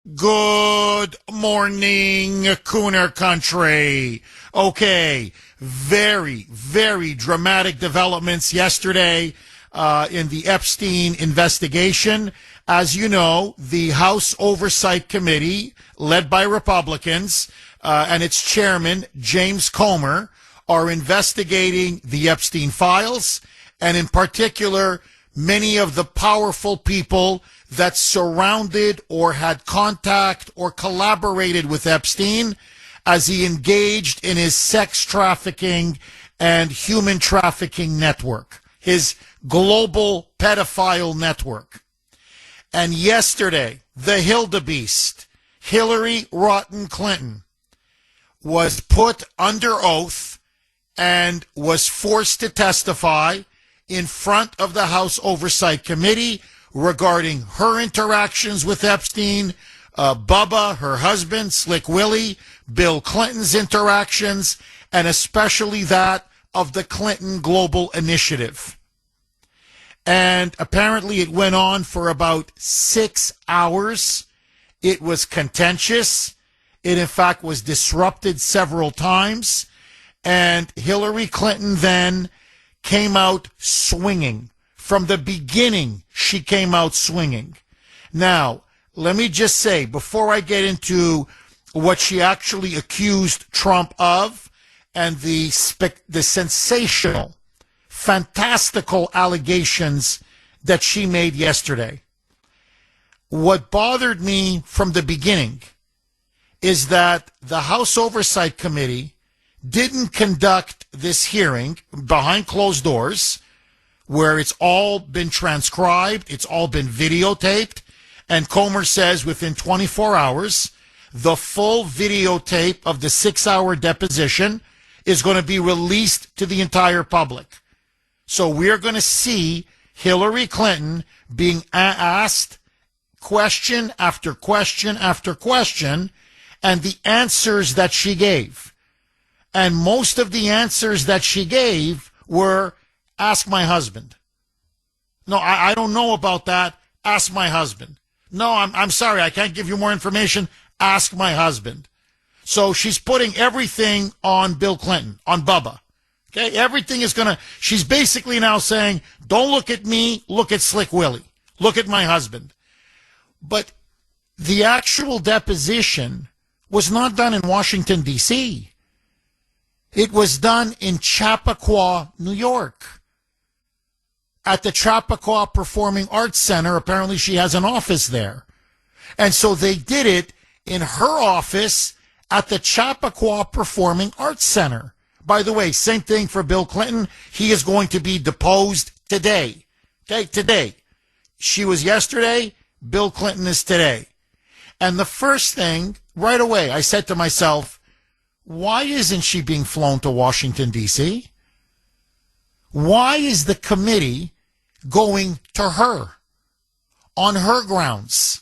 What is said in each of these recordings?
Good morning, Kuhner country. Okay, very dramatic developments yesterday in the Epstein investigation. As you know, the House Oversight Committee, led by Republicans, and its chairman, James Comer, are investigating the Epstein files, and in particular, many of the powerful people that surrounded or had contact or collaborated with Epstein as he engaged in his sex trafficking and human trafficking network, his global pedophile network. And yesterday, the Hildebeest, Hillary Rotten Clinton, was put under oath and was forced to testify in front of the House Oversight Committee regarding her interactions with Epstein, Bubba, her husband, Slick Willie, Bill Clinton's interactions, and especially that of the Clinton Global Initiative. And apparently it went on for about 6 hours. It was contentious. It, in fact, was disrupted several times. And Hillary Clinton then came out swinging. From the beginning, she came out swinging. Now, let me just say, before I get into what she actually accused Trump of and the sensational, fantastical allegations that she made yesterday, what bothered me from the beginning is that the House Oversight Committee didn't conduct this hearing behind closed doors, where it's all been transcribed, it's all been videotaped, and Comer says within 24 hours, the full videotape of the 6-hour deposition is going to be released to the entire public. So we're going to see Hillary Clinton being asked question after question after question, and the answers that she gave. And most of the answers that she gave were, ask my husband. No, I don't know about that. Ask my husband. No, I'm sorry. I can't give you more information. Ask my husband. So she's putting everything on Bill Clinton, on Bubba. Okay. Everything is she's basically now saying, don't look at me. Look at Slick Willie. Look at my husband. But the actual deposition was not done in Washington, D.C. It was done in Chappaqua, New York, at the Chappaqua Performing Arts Center. Apparently she has an office there. And so they did it in her office at the Chappaqua Performing Arts Center. By the way, same thing for Bill Clinton. He is going to be deposed today. Okay, today. She was yesterday. Bill Clinton is today. And the first thing, right away, I said to myself, why isn't she being flown to Washington, D.C.? Why is the committee going to her on her grounds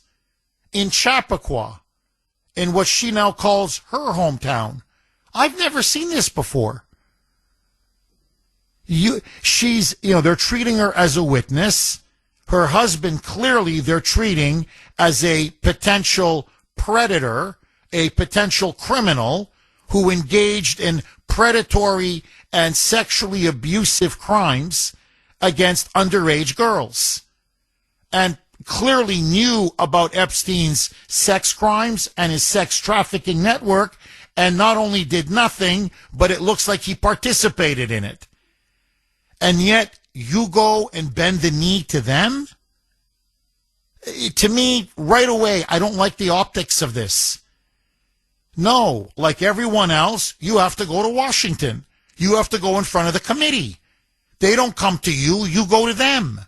in Chappaqua, in what she now calls her hometown? I've never seen this before. They're treating her as a witness. Her husband, clearly, they're treating as a potential predator, a potential criminal who engaged in predatory and sexually abusive crimes against underage girls, and clearly knew about Epstein's sex crimes and his sex trafficking network, and not only did nothing, but it looks like he participated in it. And yet you go and bend the knee to them? To me, right away, I don't like the optics of this. No, like everyone else, you have to go to Washington. You have to go in front of the committee. They don't come to you, you go to them.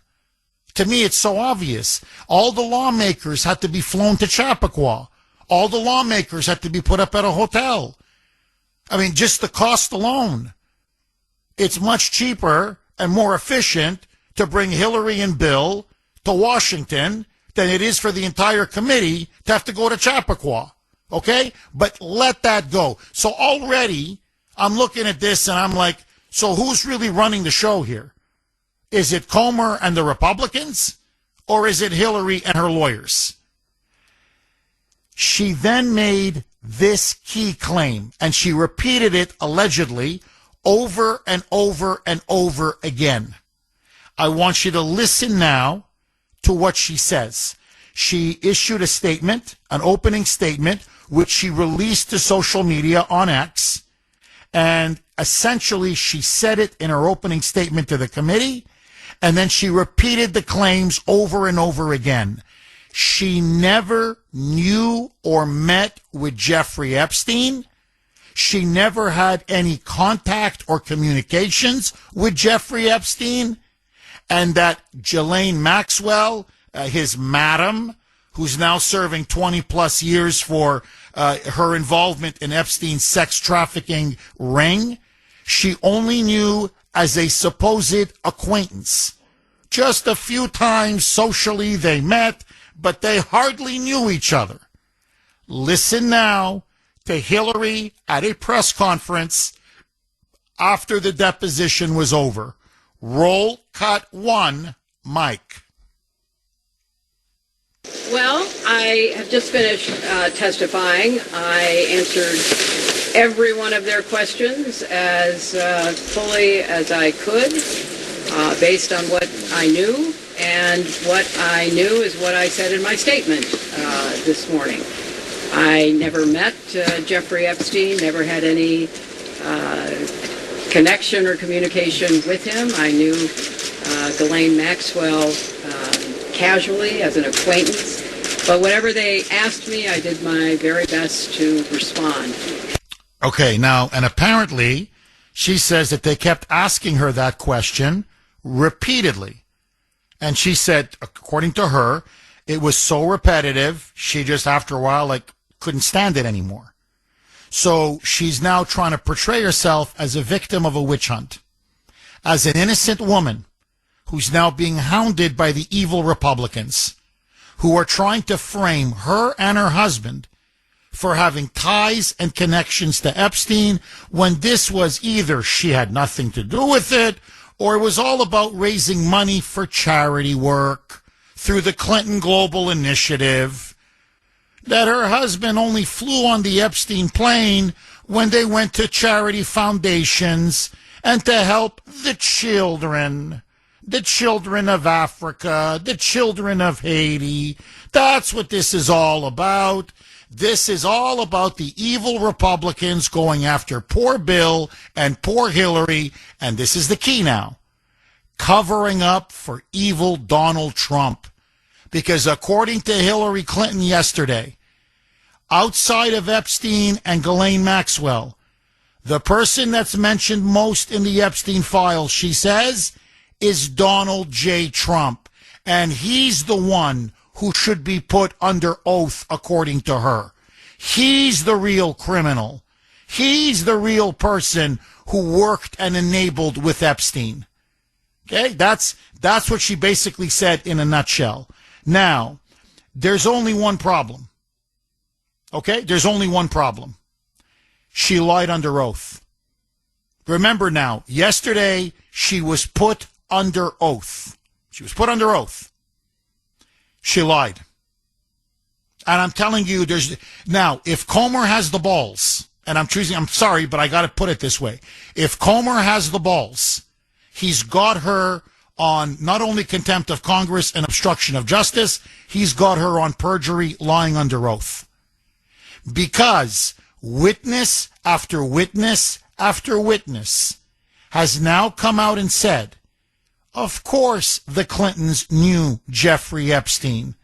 To me, it's so obvious. All the lawmakers had to be flown to Chappaqua. All the lawmakers had to be put up at a hotel. I mean, just the cost alone. It's much cheaper and more efficient to bring Hillary and Bill to Washington than it is for the entire committee to have to go to Chappaqua. Okay? But let that go. So already, I'm looking at this and I'm like, so who's really running the show here? Is it Comer and the Republicans? Or is it Hillary and her lawyers? She then made this key claim, and she repeated it allegedly over and over and over again. I want you to listen now to what she says. She issued a statement, an opening statement, which she released to social media on X. And essentially, she said it in her opening statement to the committee. And then she repeated the claims over and over again. She never knew or met with Jeffrey Epstein. She never had any contact or communications with Jeffrey Epstein. And that Ghislaine Maxwell, his madam, who's now serving 20 plus years for her involvement in Epstein's sex trafficking ring, she only knew as a supposed acquaintance. Just a few times socially they met, but they hardly knew each other. Listen now to Hillary at a press conference after the deposition was over. Roll cut 1, Mike. Well, I have just finished testifying. I answered every one of their questions as fully as I could, based on what I knew. And what I knew is what I said in my statement this morning. I never met Jeffrey Epstein, never had any connection or communication with him. I knew Ghislaine Maxwell casually as an acquaintance. But whatever they asked me, I did my very best to respond. Okay, now, and apparently she says that they kept asking her that question repeatedly. And she said, according to her, it was so repetitive, she just, after a while, couldn't stand it anymore. So she's now trying to portray herself as a victim of a witch hunt, as an innocent woman who's now being hounded by the evil Republicans who are trying to frame her and her husband for having ties and connections to Epstein when this was either she had nothing to do with it or it was all about raising money for charity work through the Clinton Global Initiative, that her husband only flew on the Epstein plane when they went to charity foundations and to help the children of Africa, the children of Haiti. That's what this is all about. This is all about the evil Republicans going after poor Bill and poor Hillary, and this is the key now, covering up for evil Donald Trump. Because according to Hillary Clinton yesterday, outside of Epstein and Ghislaine Maxwell, the person that's mentioned most in the Epstein files, she says, is Donald J. Trump. And he's the one who should be put under oath, according to her. He's the real criminal. He's the real person who worked and enabled with Epstein. Okay, that's what she basically said in a nutshell. Now, there's only one problem. Okay, there's only one problem. She lied under oath. Remember now, yesterday she was put under oath. She was put under oath. She lied. And I'm telling you, now, if Kuhner has the balls, and I'm sorry, but I got to put it this way. If Kuhner has the balls, he's got her on not only contempt of Congress and obstruction of justice, he's got her on perjury, lying under oath. Because witness after witness after witness has now come out and said, of course the Clintons knew Jeffrey Epstein.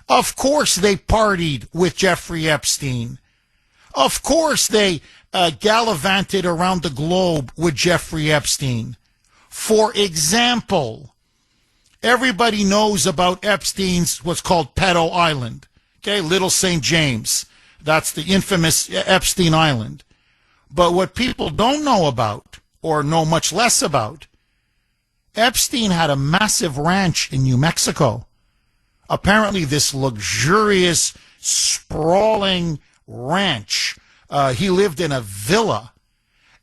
Of course they partied with Jeffrey Epstein. Of course they gallivanted around the globe with Jeffrey Epstein. For example, everybody knows about Epstein's what's called Pedo Island. Okay, Little St. James. That's the infamous Epstein Island. But what people don't know about, or know much less about, Epstein had a massive ranch in New Mexico. Apparently this luxurious, sprawling ranch. He lived in a villa.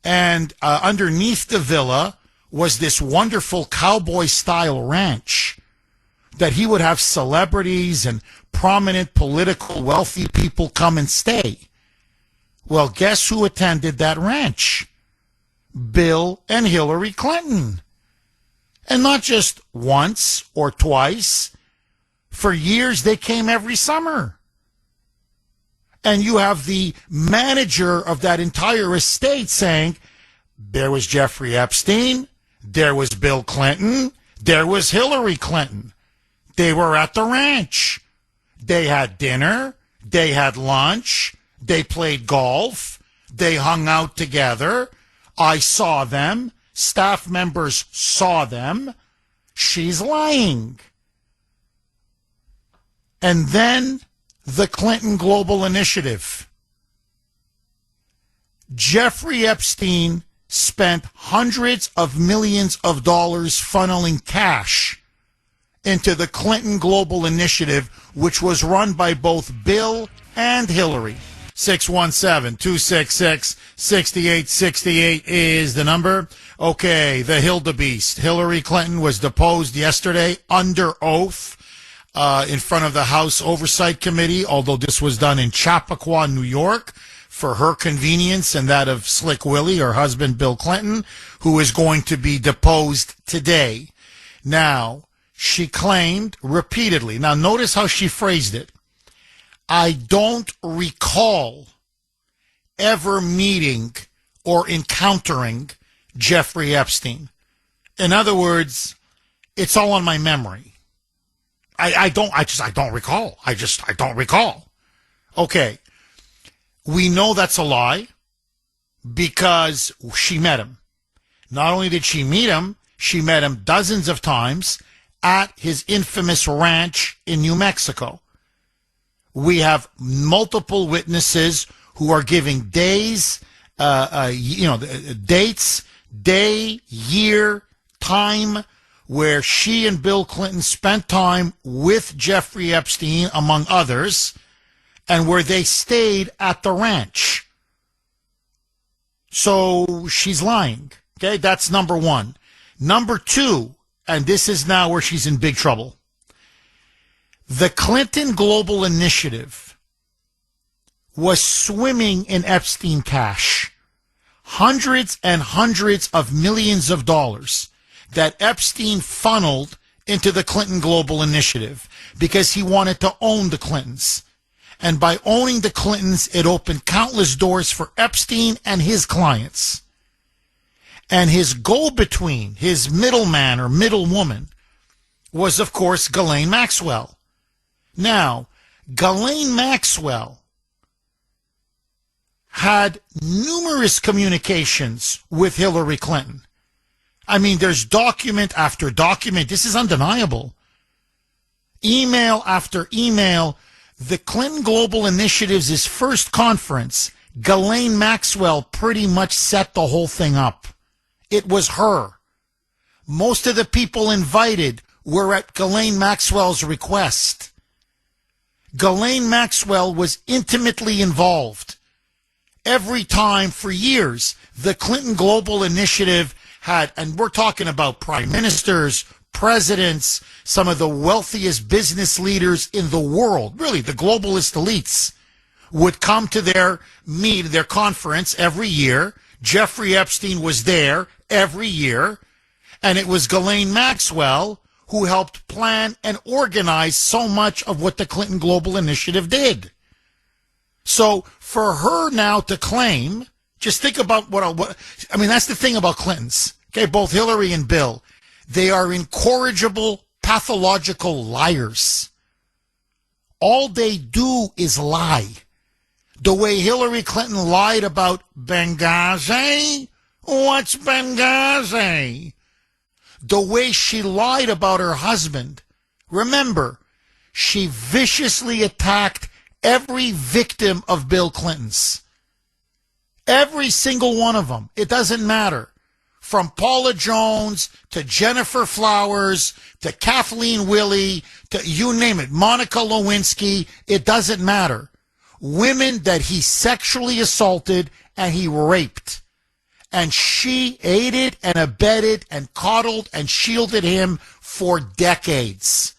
And underneath the villa was this wonderful cowboy-style ranch that he would have celebrities and prominent political wealthy people come and stay. Well, guess who attended that ranch? Bill and Hillary Clinton. And not just once or twice. For years, they came every summer. And you have the manager of that entire estate saying, there was Jeffrey Epstein, there was Bill Clinton, there was Hillary Clinton. They were at the ranch. They had dinner, they had lunch, they played golf, they hung out together. I saw them. Staff members saw them. She's lying. And then the Clinton Global Initiative. Jeffrey Epstein spent hundreds of millions of dollars funneling cash into the Clinton Global Initiative, which was run by both Bill and Hillary. 617-266-6868 is the number. Okay, the Hildebeest. Hillary Clinton was deposed yesterday under oath in front of the House Oversight Committee, although this was done in Chappaqua, New York, for her convenience and that of Slick Willie, her husband, Bill Clinton, who is going to be deposed today. Now, she claimed repeatedly, now notice how she phrased it, I don't recall ever meeting or encountering Jeffrey Epstein. In other words, it's all on my memory. I don't recall. I don't recall. Okay. We know that's a lie because she met him. Not only did she meet him, she met him dozens of times at his infamous ranch in New Mexico. We have multiple witnesses who are giving days, dates, day, year, time, where she and Bill Clinton spent time with Jeffrey Epstein, among others, and where they stayed at the ranch. So she's lying. Okay, that's number one. Number two, and this is now where she's in big trouble. The Clinton Global Initiative was swimming in Epstein cash. Hundreds and hundreds of millions of dollars that Epstein funneled into the Clinton Global Initiative because he wanted to own the Clintons. And by owning the Clintons, it opened countless doors for Epstein and his clients. And his go-between, his middleman or middlewoman, was, of course, Ghislaine Maxwell. Now, Ghislaine Maxwell had numerous communications with Hillary Clinton. I mean, there's document after document. This is undeniable. Email after email. The Clinton Global Initiative's first conference, Ghislaine Maxwell pretty much set the whole thing up. It was her. Most of the people invited were at Ghislaine Maxwell's request. Ghislaine Maxwell was intimately involved. Every time for years, the Clinton Global Initiative had, and we're talking about prime ministers, presidents, some of the wealthiest business leaders in the world, really the globalist elites, would come to their conference every year. Jeffrey Epstein was there every year, and it was Ghislaine Maxwell who helped plan and organize so much of what the Clinton Global Initiative did. So for her now to claim, just think about that's the thing about Clintons. Okay, both Hillary and Bill, they are incorrigible, pathological liars. All they do is lie. The way Hillary Clinton lied about Benghazi, what's Benghazi? The way she lied about her husband. Remember, she viciously attacked every victim of Bill Clinton's. Every single one of them. It doesn't matter. From Paula Jones to Jennifer Flowers to Kathleen Willey to you name it, Monica Lewinsky, it doesn't matter. Women that he sexually assaulted and he raped. And she aided and abetted and coddled and shielded him for decades.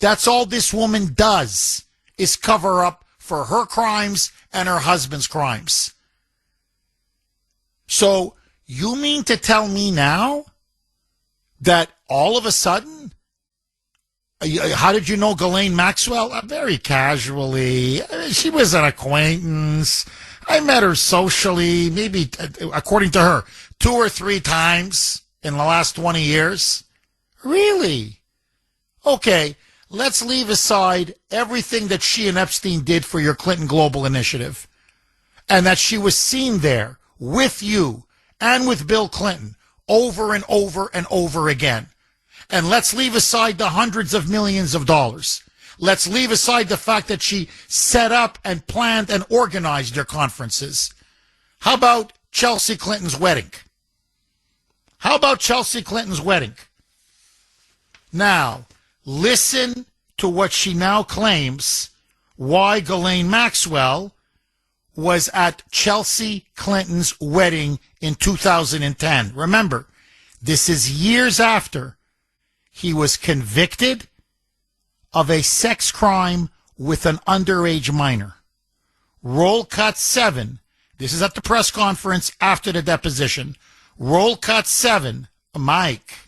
That's all this woman does, is cover up for her crimes and her husband's crimes. So you mean to tell me now that all of a sudden, how did you know Ghislaine Maxwell? Very casually. She was an acquaintance. I met her socially, maybe, according to her, 2 or 3 times in the last 20 years. Really? Okay, let's leave aside everything that she and Epstein did for your Clinton Global Initiative, and that she was seen there with you and with Bill Clinton over and over and over again. And let's leave aside the hundreds of millions of dollars. Let's leave aside the fact that she set up and planned and organized their conferences. How about Chelsea Clinton's wedding? How about Chelsea Clinton's wedding? Now, listen to what she now claims why Ghislaine Maxwell was at Chelsea Clinton's wedding in 2010. Remember, this is years after he was convicted of a sex crime with an underage minor. Roll cut 7. This is at the press conference after the deposition. Roll cut 7. Mike.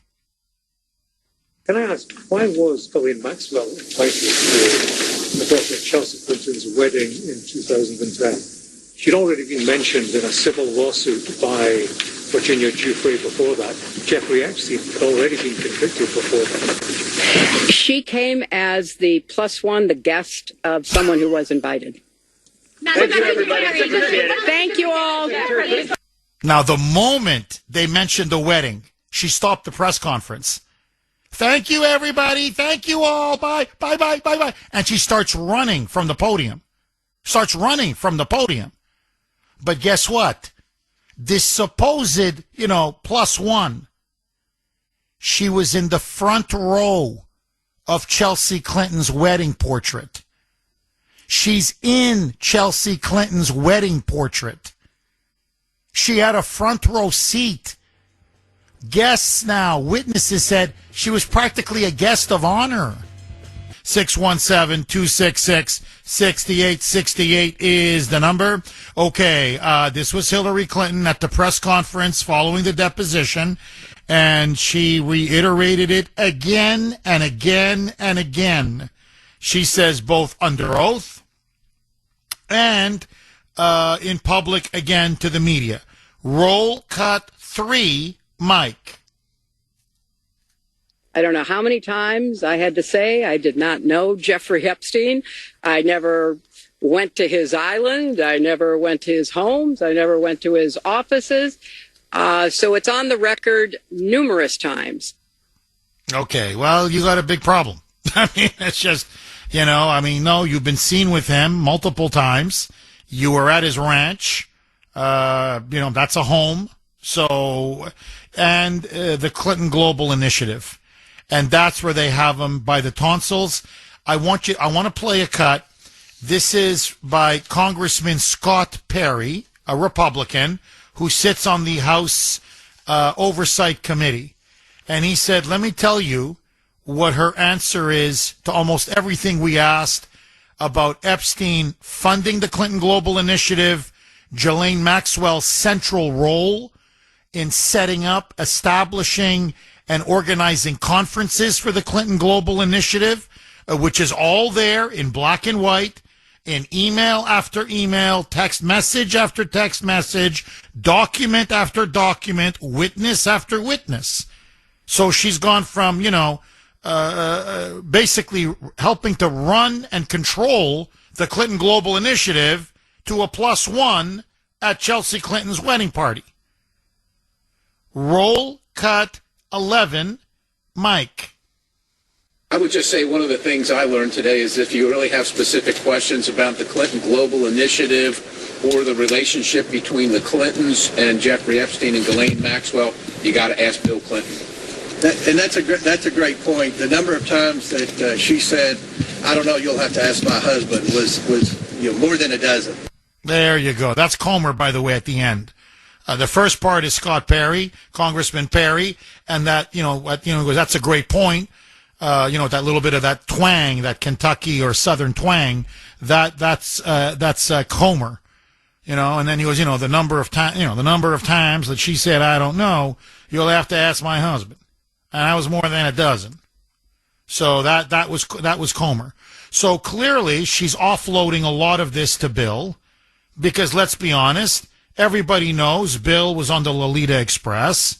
Can I ask, why was Ghislaine Maxwell invited to my daughter Chelsea Clinton's wedding in 2010? She'd already been mentioned in a civil lawsuit by Virginia Giuffre before that. Jeffrey Epstein had already been convicted before that. She came as the +1, the guest of someone who was invited. Thank you, everybody. Thank you all. Now, the moment they mentioned the wedding, she stopped the press conference. Thank you, everybody. Thank you all. Bye, bye, bye, bye, bye. And she starts running from the podium. But guess what? This supposed, +1, she was in the front row of Chelsea Clinton's wedding portrait. She's in Chelsea Clinton's wedding portrait. She had a front row seat. Guests now, witnesses said she was practically a guest of honor. 617-266-6868 is the number. Okay, this was Hillary Clinton at the press conference following the deposition, and she reiterated it again and again and again. She says both under oath and in public again to the media. Roll cut 3, Mike. I don't know how many times I had to say I did not know Jeffrey Epstein. I never went to his island. I never went to his homes. I never went to his offices. So it's on the record numerous times. Okay, well, you got a big problem. I mean, it's just, no, you've been seen with him multiple times. You were at his ranch. That's a home. So, and the Clinton Global Initiative. And that's where they have him by the tonsils. I want to play a cut. This is by Congressman Scott Perry, a Republican, who sits on the House Oversight Committee. And he said, let me tell you what her answer is to almost everything we asked about Epstein funding the Clinton Global Initiative, Ghislaine Maxwell's central role in setting up, establishing, and organizing conferences for the Clinton Global Initiative, which is all there in black and white, in email after email, text message after text message, document after document, witness after witness. So she's gone from, basically helping to run and control the Clinton Global Initiative to a +1 at Chelsea Clinton's wedding party. Roll cut 11, Mike. I would just say one of the things I learned today is if you really have specific questions about the Clinton Global Initiative or the relationship between the Clintons and Jeffrey Epstein and Ghislaine Maxwell, you got to ask Bill Clinton. That's a great point. The number of times that she said, "I don't know, you'll have to ask my husband," was more than a dozen. There you go. That's Comer, by the way, at the end. The first part is Scott Perry, Congressman Perry, and that, that's a great point. that little bit of that twang, that Kentucky or Southern twang, that's Kuhner, and then he goes, the number of times that she said, I don't know, you'll have to ask my husband. And that was more than a dozen. So that was Kuhner. So clearly she's offloading a lot of this to Bill, because let's be honest, everybody knows Bill was on the Lolita Express.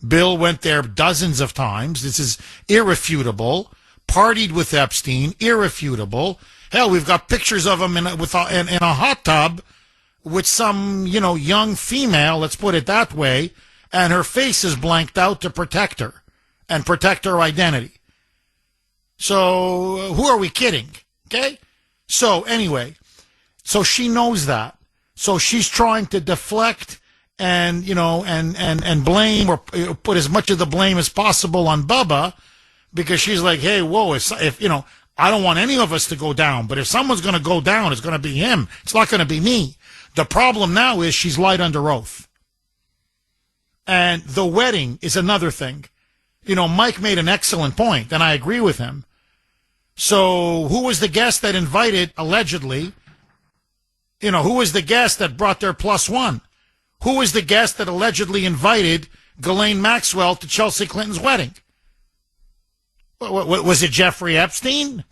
Bill went there dozens of times. This is irrefutable. Partied with Epstein, irrefutable. Hell, we've got pictures of him in a hot tub with some, young female, let's put it that way, and her face is blanked out to protect her and protect her identity. So who are we kidding? Okay? So anyway, so she knows that. So she's trying to deflect and blame, or put as much of the blame as possible on Bubba, because she's like, hey, whoa, if I don't want any of us to go down, but if someone's going to go down, it's going to be him. It's not going to be me. The problem now is she's lied under oath. And the wedding is another thing. Mike made an excellent point, and I agree with him. So who was the guest that invited, allegedly, who was the guest that brought their +1? Who was the guest that allegedly invited Ghislaine Maxwell to Chelsea Clinton's wedding? Was it Jeffrey Epstein?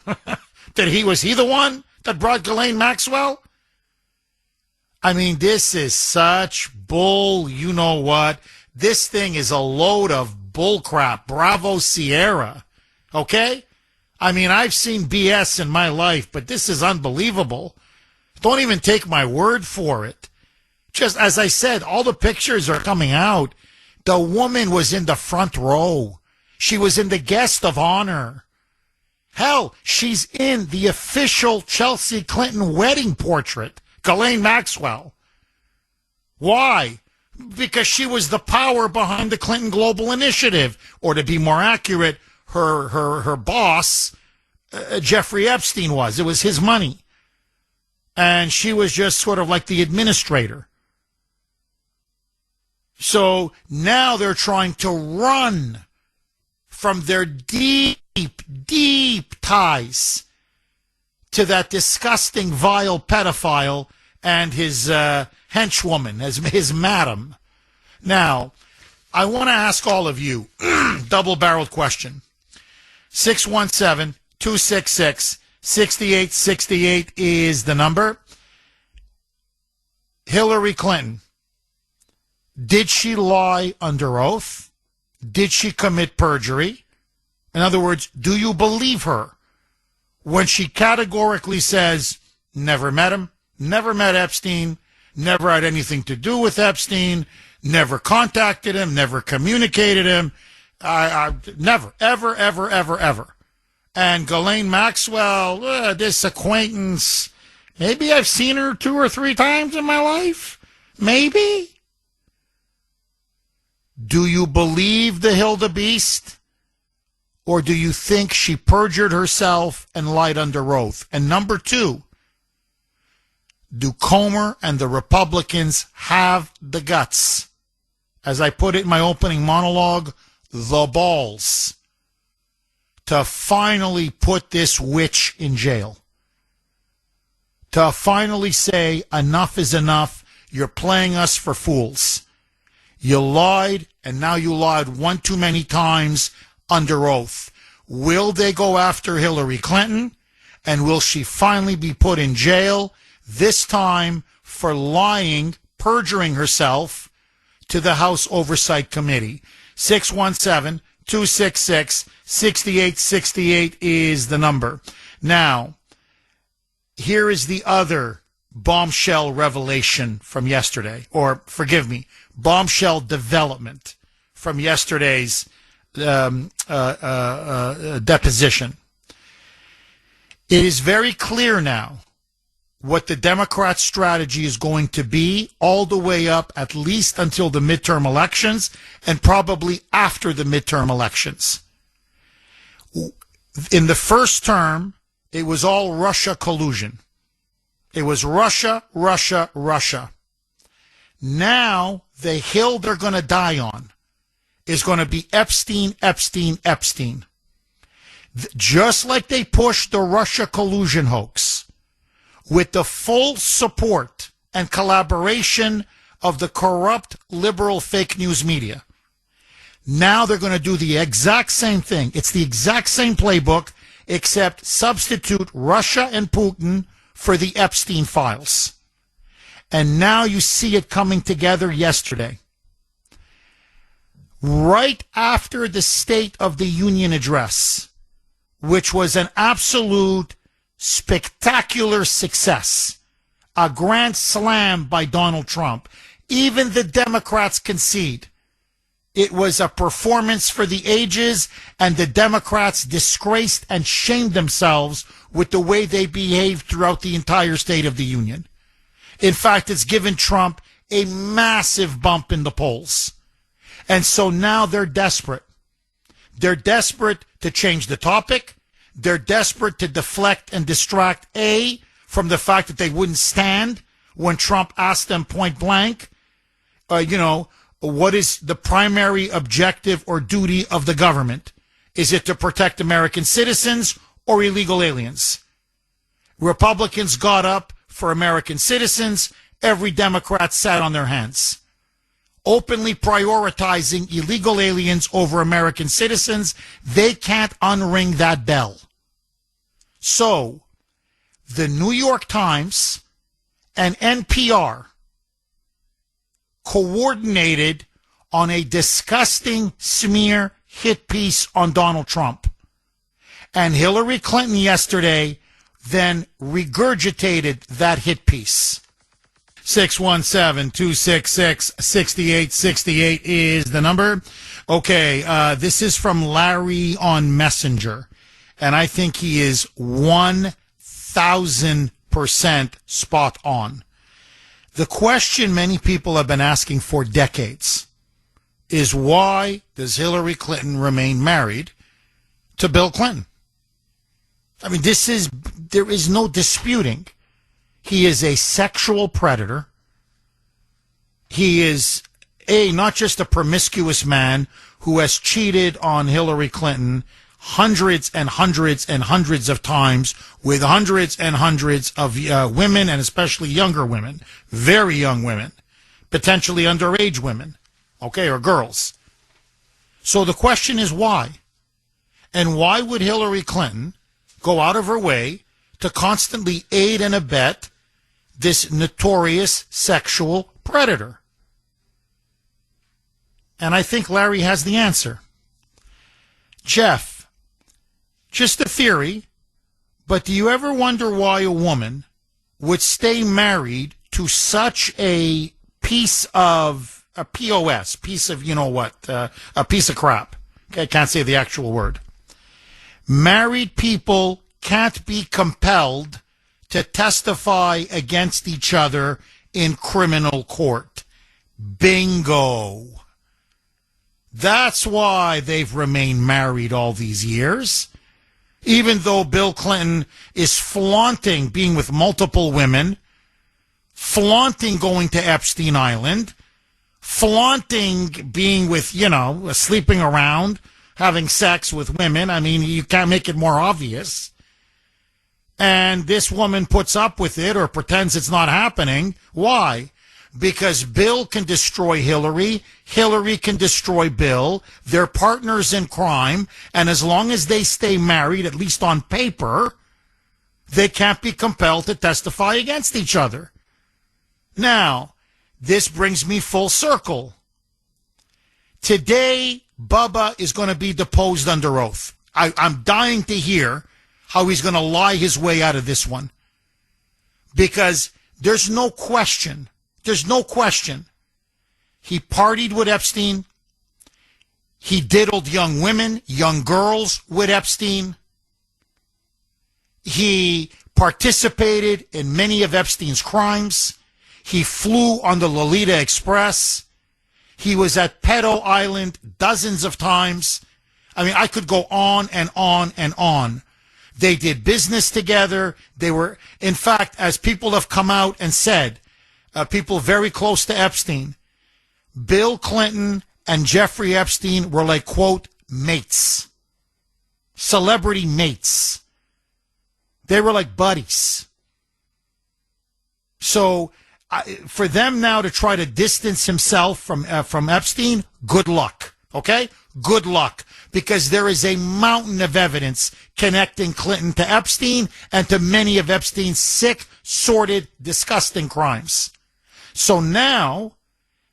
Was he the one that brought Ghislaine Maxwell? I mean, this is such bull, you-know-what. This thing is a load of bull crap. Bravo, Sierra. Okay? I mean, I've seen BS in my life, but this is unbelievable. Don't even take my word for it. Just as I said, all the pictures are coming out. The woman was in the front row. She was in the guest of honor. Hell, she's in the official Chelsea Clinton wedding portrait, Ghislaine Maxwell. Why? Because she was the power behind the Clinton Global Initiative, or to be more accurate, her boss, Jeffrey Epstein was. It was his money. And she was just sort of like the administrator. So now they're trying to run from their deep, deep ties to that disgusting, vile pedophile and his henchwoman, his madam. Now, I want to ask all of you, double-barreled question. 617-266-6868 is the number. Hillary Clinton, did she lie under oath? Did she commit perjury? In other words, do you believe her when she categorically says, never met him, never met Epstein, never had anything to do with Epstein, never contacted him, never communicated him, never, ever, ever, ever, ever. And Ghislaine Maxwell, this acquaintance, maybe I've seen her 2 or 3 times in my life. Maybe. Do you believe the Hildebeest? Or do you think she perjured herself and lied under oath? And number 2, do Comer and the Republicans have the guts? As I put it in my opening monologue, the balls to finally put this witch in jail. To finally say, enough is enough. You're playing us for fools. You lied, and now you lied one too many times under oath. Will they go after Hillary Clinton? And will she finally be put in jail, this time for lying, perjuring herself to the House Oversight Committee? 617-266-6868 is the number. Now, here is the other bombshell revelation from yesterday, or forgive me, bombshell development from yesterday's deposition. It is very clear now what the Democrat strategy is going to be all the way up, at least until the midterm elections, and probably after the midterm elections. In the first term, it was all Russia collusion. It was Russia, Russia, Russia. Now, the hill they're going to die on is going to be Epstein, Epstein, Epstein. Just like they pushed the Russia collusion hoax with the full support and collaboration of the corrupt liberal fake news media. Now they're going to do the exact same thing. It's the exact same playbook, except substitute Russia and Putin for the Epstein files. And now you see it coming together yesterday. Right after the State of the Union address, which was an absolute spectacular success, a grand slam by Donald Trump. Even the Democrats concede it was a performance for the ages, and the Democrats disgraced and shamed themselves with the way they behaved throughout the entire State of the Union. In fact, it's given Trump a massive bump in the polls. And so now they're desperate. They're desperate to change the topic. They're desperate to deflect and distract, A, from the fact that they wouldn't stand when Trump asked them point blank, what is the primary objective or duty of the government? Is it to protect American citizens or illegal aliens? Republicans got up for American citizens. Every Democrat sat on their hands. Openly prioritizing illegal aliens over American citizens, they can't unring that bell. So, the New York Times and NPR coordinated on a disgusting smear hit piece on Donald Trump. And Hillary Clinton yesterday then regurgitated that hit piece. 617-266-6868 is the number. Okay, this is from Larry on Messenger, and I think he is 1,000% spot on. The question many people have been asking for decades is, why does Hillary Clinton remain married to Bill Clinton? I mean, there is no disputing. He is a sexual predator. He is not just a promiscuous man who has cheated on Hillary Clinton hundreds and hundreds and hundreds of times with hundreds and hundreds of women, and especially younger women, very young women, potentially underage women, or girls. So the question is why? And why would Hillary Clinton go out of her way to constantly aid and abet this notorious sexual predator? And I think Larry has the answer. Jeff, just a theory, but do you ever wonder why a woman would stay married to such a piece of, a POS, piece of, a piece of crap? Okay, I can't say the actual word. Married people can't be compelled to testify against each other in criminal court. Bingo. That's why they've remained married all these years. Even though Bill Clinton is flaunting being with multiple women, flaunting going to Epstein Island, flaunting being with, sleeping around, having sex with women. I mean, you can't make it more obvious. And this woman puts up with it or pretends it's not happening. Why? Because Bill can destroy Hillary. Hillary can destroy Bill. They're partners in crime. And as long as they stay married, at least on paper, they can't be compelled to testify against each other. Now, this brings me full circle. Today, Bubba is going to be deposed under oath. I'm dying to hear how he's going to lie his way out of this one. Because there's no question. There's no question. He partied with Epstein. He diddled young women, young girls with Epstein. He participated in many of Epstein's crimes. He flew on the Lolita Express. He was at Pedo Island dozens of times. I mean, I could go on and on and on. They did business together. They were, in fact, as people have come out and said, people very close to Epstein, Bill Clinton and Jeffrey Epstein were like, quote, mates. celebrity mates. They were like buddies. So for them now to try to distance himself from Epstein, good luck. Okay? Good luck. Because there is a mountain of evidence connecting Clinton to Epstein and to many of Epstein's sick, sordid, disgusting crimes. So now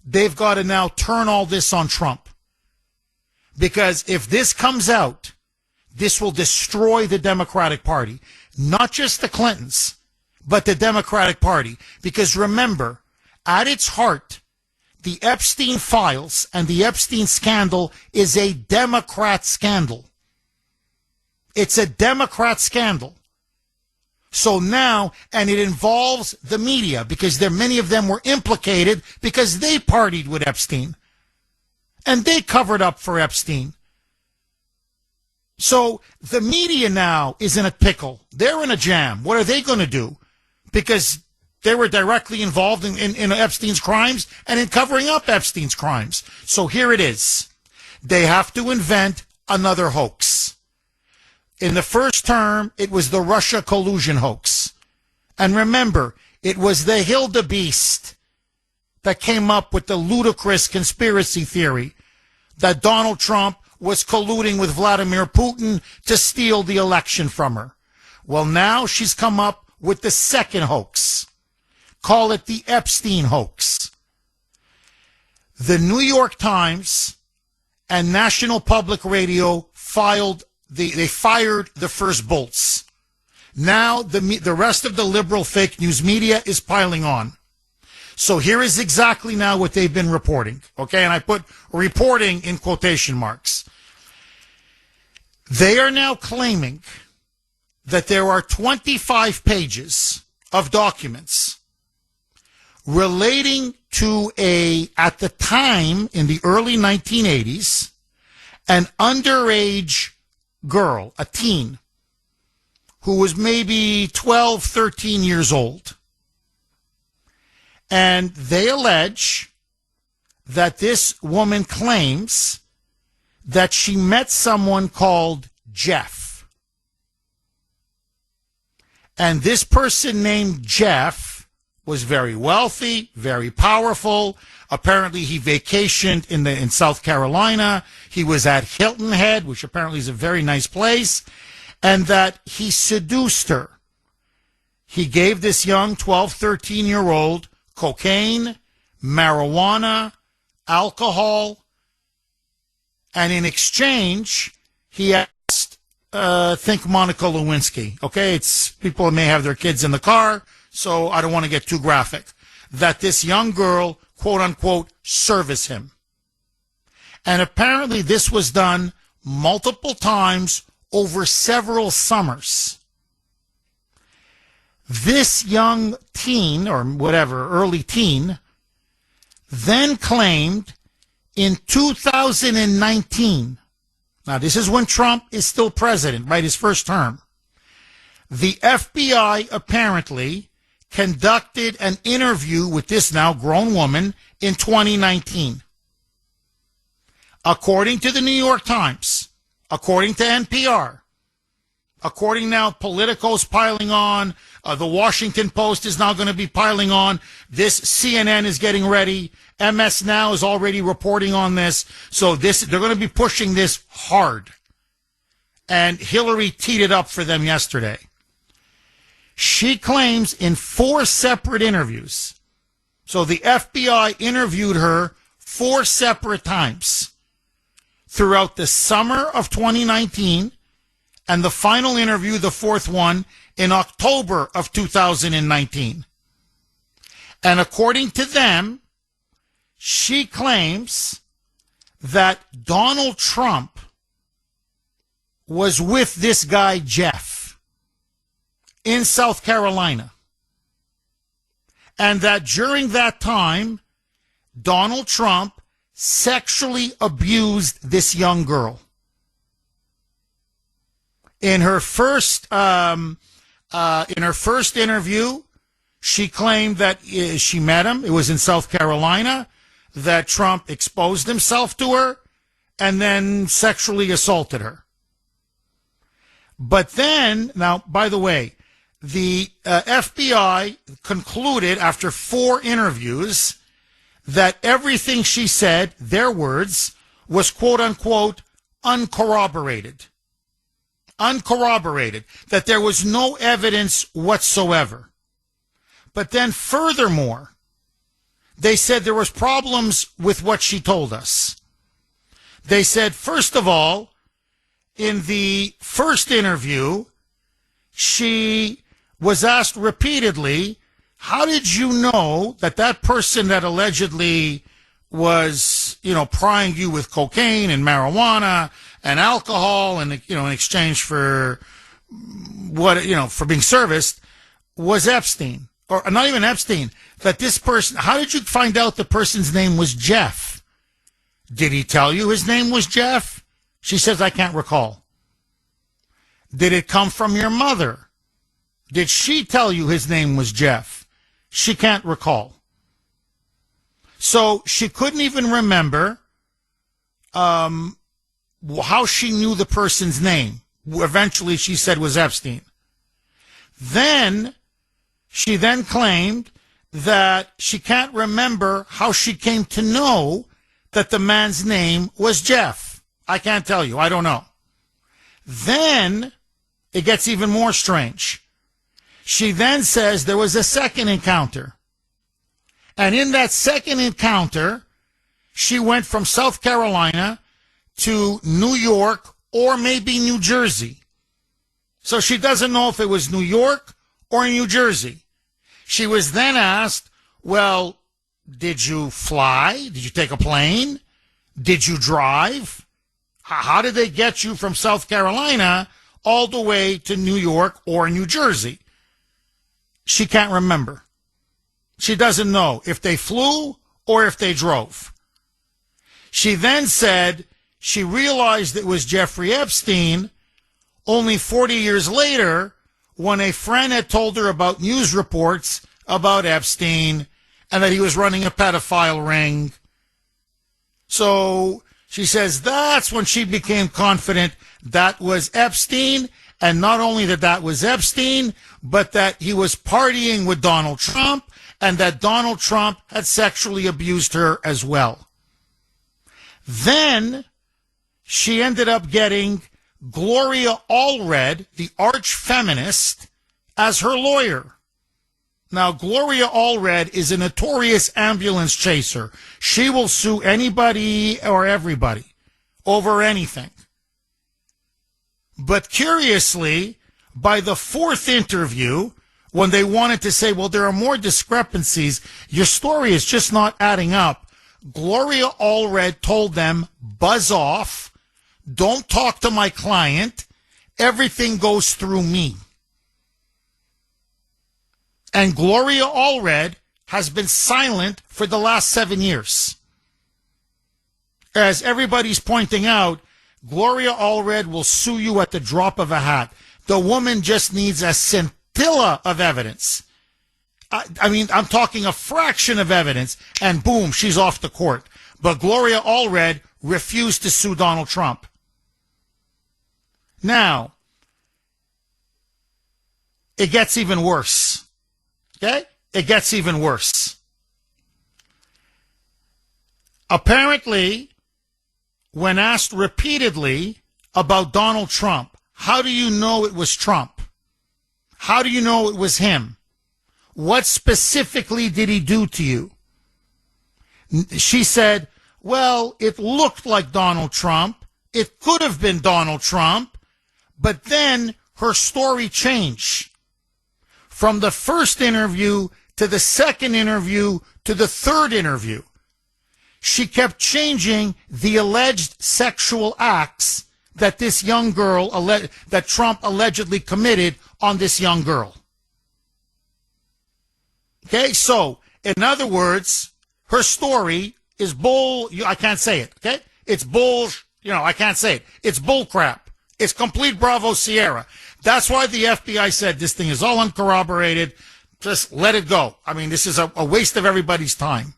they've got to now turn all this on Trump. Because if this comes out, this will destroy the Democratic Party. Not just the Clintons, but the Democratic Party. Because remember, at its heart, the Epstein files and the Epstein scandal is a Democrat scandal. It's a Democrat scandal. So now, and it involves the media, because many of them were implicated because they partied with Epstein. And they covered up for Epstein. So the media now is in a pickle. They're in a jam. What are they going to do? Because they were directly involved in Epstein's crimes and in covering up Epstein's crimes. So here it is. They have to invent another hoax. In the first term, it was the Russia collusion hoax. And remember, it was the Hildebeest that came up with the ludicrous conspiracy theory that Donald Trump was colluding with Vladimir Putin to steal the election from her. Well, now she's come up with the second hoax. Call it the Epstein hoax. The New York Times and National Public Radio they fired the first bolts. Now the rest of the liberal fake news media is piling on. So here is exactly now what they've been reporting. Okay, and I put reporting in quotation marks. They are now claiming that there are 25 pages of documents relating to at the time in the early 1980s, an underage girl, a teen, who was maybe 12, 13 years old. And they allege that this woman claims that she met someone called Jeff. And this person named Jeff was very wealthy, very powerful. Apparently he vacationed in South Carolina. He was at Hilton Head, which apparently is a very nice place, and that he seduced her. He gave this young 12, 13-year-old cocaine, marijuana, alcohol, and in exchange, he asked, think Monica Lewinsky. Okay, it's people may have their kids in the car, so I don't want to get too graphic. That this young girl, quote unquote, service him. And apparently this was done multiple times over several summers. This young teen, or whatever, early teen, then claimed in 2019, now this is when Trump is still president, right, his first term, the FBI apparently conducted an interview with this now grown woman in 2019. According to the New York Times, according to NPR, according now Politico's piling on, the Washington Post is now going to be piling on, this CNN is getting ready, MS Now is already reporting on this, so they're going to be pushing this hard. And Hillary teed it up for them yesterday. She claims in 4 separate interviews, so the FBI interviewed her 4 separate times throughout the summer of 2019, and the final interview, the 4th one, in October of 2019. And according to them, she claims that Donald Trump was with this guy, Jeff, in South Carolina. And that during that time, Donald Trump sexually abused this young girl. In her first interview, she claimed that she met him. It was in South Carolina, that Trump exposed himself to her and then sexually assaulted her. But then, now, by the way, the FBI concluded after 4 interviews that everything she said, their words, was quote unquote uncorroborated. Uncorroborated. That there was no evidence whatsoever. But then furthermore, they said there was problems with what she told us. They said, first of all, in the first interview, she was asked repeatedly, how did you know that that person that allegedly was, prying you with cocaine and marijuana and alcohol and, in exchange for for being serviced was Epstein? Or not even Epstein, that this person, how did you find out the person's name was Jeff? Did he tell you his name was Jeff? She says, I can't recall. Did it come from your mother? Did she tell you his name was Jeff? She can't recall. So she couldn't even remember how she knew the person's name. Eventually she said was Epstein. She then claimed that she can't remember how she came to know that the man's name was Jeff. I can't tell you. I don't know. Then it gets even more strange. She then says there was a second encounter. And in that second encounter, she went from South Carolina to New York or maybe New Jersey. So she doesn't know if it was New York or New Jersey. She was then asked, well, did you fly? Did you take a plane? Did you drive? How did they get you from South Carolina all the way to New York or New Jersey? She can't remember. She doesn't know if they flew or if they drove. She then said she realized it was Jeffrey Epstein only 40 years later when a friend had told her about news reports about Epstein and that he was running a pedophile ring. So she says that's when she became confident that was Epstein, and not only that was Epstein, but that he was partying with Donald Trump and that Donald Trump had sexually abused her as well. Then she ended up getting Gloria Allred, the arch-feminist, as her lawyer. Now, Gloria Allred is a notorious ambulance chaser. She will sue anybody or everybody over anything. But curiously, by the 4th interview, when they wanted to say, well, there are more discrepancies, your story is just not adding up, Gloria Allred told them, buzz off. Don't talk to my client. Everything goes through me. And Gloria Allred has been silent for the last 7 years. As everybody's pointing out, Gloria Allred will sue you at the drop of a hat. The woman just needs a scintilla of evidence. I mean, I'm talking a fraction of evidence, and boom, she's off the court. But Gloria Allred refused to sue Donald Trump. Now, it gets even worse. Okay? It gets even worse. Apparently, when asked repeatedly about Donald Trump, how do you know it was Trump? How do you know it was him? What specifically did he do to you? She said, well, it looked like Donald Trump. It could have been Donald Trump. But then her story changed. From the first interview to the second interview to the third interview, she kept changing the alleged sexual acts that this young girl, that Trump allegedly committed on this young girl. Okay, so, in other words, her story is bull, I can't say it, okay? It's bull, I can't say it. It's bull crap. It's complete Bravo Sierra. That's why the FBI said this thing is all uncorroborated. Just let it go. I mean, this is a waste of everybody's time.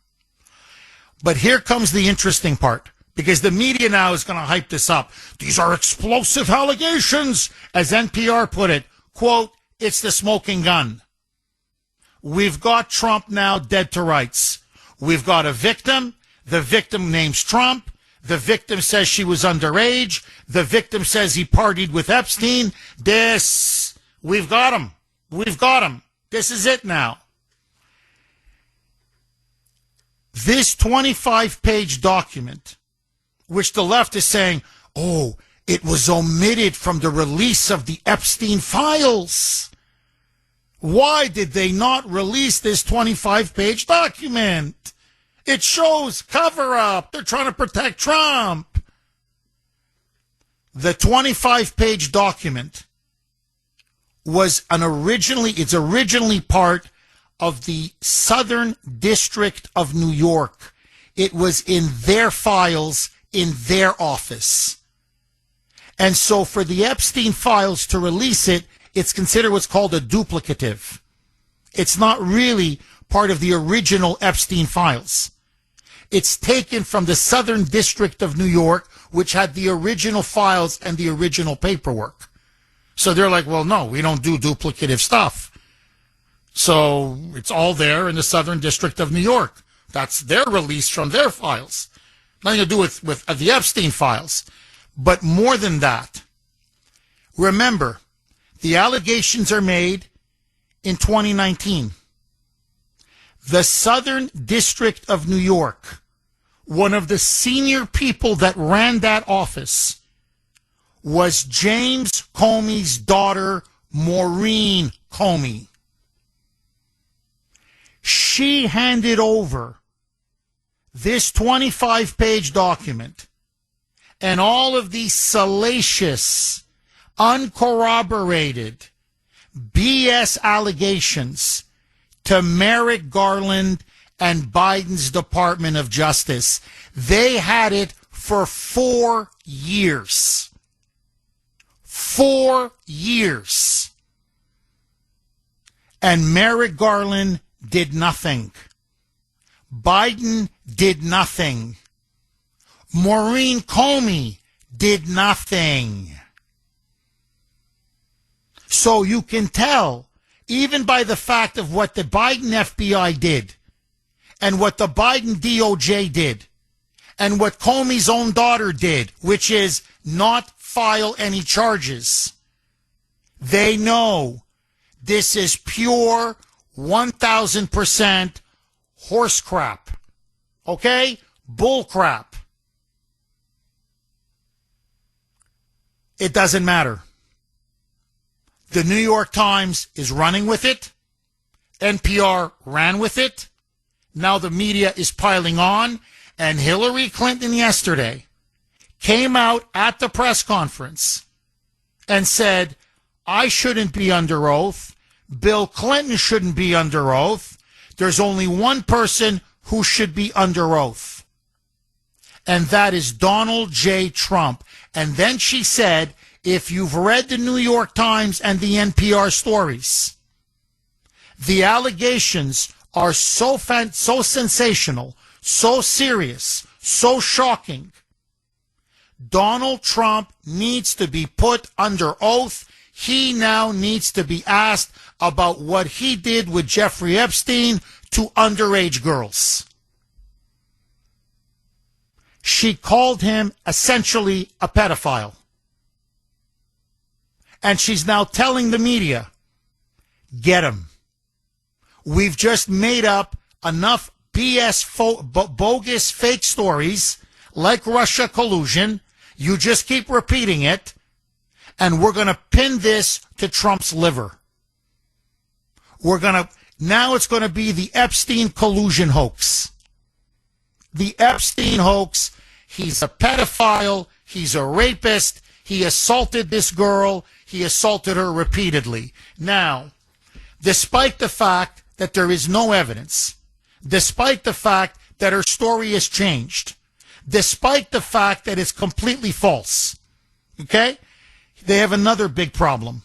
But here comes the interesting part. Because the media now is going to hype this up. These are explosive allegations, as NPR put it. Quote, it's the smoking gun. We've got Trump now dead to rights. We've got a victim. The victim names Trump. The victim says she was underage. The victim says he partied with Epstein. We've got him. We've got him. This is it now. This 25-page document, which the left is saying, oh, it was omitted from the release of the Epstein files. Why did they not release this 25-page document? It shows cover-up. They're trying to protect Trump. The 25-page document was it's originally part of the Southern District of New York. It was in their files, in their office. And so for the Epstein files to release it, it's considered what's called a duplicative. It's not really part of the original Epstein files. It's taken from the Southern District of New York, which had the original files and the original paperwork. So they're like, well, no, we don't do duplicative stuff. So it's all there in the Southern District of New York. That's their release from their files. Nothing to do with the Epstein files. But more than that, remember, the allegations are made in 2019. The Southern District of New York, one of the senior people that ran that office was James Comey's daughter, Maureen Comey. She handed over this 25-page document and all of these salacious, uncorroborated BS allegations to Merrick Garland and Biden's Department of Justice. They had it for 4 years. 4 years. And Merrick Garland did nothing. Biden did nothing. Maureen Comey did nothing. So you can tell, even by the fact of what the Biden FBI did, and what the Biden DOJ did, and what Comey's own daughter did, which is not file any charges. They know this is pure 1,000% horse crap. Okay? Bull crap. It doesn't matter. The New York Times is running with it. NPR ran with it. Now the media is piling on. And Hillary Clinton yesterday came out at the press conference and said, I shouldn't be under oath. Bill Clinton shouldn't be under oath. There's only one person who should be under oath. And that is Donald J. Trump. And then she said, if you've read the New York Times and the NPR stories, the allegations are so sensational, so serious, so shocking. Donald Trump needs to be put under oath. He now needs to be asked about what he did with Jeffrey Epstein to underage girls. She called him essentially a pedophile. And she's now telling the media, get him. We've just made up enough BS, bogus, fake stories like Russia collusion. You just keep repeating it. And we're going to pin this to Trump's liver. Now it's going to be the Epstein collusion hoax. The Epstein hoax. He's a pedophile. He's a rapist. He assaulted this girl. He assaulted her repeatedly. Now, despite the fact that there is no evidence, despite the fact that her story has changed, despite the fact that it's completely false, okay? They have another big problem.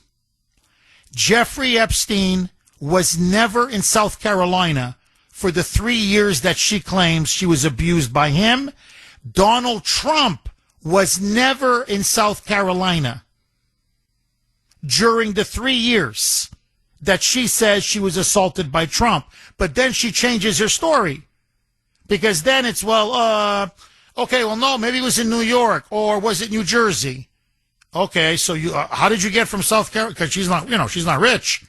Jeffrey Epstein was never in South Carolina for the 3 years that she claims she was abused by him, Donald Trump was never in South Carolina during the 3 years that she says she was assaulted by Trump. But then she changes her story. Because then it's, okay, well, no, maybe it was in New York, or was it New Jersey? Okay, so you, how did you get from South Carolina? Because she's not, she's not rich.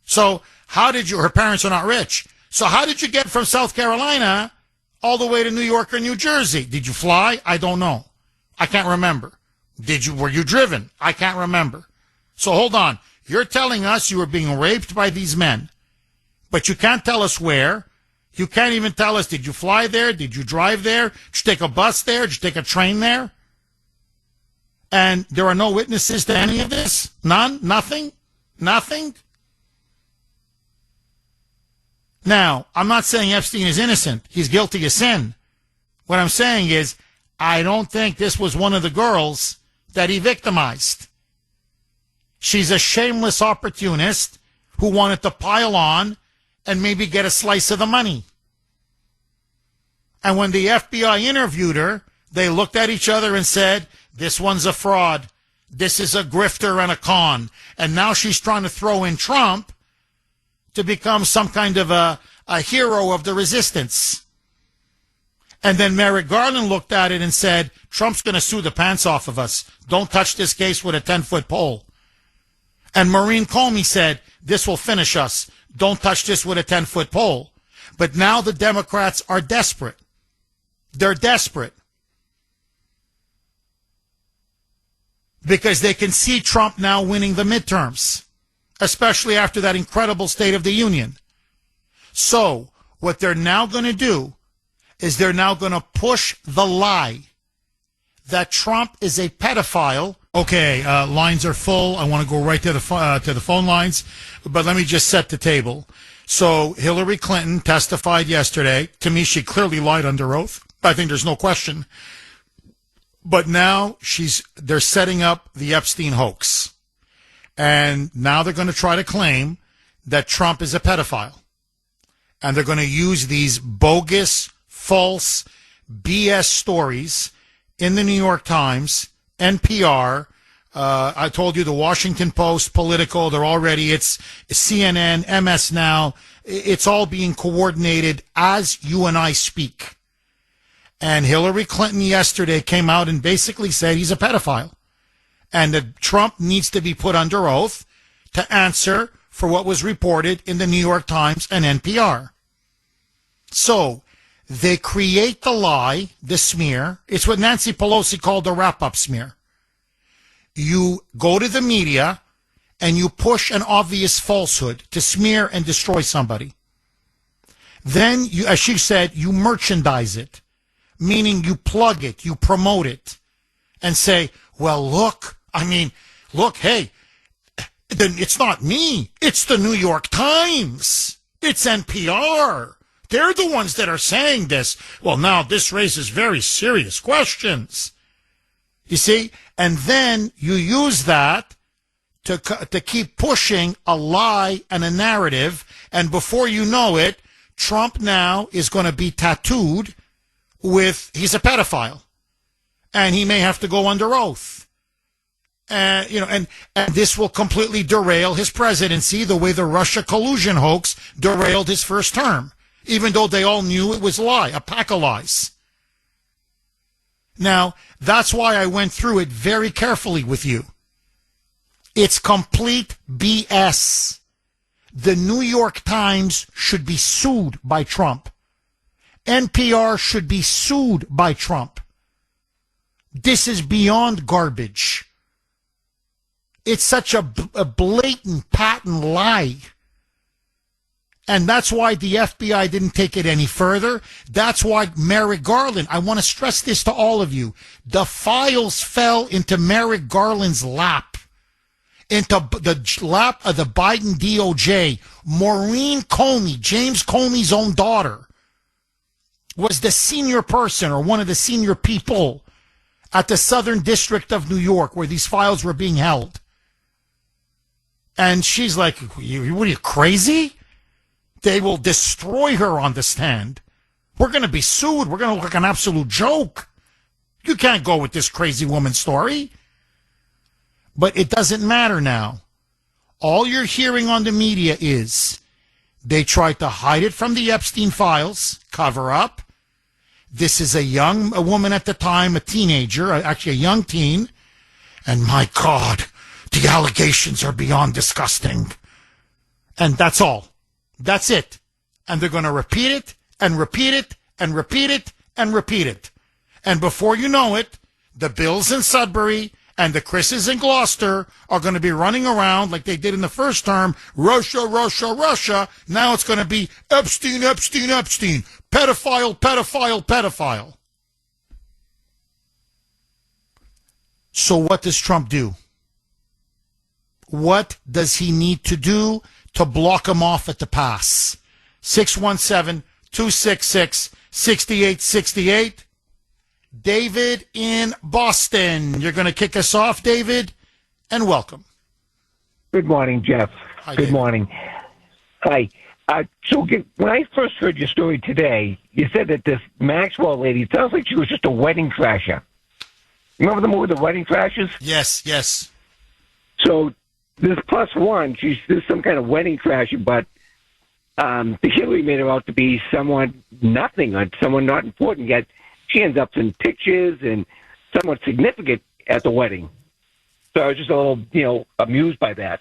So her parents are not rich. So how did you get from South Carolina all the way to New York or New Jersey? Did you fly? I don't know. I can't remember. Were you driven? I can't remember. So hold on. You're telling us you were being raped by these men, but you can't tell us where. You can't even tell us, did you fly there? Did you drive there? Did you take a bus there? Did you take a train there? And there are no witnesses to any of this? None? Nothing? Nothing? Now, I'm not saying Epstein is innocent. He's guilty of sin. What I'm saying is, I don't think this was one of the girls that he victimized. She's a shameless opportunist who wanted to pile on and maybe get a slice of the money. And when the FBI interviewed her, they looked at each other and said, this one's a fraud. This is a grifter and a con. And now she's trying to throw in Trump to become some kind of a hero of the resistance. And then Merrick Garland looked at it and said, Trump's going to sue the pants off of us. Don't touch this case with a 10-foot pole. And Maureen Comey said, this will finish us. Don't touch this with a 10-foot pole. But now the Democrats are desperate. They're desperate. Because they can see Trump now winning the midterms, especially after that incredible State of the Union. So what they're now going to do is they're now going to push the lie that Trump is a pedophile. Okay, lines are full. I want to go right to the phone lines, but let me just set the table. So Hillary Clinton testified yesterday. To me, she clearly lied under oath. I think there's no question. But now they're setting up the Epstein hoax. And now they're going to try to claim that Trump is a pedophile. And they're going to use these bogus, false, BS stories in the New York Times, NPR, I told you the Washington Post, Politico, it's CNN, MS Now. It's all being coordinated as you and I speak. And Hillary Clinton yesterday came out and basically said he's a pedophile. And that Trump needs to be put under oath to answer for what was reported in the New York Times and NPR. So they create the lie, the smear. It's what Nancy Pelosi called the wrap-up smear. You go to the media and you push an obvious falsehood to smear and destroy somebody. Then, as she said, you merchandise it, meaning you plug it, you promote it, and say, well, look, hey, it's not me. It's the New York Times. It's NPR. They're the ones that are saying this. Well, now this raises very serious questions. You see? And then you use that to keep pushing a lie and a narrative. And before you know it, Trump now is going to be tattooed with he's a pedophile. And he may have to go under oath. And this will completely derail his presidency the way the Russia collusion hoax derailed his first term, even though they all knew it was a lie, a pack of lies. Now, that's why I went through it very carefully with you. It's complete BS. The New York Times should be sued by Trump. NPR should be sued by Trump. This is beyond garbage. It's such a blatant, patent lie. And that's why the FBI didn't take it any further. That's why Merrick Garland, I want to stress this to all of you, the files fell into Merrick Garland's lap, into the lap of the Biden DOJ. Maureen Comey, James Comey's own daughter, was the senior person or one of the senior people at the Southern District of New York where these files were being held. And she's like, what are you, crazy? They will destroy her on the stand. We're going to be sued. We're going to look like an absolute joke. You can't go with this crazy woman's story. But it doesn't matter now. All you're hearing on the media is they tried to hide it from the Epstein files, cover up. This is a woman at the time, a teenager, actually a young teen. And my God, the allegations are beyond disgusting. And that's all. That's it. And they're going to repeat it and repeat it and repeat it and repeat it. And before you know it, the Bills in Sudbury and the Chris's in Gloucester are going to be running around like they did in the first term, Russia, Russia, Russia. Now it's going to be Epstein, Epstein, Epstein, pedophile, pedophile, pedophile. So what does Trump do? What does he need to do to block him off at the pass? 617-266-6868. David in Boston. You're going to kick us off, David, and welcome. Good morning, Jeff. Hi, Good David. morning. Hi. When I first heard your story today, you said that this Maxwell lady, it sounds like she was just a wedding crasher. Remember the movie The Wedding Crashers? Yes, yes. So this plus one, she's some kind of wedding crasher, but the Hillary made her out to be someone nothing, or someone not important, yet she ends up in pictures and somewhat significant at the wedding. So I was just a little, amused by that.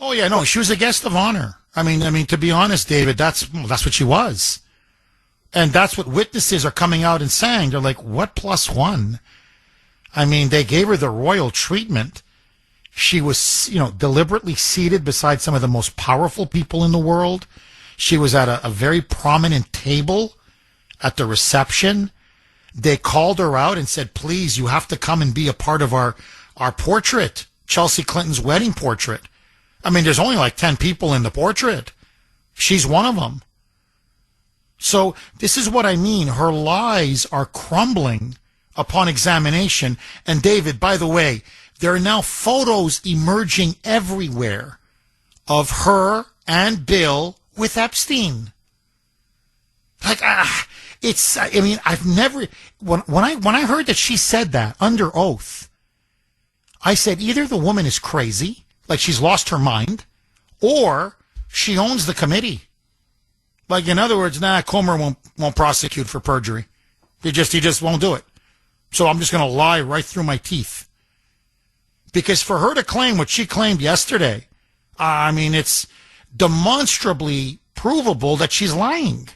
Oh, yeah, no, she was a guest of honor. I mean, to be honest, David, that's what she was. And that's what witnesses are coming out and saying. They're like, what plus one? I mean, they gave her the royal treatment. She was, deliberately seated beside some of the most powerful people in the world. She was at a very prominent table at the reception. They called her out and said, please, you have to come and be a part of our portrait, Chelsea Clinton's wedding portrait. I mean, there's only like 10 people in the portrait. She's one of them. So this is what I mean. Her lies are crumbling upon examination. And David, by the way, there are now photos emerging everywhere of her and Bill with Epstein. Like, I've never, when I heard that she said that under oath, I said either the woman is crazy, like she's lost her mind, or she owns the committee. Like, in other words, Kuhner won't prosecute for perjury. He just won't do it. So I'm just going to lie right through my teeth. Because for her to claim what she claimed yesterday, it's demonstrably provable that she's lying.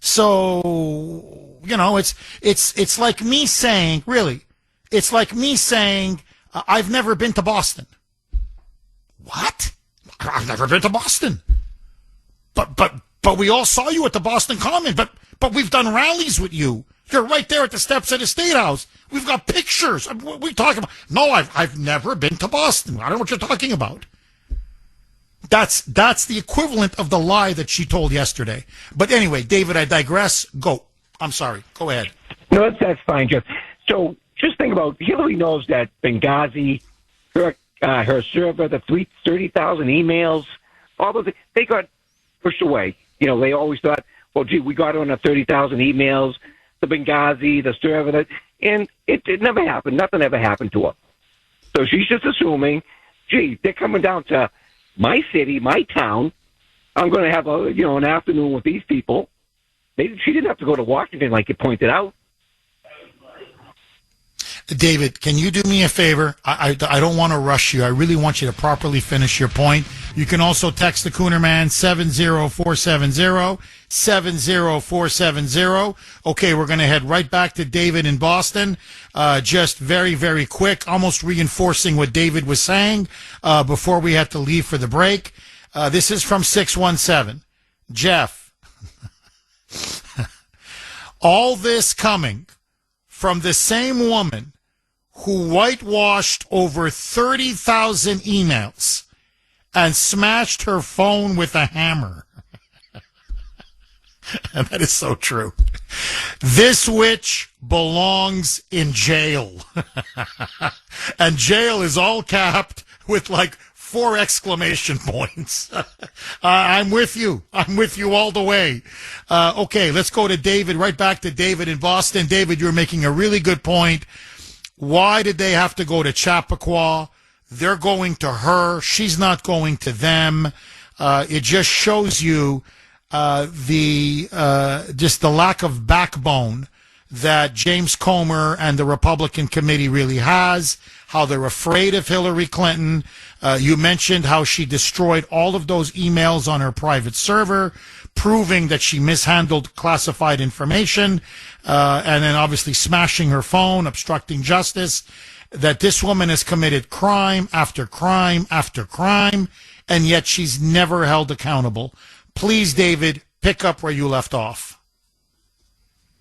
So, it's like me saying, really, it's like me saying, I've never been to Boston. What? I've never been to Boston. But we all saw you at the Boston Common, but we've done rallies with you. You're right there at the steps of the State House. We've got pictures. What are we talking about? No, I've never been to Boston. I don't know what you're talking about. That's the equivalent of the lie that she told yesterday. But anyway, David, I digress. Go. I'm sorry. Go ahead. No, that's fine, Jeff. So just think about, Hillary knows that Benghazi, her server, the 30,000 emails, all those, they got pushed away. They always thought, well, gee, we got on the 30,000 emails, the Benghazi, the server, and it never happened. Nothing ever happened to her. So she's just assuming, gee, they're coming down to my city, my town. I'm going to have an afternoon with these people. She didn't have to go to Washington, like you pointed out. David, can you do me a favor? I don't want to rush you. I really want you to properly finish your point. You can also text the Kuhner Man 70470. Okay, we're going to head right back to David in Boston. Just very, very quick, almost reinforcing what David was saying before we had to leave for the break. This is from 617. Jeff, all this coming from the same woman who whitewashed over 30,000 emails and smashed her phone with a hammer. And that is so true. This witch belongs in jail. And jail is all capped with like 4 exclamation points. I'm with you. I'm with you all the way. Okay, let's go to David, right back to David in Boston. David, you're making a really good point. Why did they have to go to Chappaqua? They're going to her. She's not going to them. It just shows you just the lack of backbone that James Comer and the Republican committee really has, how they're afraid of Hillary Clinton. You mentioned how she destroyed all of those emails on her private server, proving that she mishandled classified information, and then obviously smashing her phone, obstructing justice, that this woman has committed crime after crime after crime, and yet she's never held accountable. Please, David, pick up where you left off.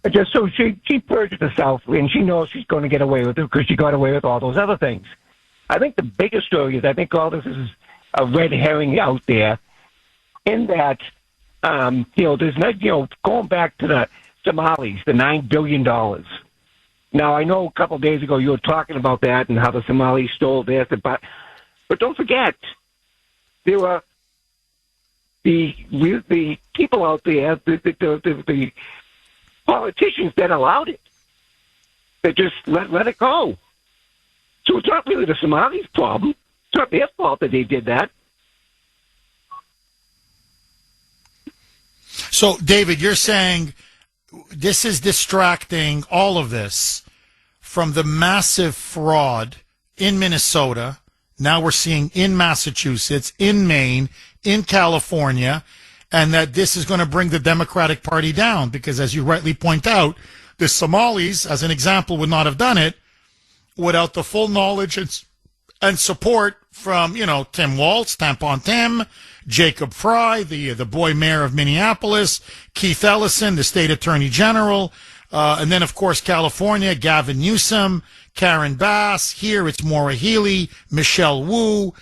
Just so she purged herself, and she knows she's going to get away with it because she got away with all those other things. I think the biggest story is I think all this is a red herring out there in that, there's no, going back to the Somalis, the $9 billion. Now, I know a couple of days ago you were talking about that and how the Somalis stole this, but don't forget, there were the people out there, the politicians that allowed it, that just let it go. So it's not really the Somalis' problem. It's not their fault that they did that. So, David, you're saying this is distracting all of this from the massive fraud in Minnesota. Now we're seeing in Massachusetts, in Maine, in California, and that this is going to bring the Democratic Party down because, as you rightly point out, the Somalis, as an example, would not have done it without the full knowledge and support from, Tim Walz, Tampon Tim, Jacob Fry, the boy mayor of Minneapolis, Keith Ellison, the state attorney general, and then, of course, California, Gavin Newsom, Karen Bass. Here it's Maura Healey, Michelle Wu,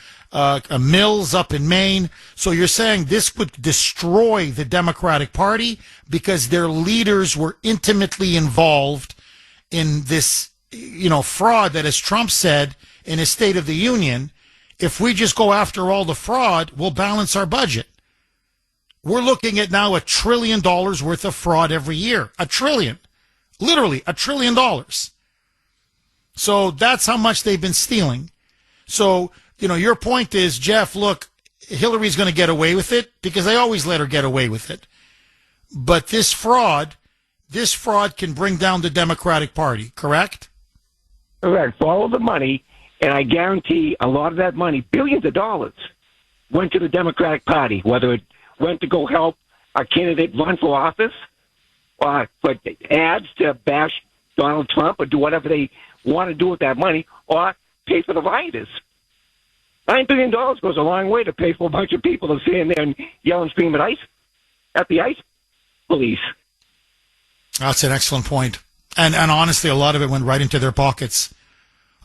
Mills up in Maine. So you're saying this would destroy the Democratic Party because their leaders were intimately involved in this, fraud that, as Trump said in his State of the Union, if we just go after all the fraud, we'll balance our budget. We're looking at now $1 trillion worth of fraud every year. $1 trillion. Literally $1 trillion. So that's how much they've been stealing. So, your point is, Jeff, look, Hillary's going to get away with it because they always let her get away with it. But this fraud can bring down the Democratic Party, correct? Correct. Follow the money, and I guarantee a lot of that money, billions of dollars, went to the Democratic Party, whether it went to go help a candidate run for office, or put ads to bash Donald Trump, or do whatever they want to do with that money, or pay for the rioters. $9 billion goes a long way to pay for a bunch of people to stand there and yell and scream at the ICE police. That's an excellent point. And honestly, a lot of it went right into their pockets.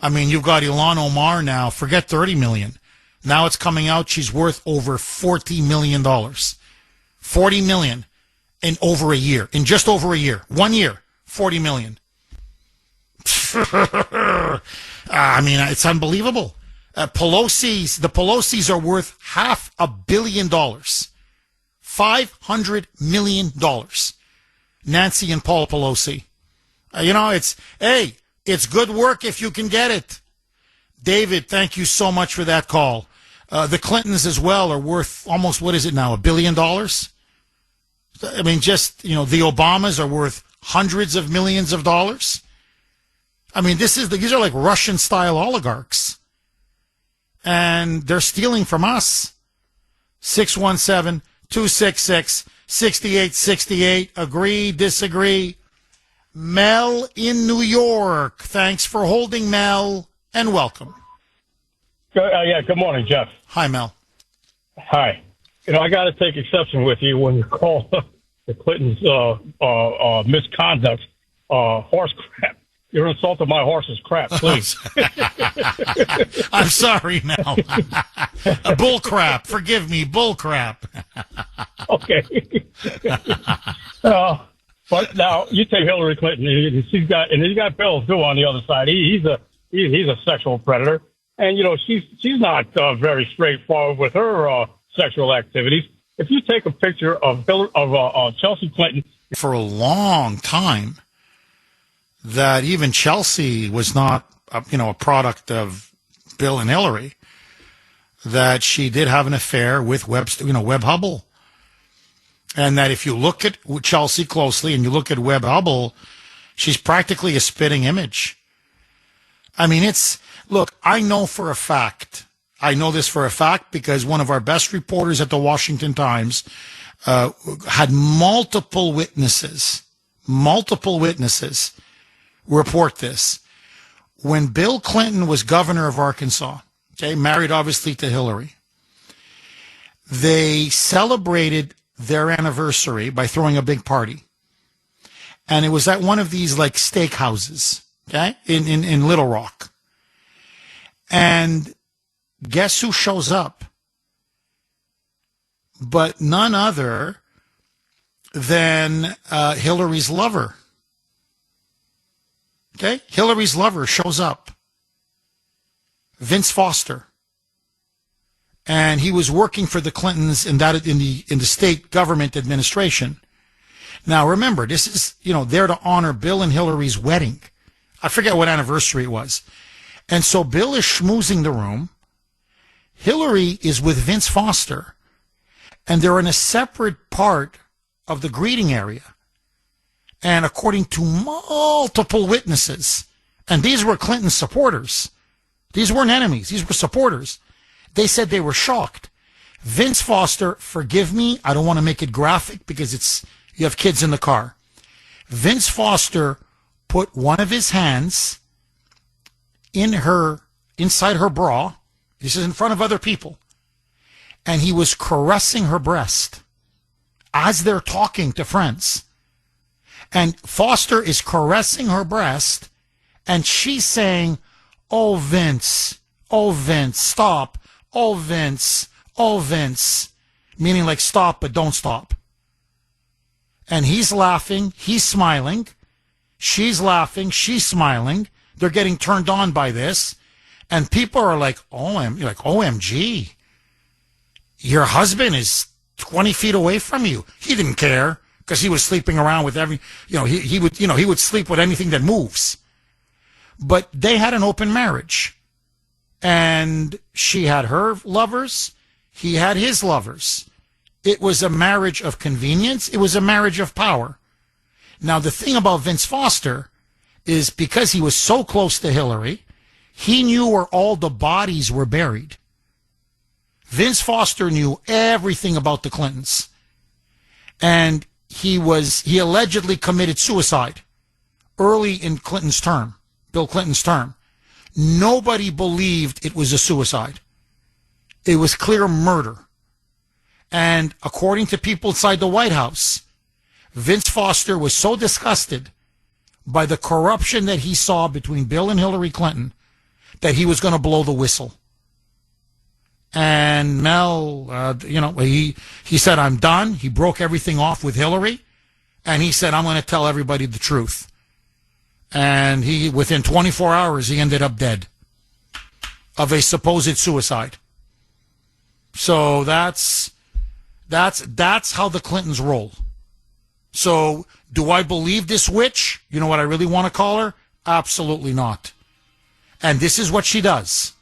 I mean, you've got Ilhan Omar now. Forget $30 million. Now it's coming out she's worth over $40 million. $40 million in over a year. In just over a year. 1 year, $40 million. I mean, it's unbelievable. The Pelosi's are worth $500 million. $500 million. Nancy and Paul Pelosi. It's good work if you can get it. David, thank you so much for that call. The Clintons as well are worth almost, what is it now, $1 billion? I mean, just, the Obamas are worth hundreds of millions of dollars. I mean, these are like Russian-style oligarchs. And they're stealing from us. 617-266-6868. Agree, disagree. Mel in New York. Thanks for holding, Mel, and welcome. Good morning, Jeff. Hi, Mel. Hi. I got to take exception with you when you call the Clintons misconduct horse crap. You're insulting my horse's crap, please. I'm sorry, Mel. Bull crap. Forgive me, bull crap. Okay. But now you take Hillary Clinton. He's got Bill too on the other side. He's a sexual predator. and she's not very straightforward with her sexual activities. If you take a picture of Chelsea Clinton for a long time, that even Chelsea was not a product of Bill and Hillary, that she did have an affair with Webb Hubbell. And that if you look at Chelsea closely and you look at Webb Hubbell, she's practically a spitting image. I mean, look, I know for a fact, I know this for a fact because one of our best reporters at the Washington Times had multiple witnesses report this. When Bill Clinton was governor of Arkansas, married obviously to Hillary, they celebrated their anniversary by throwing a big party. And it was at one of these like steakhouses, in Little Rock. And guess who shows up? But none other than Hillary's lover. Hillary's lover shows up. Vince Foster. And he was working for the Clintons in the state government administration. Now remember, this is, there to honor Bill and Hillary's wedding. I forget what anniversary it was. And so Bill is schmoozing the room. Hillary is with Vince Foster. And they're in a separate part of the greeting area. And according to multiple witnesses, and these were Clinton supporters. These weren't enemies. These were supporters. They said they were shocked. Vince Foster, forgive me, I don't want to make it graphic because you have kids in the car. Vince Foster put one of his hands inside her bra. This is in front of other people. And he was caressing her breast as they're talking to friends. And Foster is caressing her breast, and she's saying, "Oh, Vince, stop. Oh, Vince, meaning like stop, but don't stop." And he's laughing, he's smiling, she's laughing, she's smiling. They're getting turned on by this. And people are like, OMG, your husband is 20 feet away from you. He didn't care because he was sleeping around with he would sleep with anything that moves. But they had an open marriage. And she had her lovers, he had his lovers. It was a marriage of convenience. It was a marriage of power. Now, the thing about Vince Foster is because he was so close to Hillary, he knew where all the bodies were buried. Vince Foster knew everything about the Clintons. And he allegedly committed suicide early in Bill Clinton's term. Nobody believed it was a suicide. It was clear murder. And according to people inside the White House, Vince Foster was so disgusted by the corruption that he saw between Bill and Hillary Clinton that he was going to blow the whistle. And Mel, he said, "I'm done." He broke everything off with Hillary. And he said, "I'm going to tell everybody the truth." And within 24 hours, he ended up dead of a supposed suicide. So that's how the Clintons roll. So do I believe this witch? You know what I really want to call her? Absolutely not. And this is what she does.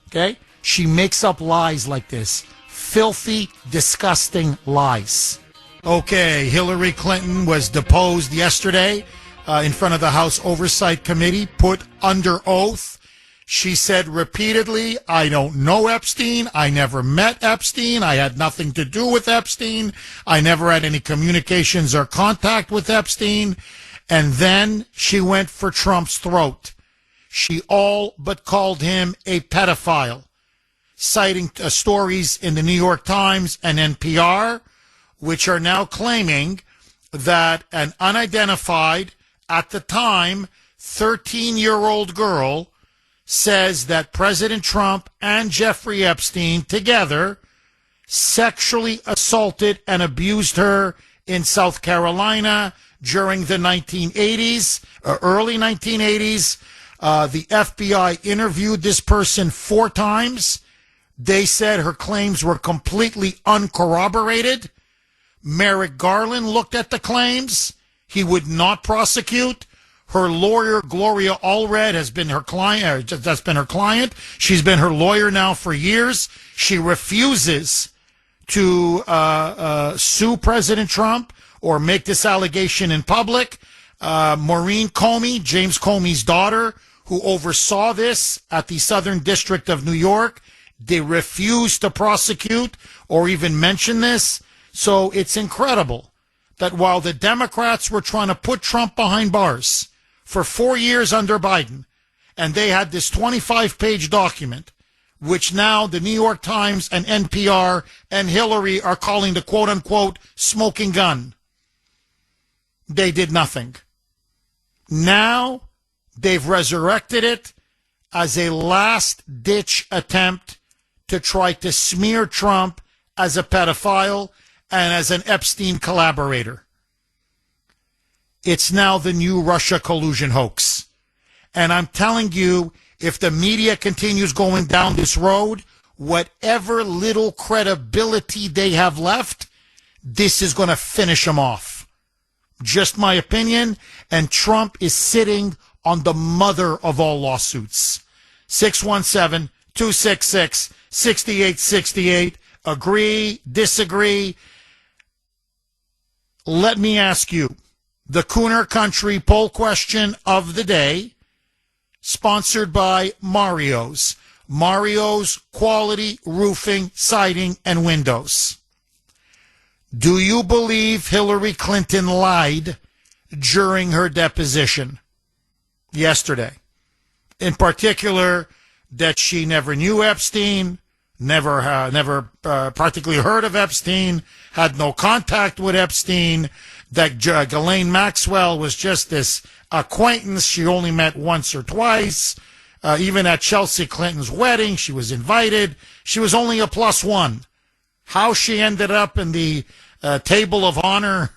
Okay? She makes up lies like this. Filthy, disgusting lies. Okay, Hillary Clinton was deposed yesterday in front of the House Oversight Committee, put under oath. She said repeatedly, "I don't know Epstein. I never met Epstein. I had nothing to do with Epstein. I never had any communications or contact with Epstein." And then she went for Trump's throat. She all but called him a pedophile, citing stories in the New York Times and NPR, which are now claiming that an unidentified, at the time, 13-year-old girl says that President Trump and Jeffrey Epstein together sexually assaulted and abused her in South Carolina during the 1980s, early 1980s, The FBI interviewed this person 4 times. They said her claims were completely uncorroborated. Merrick Garland looked at the claims. He would not prosecute. Her lawyer, Gloria Allred, has been her client. That's been her client. She's been her lawyer now for years. She refuses to sue President Trump or make this allegation in public. Maureen Comey, James Comey's daughter, who oversaw this at the Southern District of New York, they refused to prosecute or even mention this. So it's incredible that while the Democrats were trying to put Trump behind bars for 4 years under Biden, and they had this 25-page document, which now the New York Times and NPR and Hillary are calling the quote-unquote smoking gun. They did nothing. Now they've resurrected it as a last-ditch attempt to try to smear Trump as a pedophile and as an Epstein collaborator. It's now the new Russia collusion hoax. And I'm telling you, if the media continues going down this road, whatever little credibility they have left, this is going to finish them off. Just my opinion. And Trump is sitting on the mother of all lawsuits. 617-266-6868. Agree, disagree. Let me ask you, the Kuhner Country poll question of the day, sponsored by Mario's. Mario's Quality Roofing, Siding, and Windows. Do you believe Hillary Clinton lied during her deposition yesterday? In particular, that she never knew Epstein, never practically heard of Epstein, had no contact with Epstein, that Ghislaine Maxwell was just this acquaintance she only met once or twice. Even at Chelsea Clinton's wedding, she was invited. She was only a +1. How she ended up in the table of honor,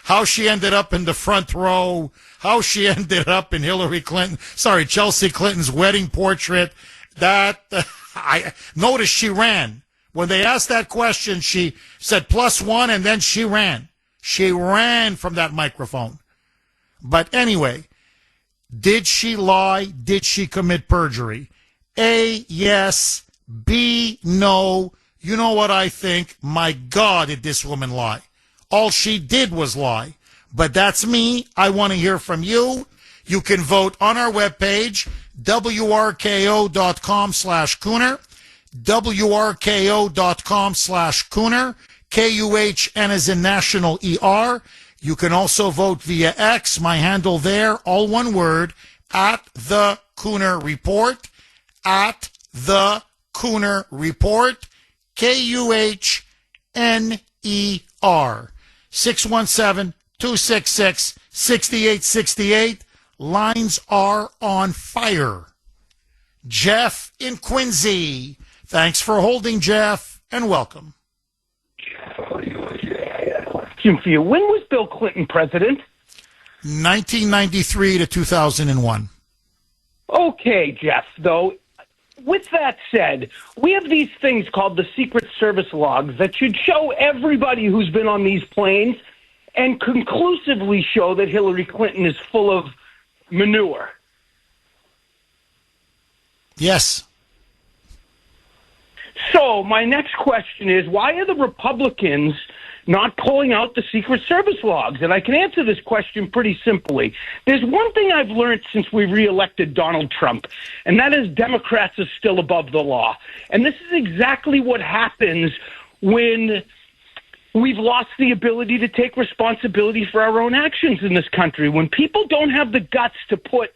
how she ended up in the front row, how she ended up in Chelsea Clinton's wedding portrait, I noticed she ran. When they asked that question, she said +1, and then she ran. She ran from that microphone. But anyway, did she lie? Did she commit perjury? A, yes. B, no. You know what I think? My God, did this woman lie? All she did was lie. But that's me. I want to hear from you. You can vote on our webpage, wrko.com/Kuhner, wrko.com/Kuhner, KUHN as in National ER. You can also vote via X, my handle there, all one word, at the Kuhner Report, at the Kuhner Report, KUHNER. 617-266-6868. Lines are on fire. Jeff in Quincy. Thanks for holding, Jeff, and welcome. Question for you. When was Bill Clinton president? 1993 to 2001. Okay, Jeff, though, with that said, we have these things called the Secret Service logs that should show everybody who's been on these planes and conclusively show that Hillary Clinton is full of manure. Yes. So my next question is, why are the Republicans not pulling out the Secret Service logs? And I can answer this question pretty simply. There's one thing I've learned since we reelected Donald Trump, and that is Democrats are still above the law. And this is exactly what happens when we've lost the ability to take responsibility for our own actions in this country. When people don't have the guts to put,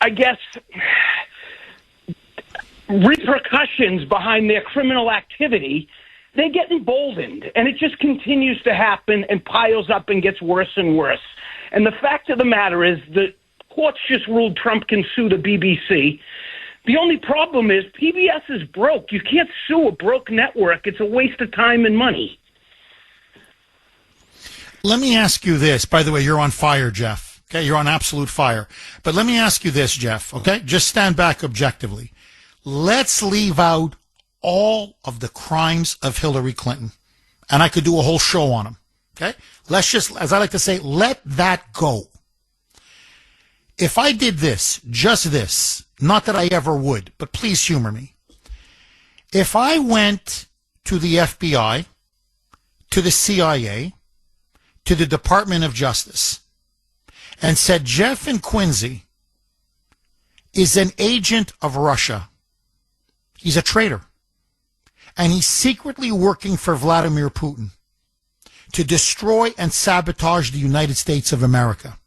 I guess, repercussions behind their criminal activity, they get emboldened, and it just continues to happen and piles up and gets worse and worse. And the fact of the matter is the courts just ruled Trump can sue the BBC. The only problem is PBS is broke. You can't sue a broke network. It's a waste of time and money. Let me ask you this. By the way, you're on fire, Jeff. Okay, you're on absolute fire. But let me ask you this, Jeff, okay? Just stand back objectively. Let's leave out all of the crimes of Hillary Clinton. And I could do a whole show on them, okay? Let's just, as I like to say, let that go. If I did this, just this, not that I ever would, but please humor me. If I went to the FBI, to the CIA, to the Department of Justice, and said Jeff and Quincy is an agent of Russia. He's a traitor. And he's secretly working for Vladimir Putin to destroy and sabotage the United States of America.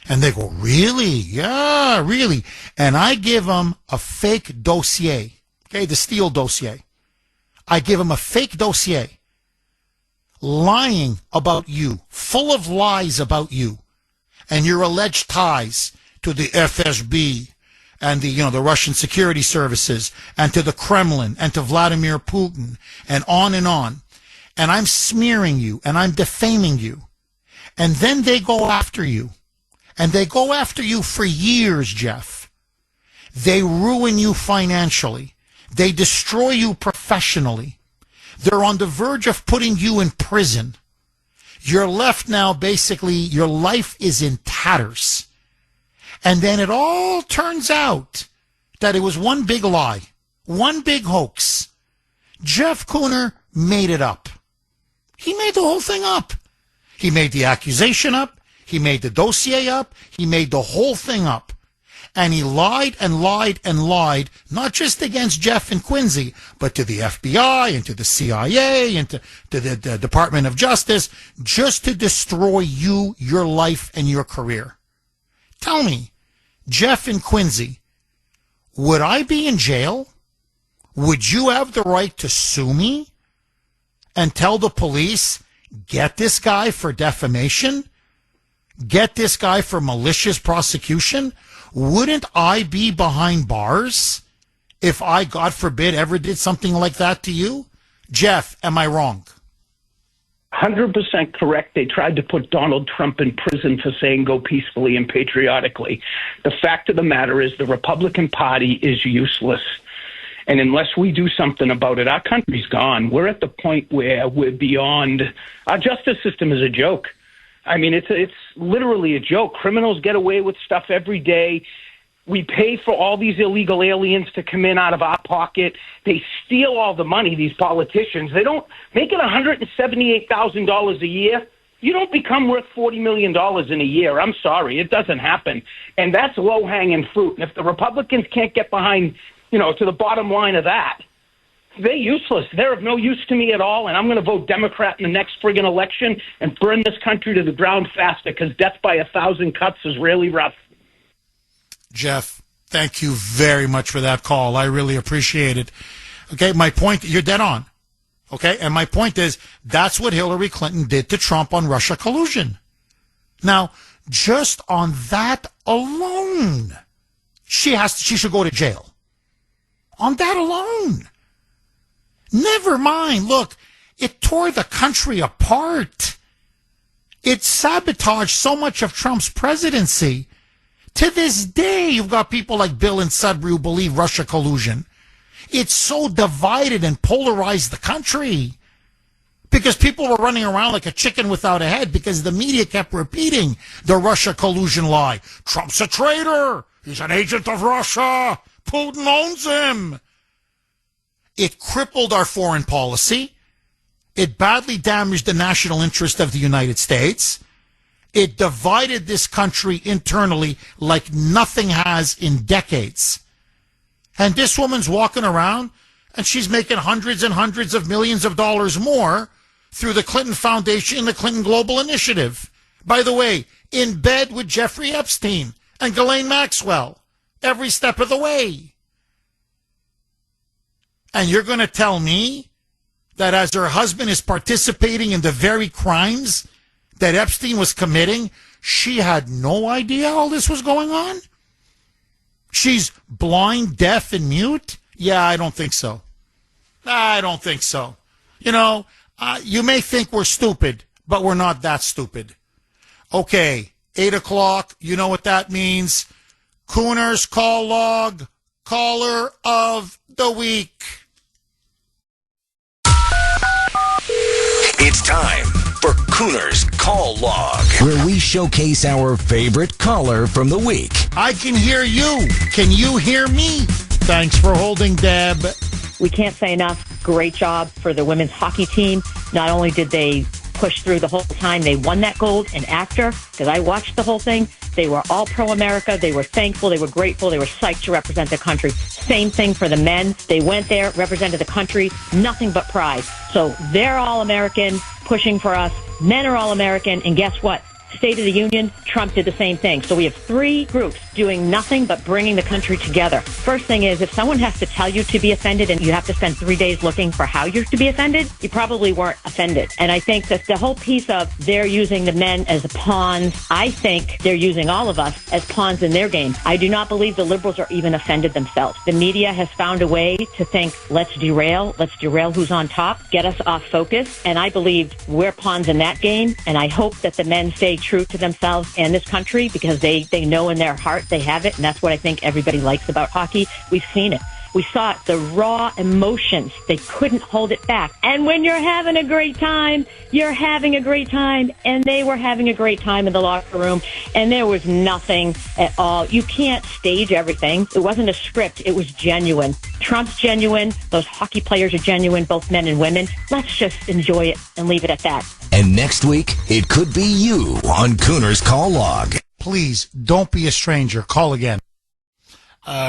And they go, really? Yeah, really. And I give them a fake dossier. Okay, the Steele dossier. I give them a fake dossier lying about you, full of lies about you and your alleged ties to the FSB and the Russian security services and to the Kremlin and to Vladimir Putin and on and on. And I'm smearing you and I'm defaming you. And then they go after you. And they go after you for years, Jeff. They ruin you financially. They destroy you professionally. They're on the verge of putting you in prison. You're left now, basically, your life is in tatters. And then it all turns out that it was one big lie, one big hoax. Jeff Kuhner made it up. He made the whole thing up. He made the accusation up. He made the dossier up. He made the whole thing up. And he lied and lied and lied, not just against Jeff and Quincy, but to the FBI and to the CIA and to the Department of Justice, just to destroy you, your life, and your career. Tell me, Jeff and Quincy, would I be in jail? Would you have the right to sue me and tell the police, get this guy for defamation? Get this guy for malicious prosecution? Wouldn't I be behind bars if I, God forbid, ever did something like that to you? Jeff, am I wrong? 100% correct. They tried to put Donald Trump in prison for saying go peacefully and patriotically. The fact of the matter is the Republican Party is useless. And unless we do something about it, our country's gone. We're at the point where we're beyond. Our justice system is a joke. I mean, it's literally a joke. Criminals get away with stuff every day. We pay for all these illegal aliens to come in out of our pocket. They steal all the money, these politicians. They don't make it $178,000 a year. You don't become worth $40 million in a year. I'm sorry. It doesn't happen. And that's low-hanging fruit. And if the Republicans can't get behind, to the bottom line of that, they're useless. They're of no use to me at all, and I'm going to vote Democrat in the next friggin' election and burn this country to the ground faster because death by 1,000 cuts is really rough. Jeff, thank you very much for that call. I really appreciate it. Okay, my point, you're dead on. Okay, and my point is, that's what Hillary Clinton did to Trump on Russia collusion. Now, just on that alone, she should go to jail. On that alone. Never mind. Look, it tore the country apart. It sabotaged so much of Trump's presidency. To this day, you've got people like Bill and Sudbury who believe Russia collusion. It's so divided and polarized the country because people were running around like a chicken without a head because the media kept repeating the Russia collusion lie. Trump's a traitor. He's an agent of Russia. Putin owns him. It crippled our foreign policy. It badly damaged the national interest of the United States. It divided this country internally like nothing has in decades. And this woman's walking around and she's making hundreds and hundreds of millions of dollars more through the Clinton Foundation and the Clinton Global Initiative. By the way, in bed with Jeffrey Epstein and Ghislaine Maxwell every step of the way. And you're going to tell me that as her husband is participating in the very crimes that Epstein was committing, she had no idea all this was going on? She's blind, deaf, and mute? Yeah, I don't think so. I don't think so. You may think we're stupid, but we're not that stupid. Okay, 8 o'clock, you know what that means. Kuhner's Call Log, Caller of the Week. It's time for Kuhner's Call Log, where we showcase our favorite caller from the week. I can hear you. Can you hear me? Thanks for holding, Deb. We can't say enough. Great job for the women's hockey team. Not only did they push through the whole time, they won that gold. And after, because I watched the whole thing, they were all pro-America. They were thankful. They were grateful. They were psyched to represent their country. Same thing for the men. They went there, represented the country, nothing but pride. So they're all American, pushing for us. Men are all American. And guess what? State of the Union, Trump did the same thing. So we have three groups doing nothing but bringing the country together. First thing is, if someone has to tell you to be offended and you have to spend 3 days looking for how you're to be offended, you probably weren't offended. And I think that the whole piece of they're using the men as pawns, I think they're using all of us as pawns in their game. I do not believe the liberals are even offended themselves. The media has found a way to think, let's derail who's on top, get us off focus. And I believe we're pawns in that game. And I hope that the men stay true to themselves and this country, because they know in their heart they have it, and that's what I think everybody likes about hockey. We've seen it. We saw it, the raw emotions. They couldn't hold it back. And when you're having a great time, you're having a great time. And they were having a great time in the locker room. And there was nothing at all. You can't stage everything. It wasn't a script. It was genuine. Trump's genuine. Those hockey players are genuine, both men and women. Let's just enjoy it and leave it at that. And next week, it could be you on Kuhner's Call Log. Please, don't be a stranger. Call again.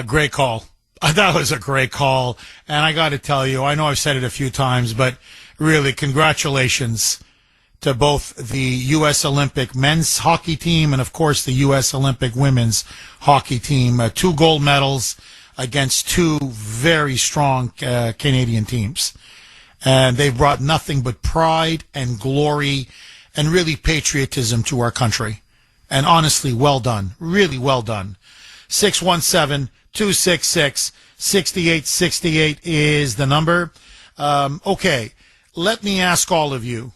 Great call. That was a great call. And I got to tell you, I know I've said it a few times, but really, congratulations to both the U.S. Olympic men's hockey team and, of course, the U.S. Olympic women's hockey team. 2 gold medals against 2 very strong Canadian teams. And they've brought nothing but pride and glory and really patriotism to our country. And honestly, well done. Really well done. 617-266-6868 is the number. Okay, let me ask all of you.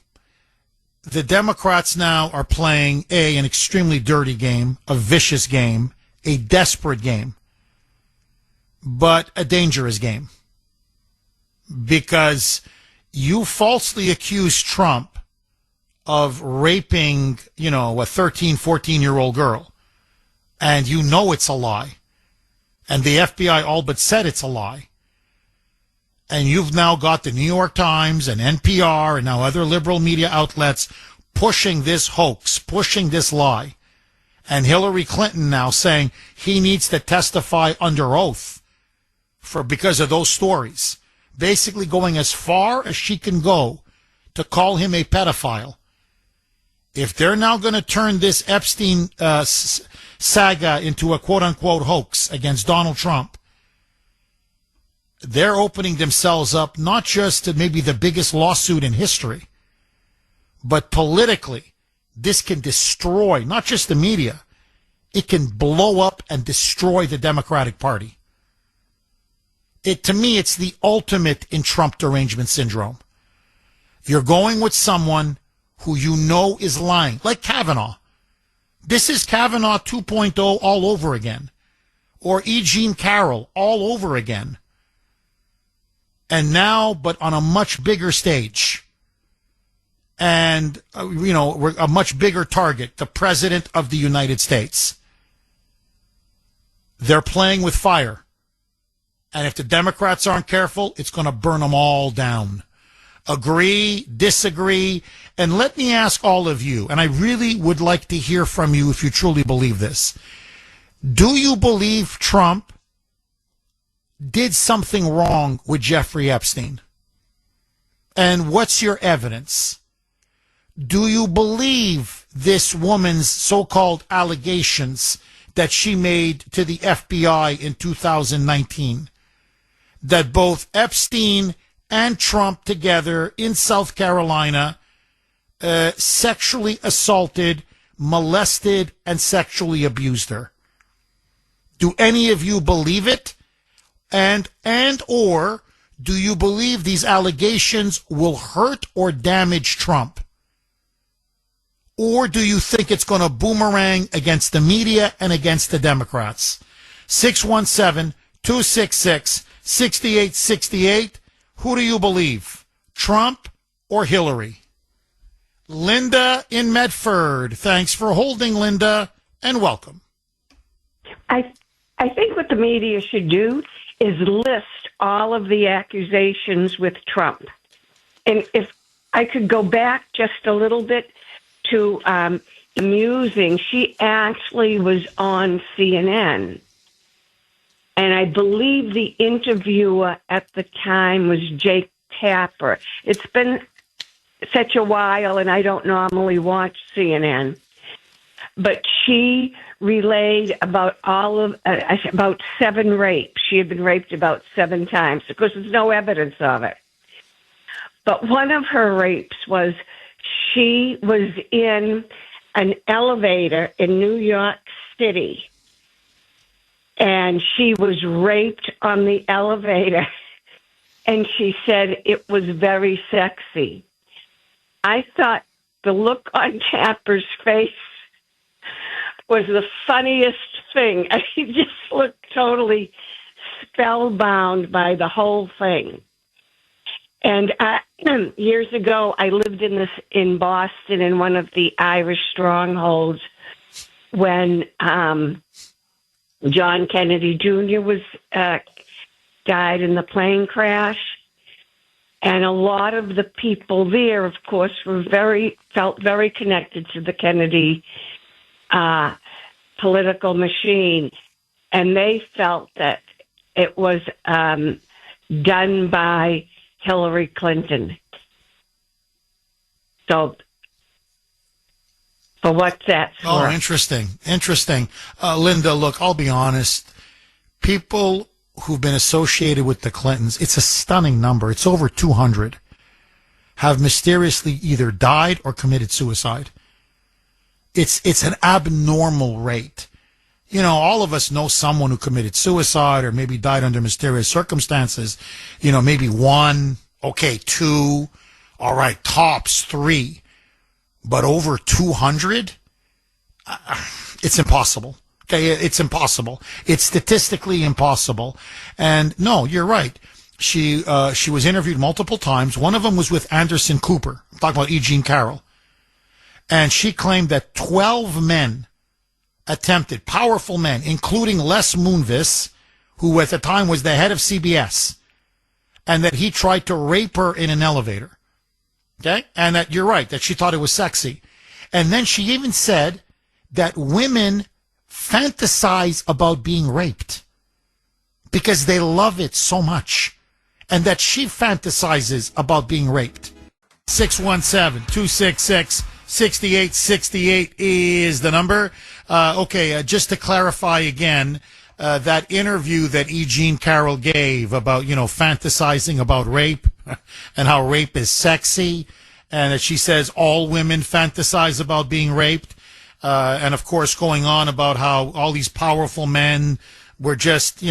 The Democrats now are playing an extremely dirty game, a vicious game, a desperate game, but a dangerous game. Because you falsely accuse Trump of raping, a 13, 14-year-old girl, and you know it's a lie. And the FBI all but said it's a lie. And you've now got the New York Times and NPR and now other liberal media outlets pushing this hoax, pushing this lie. And Hillary Clinton now saying he needs to testify under oath because of those stories. Basically going as far as she can go to call him a pedophile. If they're now going to turn this Epstein saga into a quote-unquote hoax against Donald Trump, they're opening themselves up not just to maybe the biggest lawsuit in history, but politically, this can destroy not just the media, it can blow up and destroy the Democratic Party. To me, it's the ultimate in Trump derangement syndrome. You're going with someone who you know is lying, like Kavanaugh. This is Kavanaugh 2.0 all over again. Or E. Jean Carroll all over again. And now, but on a much bigger stage. And, we're a much bigger target, the President of the United States. They're playing with fire. And if the Democrats aren't careful, it's going to burn them all down. Agree, disagree, and let me ask all of you, and I really would like to hear from you if you truly believe this. Do you believe Trump did something wrong with Jeffrey Epstein? And what's your evidence? Do you believe this woman's so-called allegations that she made to the FBI in 2019? That both Epstein and Trump together in South Carolina sexually assaulted, molested, and sexually abused her. Do any of you believe it? And or do you believe these allegations will hurt or damage Trump? or do you think it's going to boomerang against the media and against the Democrats? 617-266-6868. Who do you believe, Trump or Hillary? Linda in Medford. Thanks for holding, Linda, and welcome. I think what the media should do is list all of the accusations with Trump. And if I could go back just a little bit to amusing, she actually was on CNN. And I believe the interviewer at the time was Jake Tapper. It's been such a while, and I don't normally watch CNN. But she relayed about about 7 rapes. She had been raped about 7 times. Of course, there's no evidence of it. But one of her rapes was she was in an elevator in New York City, and she was raped on the elevator, and she said it was very sexy. I thought the look on Tapper's face was the funniest thing. He just looked totally spellbound by the whole thing. And years ago, I lived in Boston in one of the Irish strongholds when John Kennedy Jr. died in the plane crash. And a lot of the people there, of course, felt very connected to the Kennedy political machine, and they felt that it was done by Hillary Clinton. So, for what's that for? Oh, interesting. Linda, look, I'll be honest. People who've been associated with the Clintons, it's a stunning number. It's over 200, have mysteriously either died or committed suicide. It's an abnormal rate. You know, all of us know someone who committed suicide or maybe died under mysterious circumstances. You know, maybe 1, okay, 2, all right, tops 3. But over 200? It's impossible. Okay, it's impossible. It's statistically impossible. And no, you're right. She was interviewed multiple times. One of them was with Anderson Cooper. I'm talking about E. Jean Carroll. And she claimed that 12 men attempted, powerful men, including Les Moonves, who at the time was the head of CBS, and that he tried to rape her in an elevator. Okay? And that you're right, that she thought it was sexy. And then she even said that women fantasize about being raped because they love it so much, and that she fantasizes about being raped. 617-266-6868 is the number. Just to clarify again, that interview that E. Jean Carroll gave about, fantasizing about rape and how rape is sexy, and that she says all women fantasize about being raped, and of course going on about how all these powerful men were just,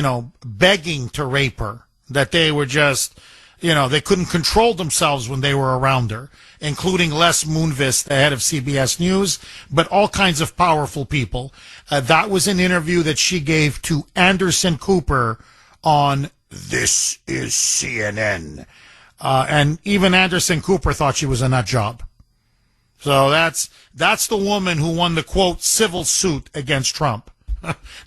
begging to rape her, that they were just, they couldn't control themselves when they were around her, including Les Moonves, the head of CBS News, but all kinds of powerful people. That was an interview that she gave to Anderson Cooper on This Is CNN. And even Anderson Cooper thought she was a nut job. So that's the woman who won the, quote, civil suit against Trump.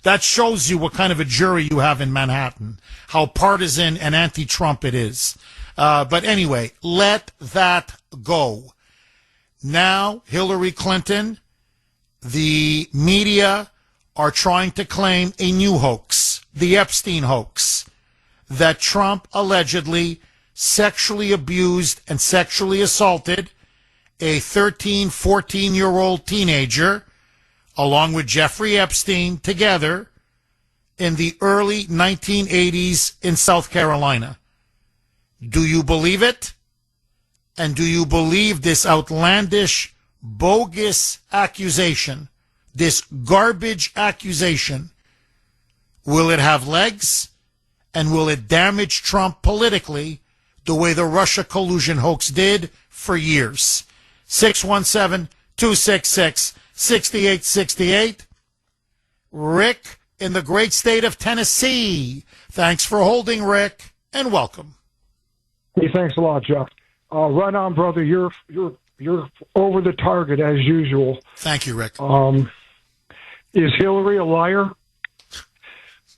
That shows you what kind of a jury you have in Manhattan, how partisan and anti-Trump it is. But anyway, let that go. Now, Hillary Clinton, the media are trying to claim a new hoax, the Epstein hoax, that Trump allegedly sexually abused and sexually assaulted a 13, 14-year-old teenager, along with Jeffrey Epstein, together in the early 1980s in South Carolina. Do you believe it? And do you believe this outlandish, bogus accusation, this garbage accusation? Will it have legs? And will it damage Trump politically the way the Russia collusion hoax did for years? 617 266-6868. Rick in the great state of Tennessee. Thanks for holding, Rick, and welcome. Hey, thanks a lot, Jeff. Right on, brother. You're over the target as usual. Thank you, Rick. Is Hillary a liar?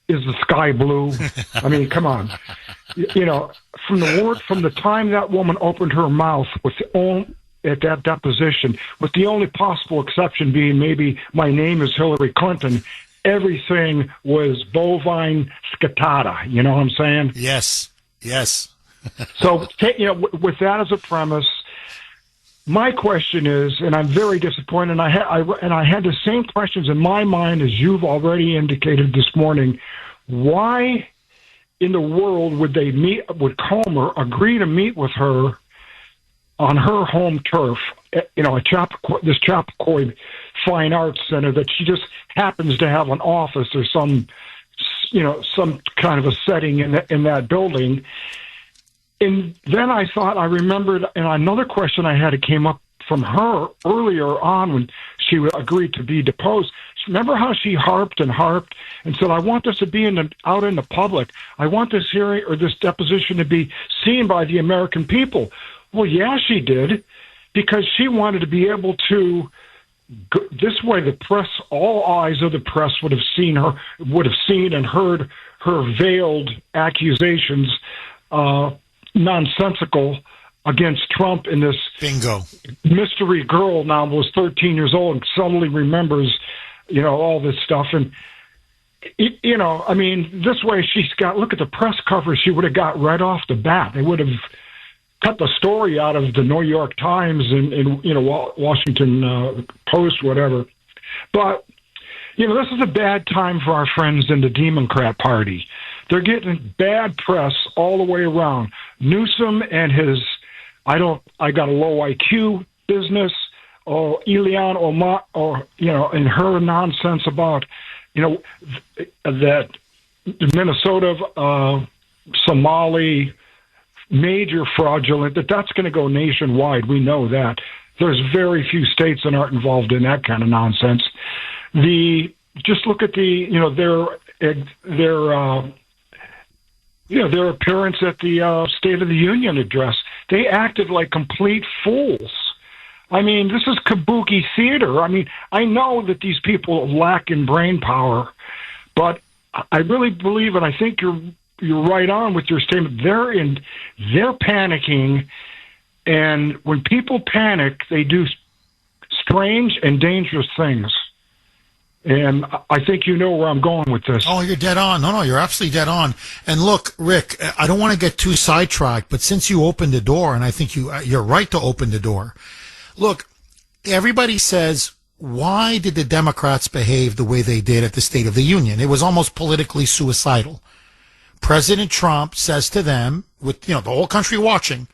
Is the sky blue? I mean, come on. You know, from the time that woman opened her mouth at that deposition, with the only possible exception being maybe my name is Hillary Clinton, everything was bovine scattata. You know what I'm saying? Yes. So, with that as a premise, my question is, and I'm very disappointed, and I had the same questions in my mind as you've already indicated this morning. Why in the world would Comer agree to meet with her on her home turf, this Chappaquiddick Fine Arts Center that she just happens to have an office or some kind of a setting in that building? And then I remembered, and another question I had, it came up from her earlier on when she agreed to be deposed. Remember how she harped and said, I want this to be out in the public. I want this hearing or this deposition to be seen by the American people. Well, yeah, she did, because she wanted to be able to, this way the press, all eyes of the press would have seen and heard her veiled accusations, nonsensical, against Trump in this bingo mystery girl now was 13 years old and suddenly remembers, all this stuff. And, I mean, this way look at the press coverage she would have got right off the bat. They would have cut the story out of the New York Times and Washington Post, whatever. But, this is a bad time for our friends in the Democrat Party. They're getting bad press all the way around. Newsom and his, I got a low IQ business, or Ilhan Omar, and her nonsense about, that Minnesota, Somali, major fraudulent, that's going to go nationwide. We know that. There's very few states that aren't involved in that kind of nonsense. Just look at their appearance at the State of the Union address. They acted like complete fools. I mean, this is kabuki theater. I mean, I know that these people lack in brain power, but I really believe, and I think you're right on with your statement. They're panicking, and when people panic, they do strange and dangerous things. And I think you know where I'm going with this. Oh, you're dead on. No, you're absolutely dead on. And look, Rick, I don't want to get too sidetracked, but since you opened the door, and I think you're right to open the door. Look, everybody says, why did the Democrats behave the way they did at the State of the Union? It was almost politically suicidal. President Trump says to them, with the whole country watching,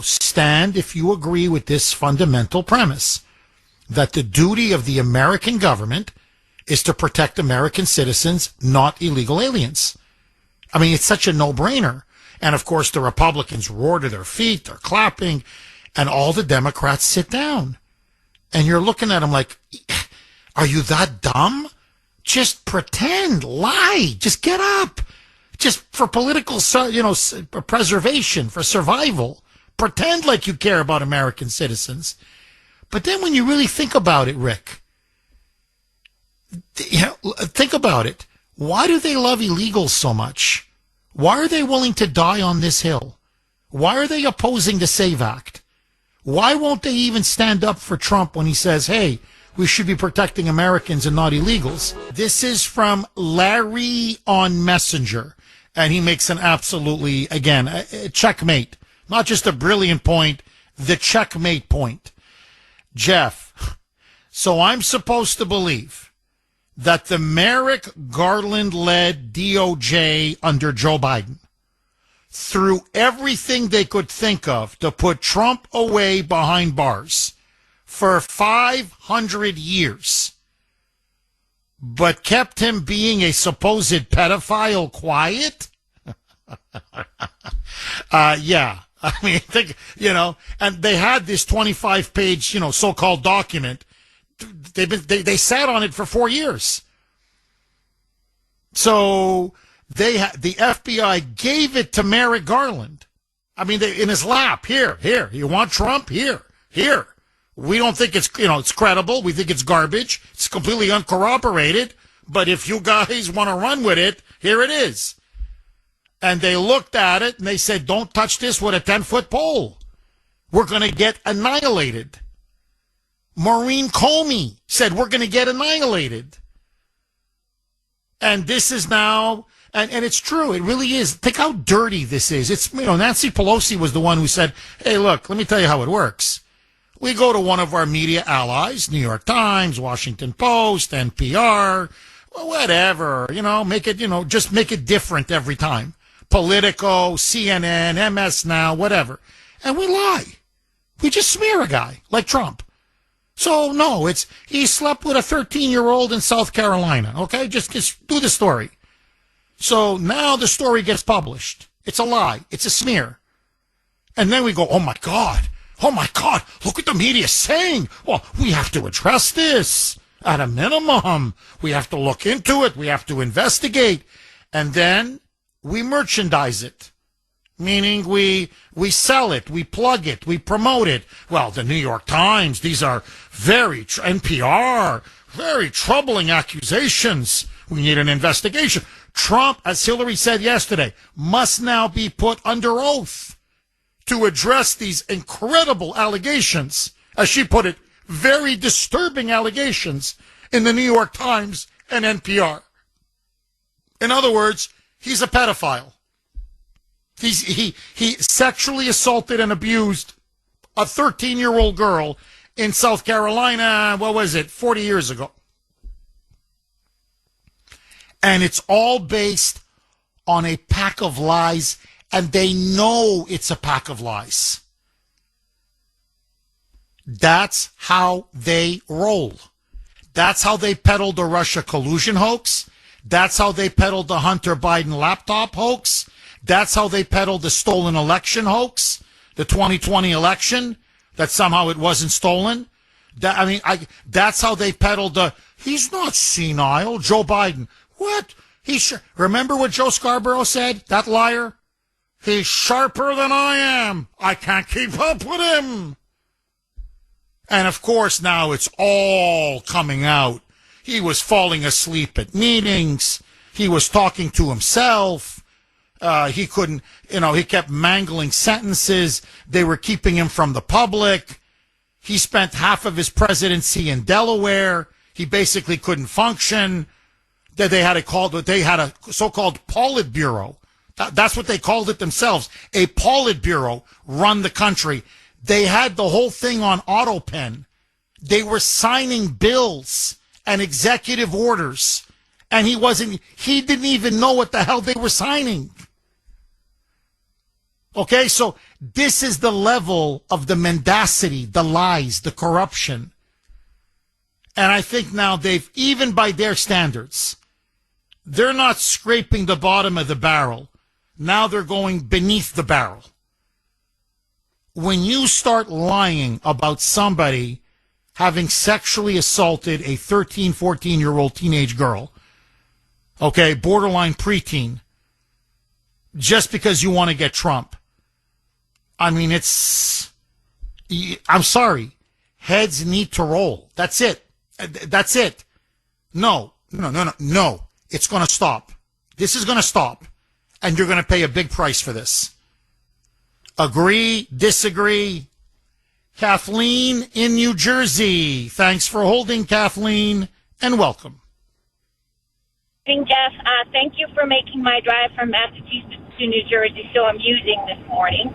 stand if you agree with this fundamental premise, that the duty of the American government is to protect American citizens, not illegal aliens. I mean, it's such a no-brainer. And, of course, the Republicans roar to their feet, they're clapping, and all the Democrats sit down. And you're looking at them like, are you that dumb? Just pretend, lie, just get up. Just for political, preservation, for survival. Pretend like you care about American citizens. But then when you really think about it, Rick, think about it. Why do they love illegals so much? Why are they willing to die on this hill? Why are they opposing the SAVE Act? Why won't they even stand up for Trump when he says, hey, we should be protecting Americans and not illegals? This is from Larry on Messenger, and he makes an absolutely, again, a checkmate. Not just a brilliant point, the checkmate point. Jeff, so I'm supposed to believe that the Merrick Garland-led DOJ under Joe Biden threw everything they could think of to put Trump away behind bars for 500 years, but kept him being a supposed pedophile quiet? Yeah. I mean, think, and they had this 25-page, so-called document. They sat on it for 4 years. So the FBI gave it to Merrick Garland. I mean, in his lap. Here. You want Trump? Here. We don't think it's, it's credible. We think it's garbage. It's completely uncorroborated. But if you guys want to run with it, here it is. And they looked at it and they said, don't touch this with a 10-foot pole. We're going to get annihilated. Maureen Comey said we're going to get annihilated. And this is now, and it's true, it really is. Think how dirty this is. It's, Nancy Pelosi was the one who said, hey, look, let me tell you how it works. We go to one of our media allies, New York Times, Washington Post, NPR, whatever, make it, just make it different every time. Politico, CNN, MS Now, whatever. And we lie. We just smear a guy like Trump. So, no, he slept with a 13-year-old in South Carolina, okay? Just do the story. So now the story gets published. It's a lie. It's a smear. And then we go, oh, my God, look what the media is saying. Well, we have to address this at a minimum. We have to look into it. We have to investigate. And then we merchandise it. Meaning we sell it, we plug it, we promote it. Well, the New York Times, these are NPR, very troubling accusations. We need an investigation. Trump, as Hillary said yesterday, must now be put under oath to address these incredible allegations, as she put it, very disturbing allegations in the New York Times and NPR. In other words, he's a pedophile. He sexually assaulted and abused a 13-year-old girl in South Carolina, 40 years ago. And it's all based on a pack of lies, and they know it's a pack of lies. That's how they roll. That's how they peddled the Russia collusion hoax. That's how they peddled the Hunter Biden laptop hoax. That's how they peddled the stolen election hoax, the 2020 election, that somehow it wasn't stolen. That's how they peddled he's not senile, Joe Biden. What? Remember what Joe Scarborough said, that liar? He's sharper than I am. I can't keep up with him. And of course now it's all coming out. He was falling asleep at meetings. He was talking to himself. He couldn't, he kept mangling sentences. They were keeping him from the public. He spent half of his presidency in Delaware. He basically couldn't function. They had a so-called Politburo. That's what they called it themselves. A Politburo run the country. They had the whole thing on autopen. They were signing bills and executive orders. And he didn't even know what the hell they were signing. Okay, so this is the level of the mendacity, the lies, the corruption. And I think now even by their standards, they're not scraping the bottom of the barrel. Now they're going beneath the barrel. When you start lying about somebody having sexually assaulted a 13, 14-year-old teenage girl, okay, borderline preteen, just because you want to get Trump, I'm sorry. Heads need to roll. That's it. That's it. No. It's going to stop. This is going to stop. And you're going to pay a big price for this. Agree, disagree. Kathleen in New Jersey. Thanks for holding, Kathleen, and welcome. Jeff, thank you for making my drive from Massachusetts to New Jersey so amusing this morning.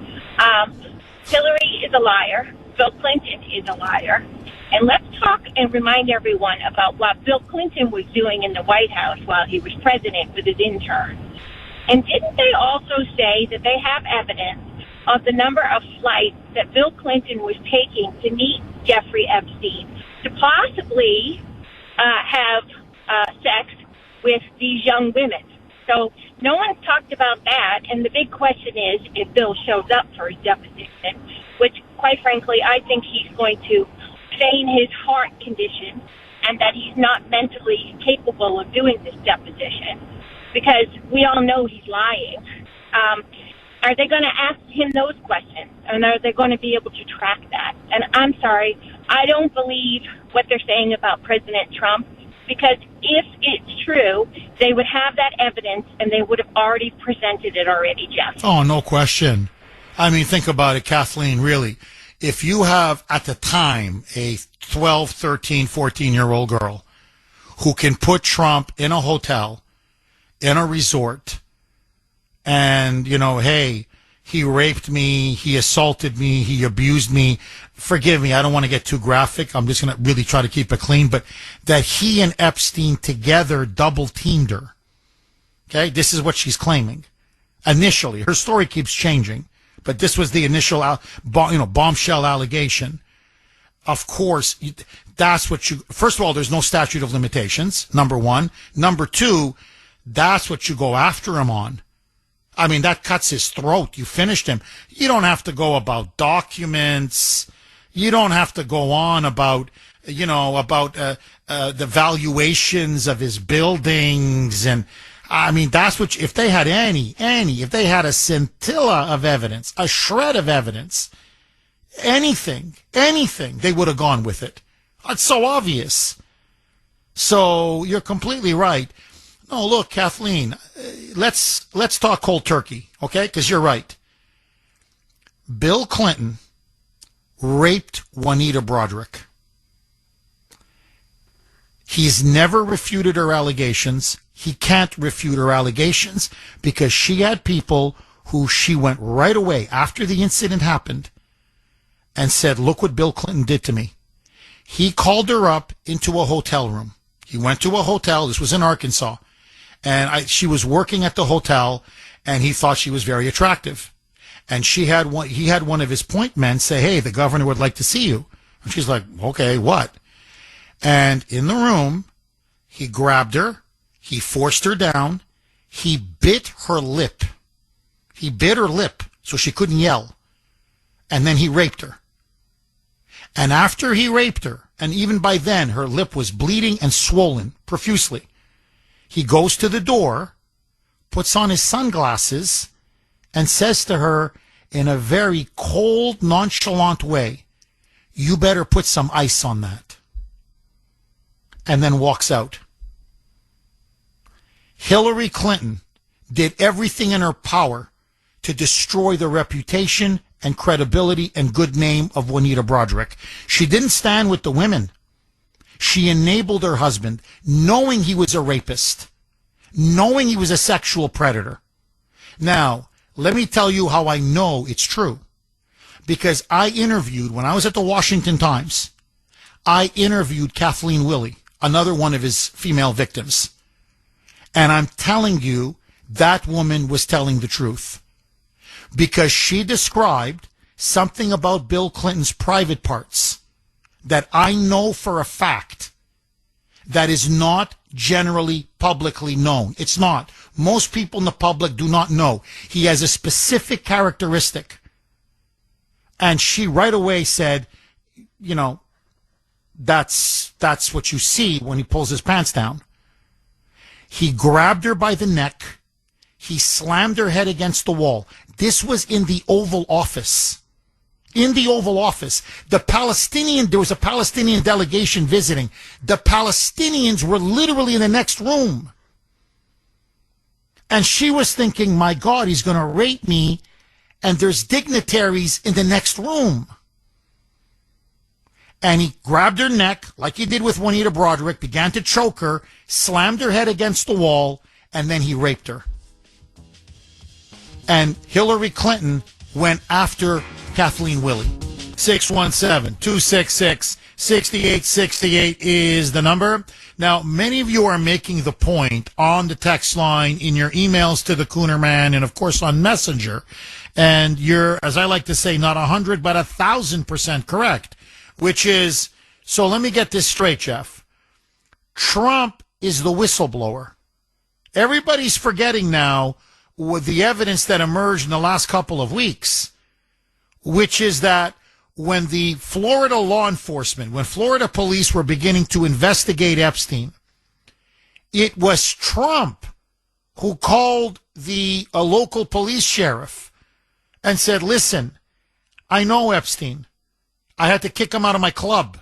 Hillary is a liar. Bill Clinton is a liar. And let's talk and remind everyone about what Bill Clinton was doing in the White House while he was president with his interns. And didn't they also say that they have evidence of the number of flights that Bill Clinton was taking to meet Jeffrey Epstein to possibly have sex with these young women? So no one's talked about that. And the big question is if Bill shows up for his deposition, which, quite frankly, I think he's going to feign his heart condition and that he's not mentally capable of doing this deposition because we all know he's lying. Are they going to ask him those questions? And are they going to be able to track that? And I'm sorry, I don't believe what they're saying about President Trump, because if it's true, they would have that evidence and they would have already presented it already, Jeff. Oh, no question. I mean, think about it, Kathleen, really. If you have, at the time, a 12, 13, 14-year-old girl who can put Trump in a hotel, in a resort, and, you know, hey, he raped me, he assaulted me, he abused me. Forgive me, I don't want to get too graphic. I'm just going to really try to keep it clean. But that he and Epstein together double-teamed her. Okay, this is what she's claiming. Initially, her story keeps changing. But this was the initial, bombshell allegation. Of course, that's what you, first of all, there's no statute of limitations, number one. Number two, that's what you go after him on. I mean, that cuts his throat. You finished him. You don't have to go about documents. You don't have to go on about, the valuations of his buildings. And I mean, that's what, if they had if they had a scintilla of evidence, a shred of evidence, anything, they would have gone with it. It's so obvious. So you're completely right. No, look, Kathleen, let's talk cold turkey, okay? Because you're right. Bill Clinton raped Juanita Broaddrick. He's never refuted her allegations. He can't refute her allegations because she had people who she went right away after the incident happened and said, look what Bill Clinton did to me. He called her up into a hotel room. He went to a hotel. This was in Arkansas. And she was working at the hotel, and he thought she was very attractive. And he had one of his point men say, hey, the governor would like to see you. And she's like, okay, what? And in the room, he grabbed her, he forced her down, he bit her lip. He bit her lip so she couldn't yell. And then he raped her. And after he raped her, and even by then her lip was bleeding and swollen profusely, he goes to the door, puts on his sunglasses, and says to her in a very cold, nonchalant way, you better put some ice on that. And then walks out. Hillary Clinton did everything in her power to destroy the reputation and credibility and good name of Juanita Broaddrick. She didn't stand with the women. She enabled her husband, knowing he was a rapist, knowing he was a sexual predator. Now, let me tell you how I know it's true. Because I interviewed, when I was at the Washington Times, I interviewed Kathleen Willey, another one of his female victims. And I'm telling you, that woman was telling the truth. Because she described something about Bill Clinton's private parts that I know for a fact that is not generally publicly known. It's not. Most people in the public do not know. He has a specific characteristic. And she right away said, that's what you see when he pulls his pants down. He grabbed her by the neck. He slammed her head against the wall. This was in the Oval Office. In the Oval Office. There was a Palestinian delegation visiting. The Palestinians were literally in the next room. And she was thinking, my God, he's going to rape me, and there's dignitaries in the next room. And he grabbed her neck, like he did with Juanita Broaddrick, began to choke her, slammed her head against the wall, and then he raped her. And Hillary Clinton went after Kathleen Willey. 617-266-6868 is the number. Now, many of you are making the point on the text line, in your emails to the Kuhner Man, and of course on Messenger. And you're, as I like to say, not 100, but 1,000% correct. Which is, so let me get this straight, Jeff. Trump is the whistleblower. Everybody's forgetting now with the evidence that emerged in the last couple of weeks, which is that when the Florida law enforcement, when Florida police were beginning to investigate Epstein, it was Trump who called a local police sheriff and said, listen, I know Epstein. I had to kick him out of my club.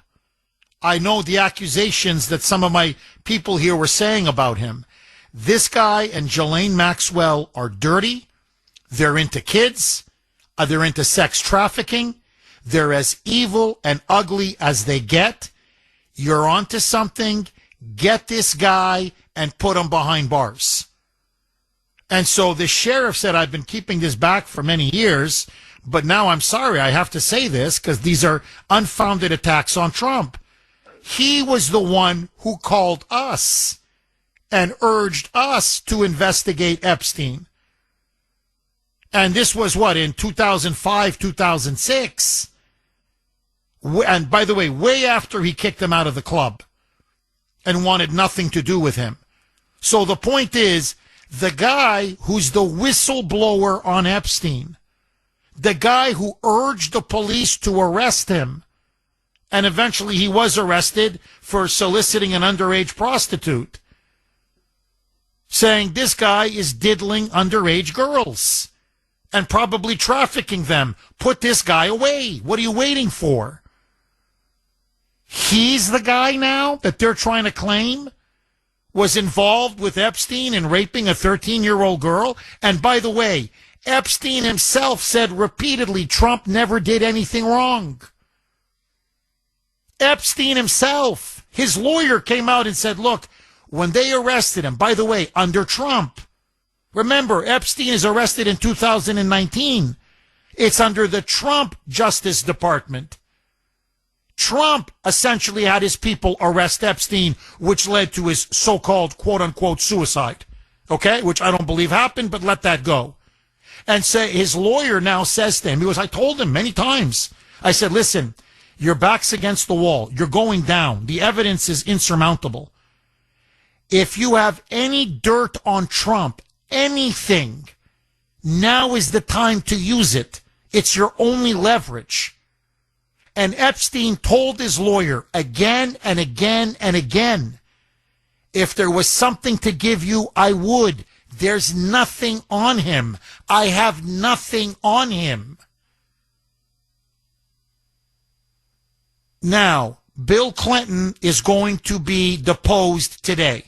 I know the accusations that some of my people here were saying about him. This guy and Ghislaine Maxwell are dirty. They're into kids. They're into sex trafficking. They're as evil and ugly as they get. You're onto something. Get this guy and put him behind bars. And so the sheriff said, I've been keeping this back for many years, but now I'm sorry, I have to say this because these are unfounded attacks on Trump. He was the one who called us and urged us to investigate Epstein. And this was what, in 2005, 2006? And by the way, way after he kicked him out of the club and wanted nothing to do with him. So the point is, the guy who's the whistleblower on Epstein, the guy who urged the police to arrest him, and eventually he was arrested for soliciting an underage prostitute, saying this guy is diddling underage girls and probably trafficking them. Put this guy away. What are you waiting for? He's the guy now that they're trying to claim was involved with Epstein in raping a 13-year-old girl. And by the way, Epstein himself said repeatedly Trump never did anything wrong. Epstein himself, his lawyer came out and said, look, when they arrested him, by the way, under Trump, remember, Epstein is arrested in 2019. It's under the Trump Justice Department. Trump essentially had his people arrest Epstein, which led to his so-called quote-unquote suicide, okay, which I don't believe happened, but let that go. And say his lawyer now says to him, because I told him many times, I said, listen, your back's against the wall. You're going down. The evidence is insurmountable. If you have any dirt on Trump, anything, now is the time to use it. It's your only leverage. And Epstein told his lawyer again and again and again, if there was something to give you, I would. There's nothing on him. I have nothing on him. Now, Bill Clinton is going to be deposed today.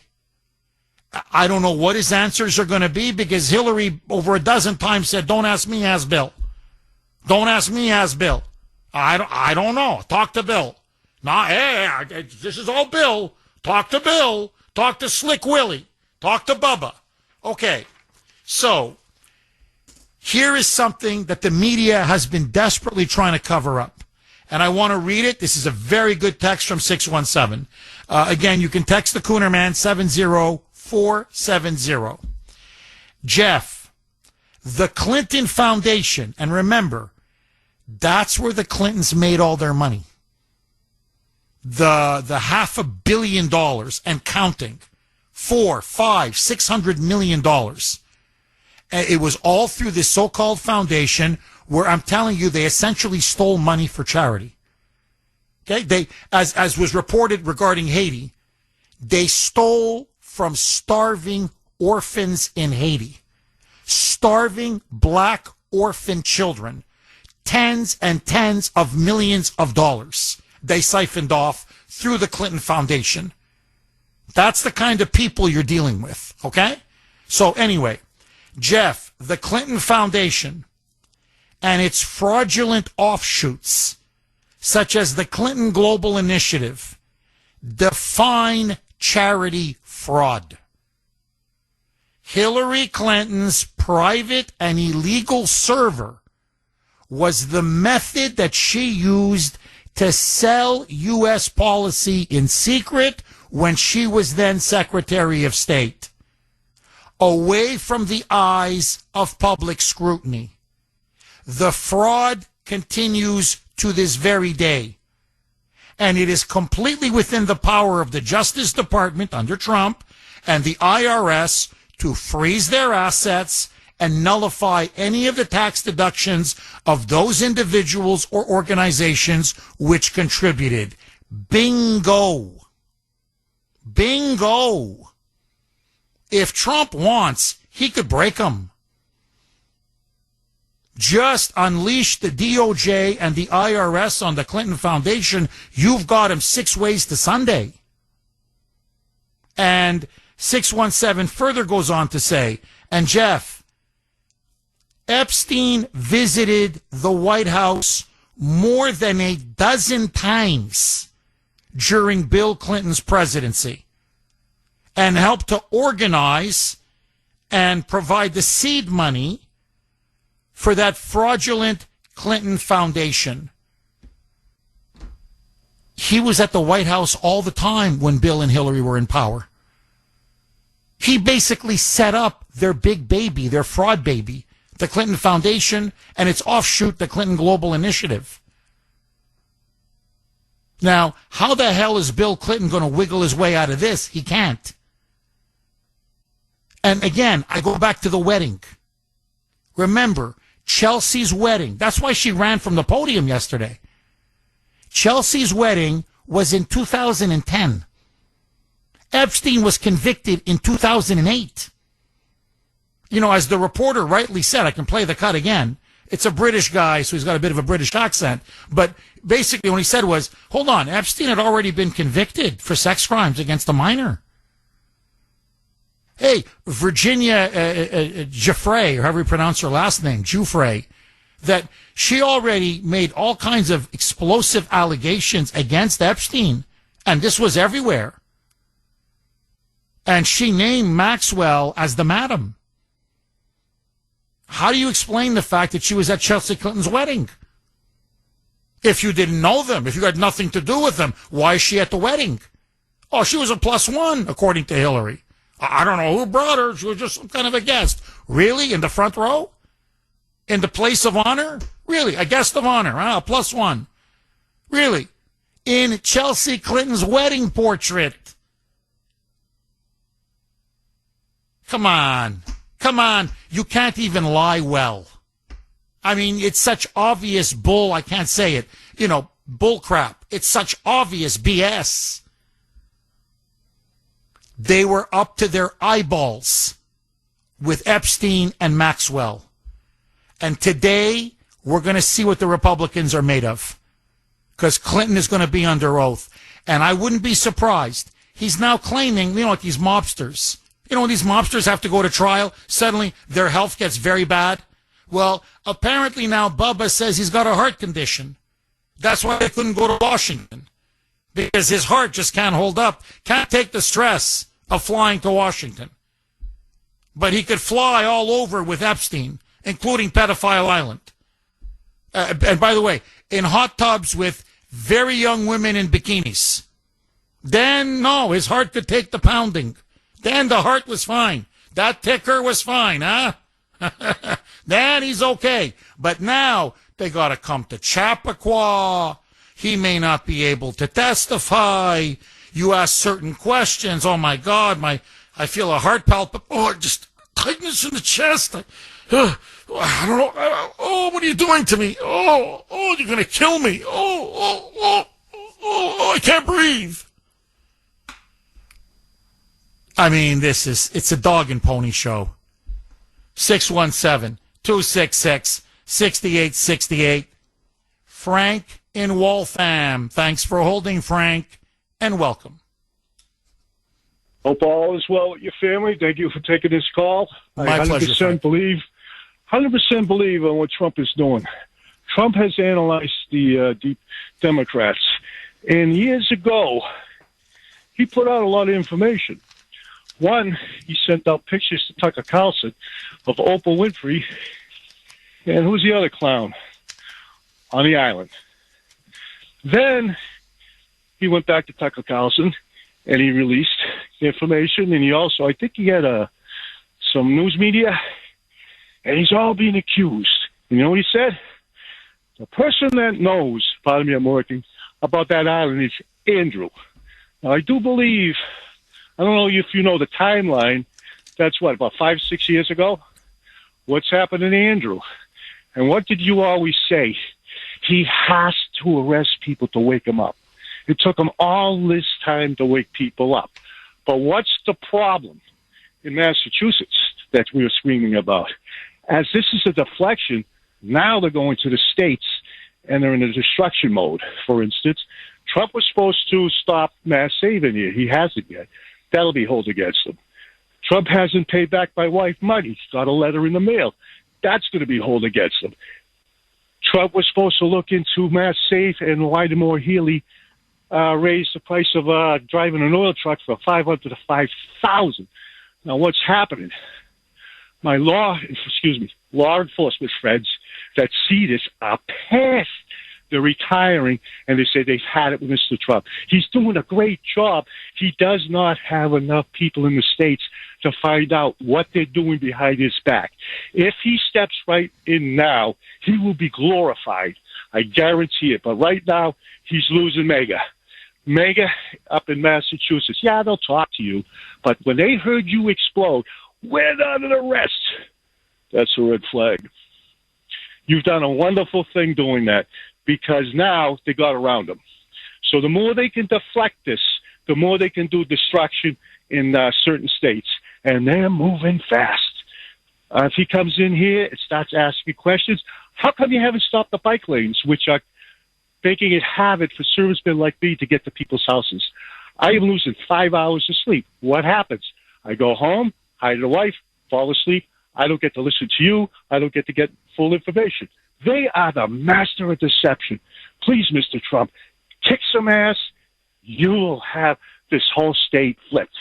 I don't know what his answers are going to be because Hillary over a dozen times said, don't ask me, ask Bill. Don't ask me, ask Bill. I don't know. Talk to Bill. Nah, hey, this is all Bill. Talk to Bill. Talk to Slick Willie. Talk to Bubba. Okay, so here is something that the media has been desperately trying to cover up. And I want to read it. This is a very good text from 617. Again, you can text the Kuhner Man, 70470. Jeff, the Clinton Foundation, and remember, that's where the Clintons made all their money. The $500 million and counting. $600 million. It was all through this so-called foundation where I'm telling you they essentially stole money for charity. Okay, they, as was reported regarding Haiti, they stole from starving orphans in Haiti, starving black orphan children, tens and tens of millions of dollars they siphoned off through the Clinton Foundation. That's the kind of people you're dealing with, okay? So anyway, Jeff, the Clinton Foundation and its fraudulent offshoots, such as the Clinton Global Initiative, define charity fraud. Hillary Clinton's private and illegal server was the method that she used to sell U.S. policy in secret when she was then Secretary of State, away from the eyes of public scrutiny. The fraud continues to this very day, and it is completely within the power of the Justice Department under Trump and the IRS to freeze their assets and nullify any of the tax deductions of those individuals or organizations which contributed. Bingo. Bingo. If Trump wants, he could break them. Just unleash the DOJ and the IRS on the Clinton Foundation. You've got him 6 ways to Sunday. And 617 further goes on to say, and Jeff, Epstein visited the White House more than a dozen times during Bill Clinton's presidency and helped to organize and provide the seed money for that fraudulent Clinton Foundation. He was at the White House all the time when Bill and Hillary were in power. He basically set up their big baby, their fraud baby, the Clinton Foundation, and its offshoot, the Clinton Global Initiative. Now, how the hell is Bill Clinton going to wiggle his way out of this? He can't. And again, I go back to the wedding. Remember, Chelsea's wedding. That's why she ran from the podium yesterday. Chelsea's wedding was in 2010. Epstein was convicted in 2008. You know, as the reporter rightly said, I can play the cut again. It's a British guy, so he's got a bit of a British accent. But basically what he said was, hold on, Epstein had already been convicted for sex crimes against a minor. Hey, Virginia Giuffre, or however you pronounce her last name, Giuffre, that she already made all kinds of explosive allegations against Epstein, and this was everywhere. And she named Maxwell as the madam. How do you explain the fact that she was at Chelsea Clinton's wedding? If you didn't know them, if you had nothing to do with them, why is she at the wedding? Oh, she was a +1, according to Hillary. I don't know who brought her. She was just some kind of a guest. Really? In the front row? In the place of honor? Really? A guest of honor, huh? A +1. Really? In Chelsea Clinton's wedding portrait. Come on. Come on. You can't even lie well. I mean, it's such obvious bull, I can't say it. You know, bull crap. It's such obvious BS. They were up to their eyeballs with Epstein and Maxwell. And today, we're going to see what the Republicans are made of. Because Clinton is going to be under oath. And I wouldn't be surprised. He's now claiming, you know, like these mobsters. You know, when these mobsters have to go to trial, suddenly their health gets very bad. Well, apparently now Bubba says he's got a heart condition. That's why they couldn't go to Washington. Because his heart just can't hold up. Can't take the stress of flying to Washington. But he could fly all over with Epstein, including Pedophile Island. And by the way, in hot tubs with very young women in bikinis. Then, no, his heart could take the pounding. Then the heart was fine. That ticker was fine, huh? Then he's okay. But now they got to come to Chappaqua. He may not be able to testify. You ask certain questions. Oh, my God, I feel a heart palpit. Oh, just tightness in the chest. I don't know. Oh, what are you doing to me? Oh, you're going to kill me. Oh, I can't breathe. I mean, it's a dog and pony show. 617-266-6868. Frank in Waltham. Thanks for holding, Frank, and welcome. Hope all is well with your family. Thank you for taking this call. My pleasure, Frank. 100% believe on what Trump is doing. Trump has analyzed the Democrats. And years ago, he put out a lot of information. One, he sent out pictures to Tucker Carlson of Oprah Winfrey. And who's the other clown on the island? Then he went back to Tucker Carlson and he released the information. And he also, I think he had some news media. And he's all being accused. You know what he said? The person that knows, pardon me, I'm working, about that island is Andrew. Now, I do believe, I don't know if you know the timeline, That's what, about 5-6 years ago? What's happened to Andrew? And what did you always say? He has to arrest people to wake them up. It took him all this time to wake people up. But what's the problem in Massachusetts that we were screaming about? As this is a deflection, now they're going to the states and they're in a destruction mode. For instance, Trump was supposed to stop mass saving here. He hasn't yet. That'll be held against him. Trump hasn't paid back my wife money. He's got a letter in the mail. That's going to be held against him. Trump was supposed to look into mass save, and Whittemore Healy raised the price of driving an oil truck from $500 to $5,000. Now, what's happening? My law enforcement friends that see this are pissed. They're retiring, and they say they've had it with Mr. Trump. He's doing a great job. He does not have enough people in the states to find out what they're doing behind his back. If he steps right in now, he will be glorified. I guarantee it. But right now, he's losing mega. Mega up in Massachusetts. Yeah, they'll talk to you. But when they heard you explode, we're under arrest. That's a red flag. You've done a wonderful thing doing that, because now they got around him. So the more they can deflect this, the more they can do destruction in certain states. And they're moving fast. If he comes in here and starts asking questions, how come you haven't stopped the bike lanes, which are making it havoc for servicemen like me to get to people's houses? I am losing 5 hours of sleep. What happens? I go home, hide the wife, fall asleep. I don't get to listen to you. I don't get to get full information. They are the master of deception. Please, Mr. Trump, kick some ass. You will have this whole state flipped.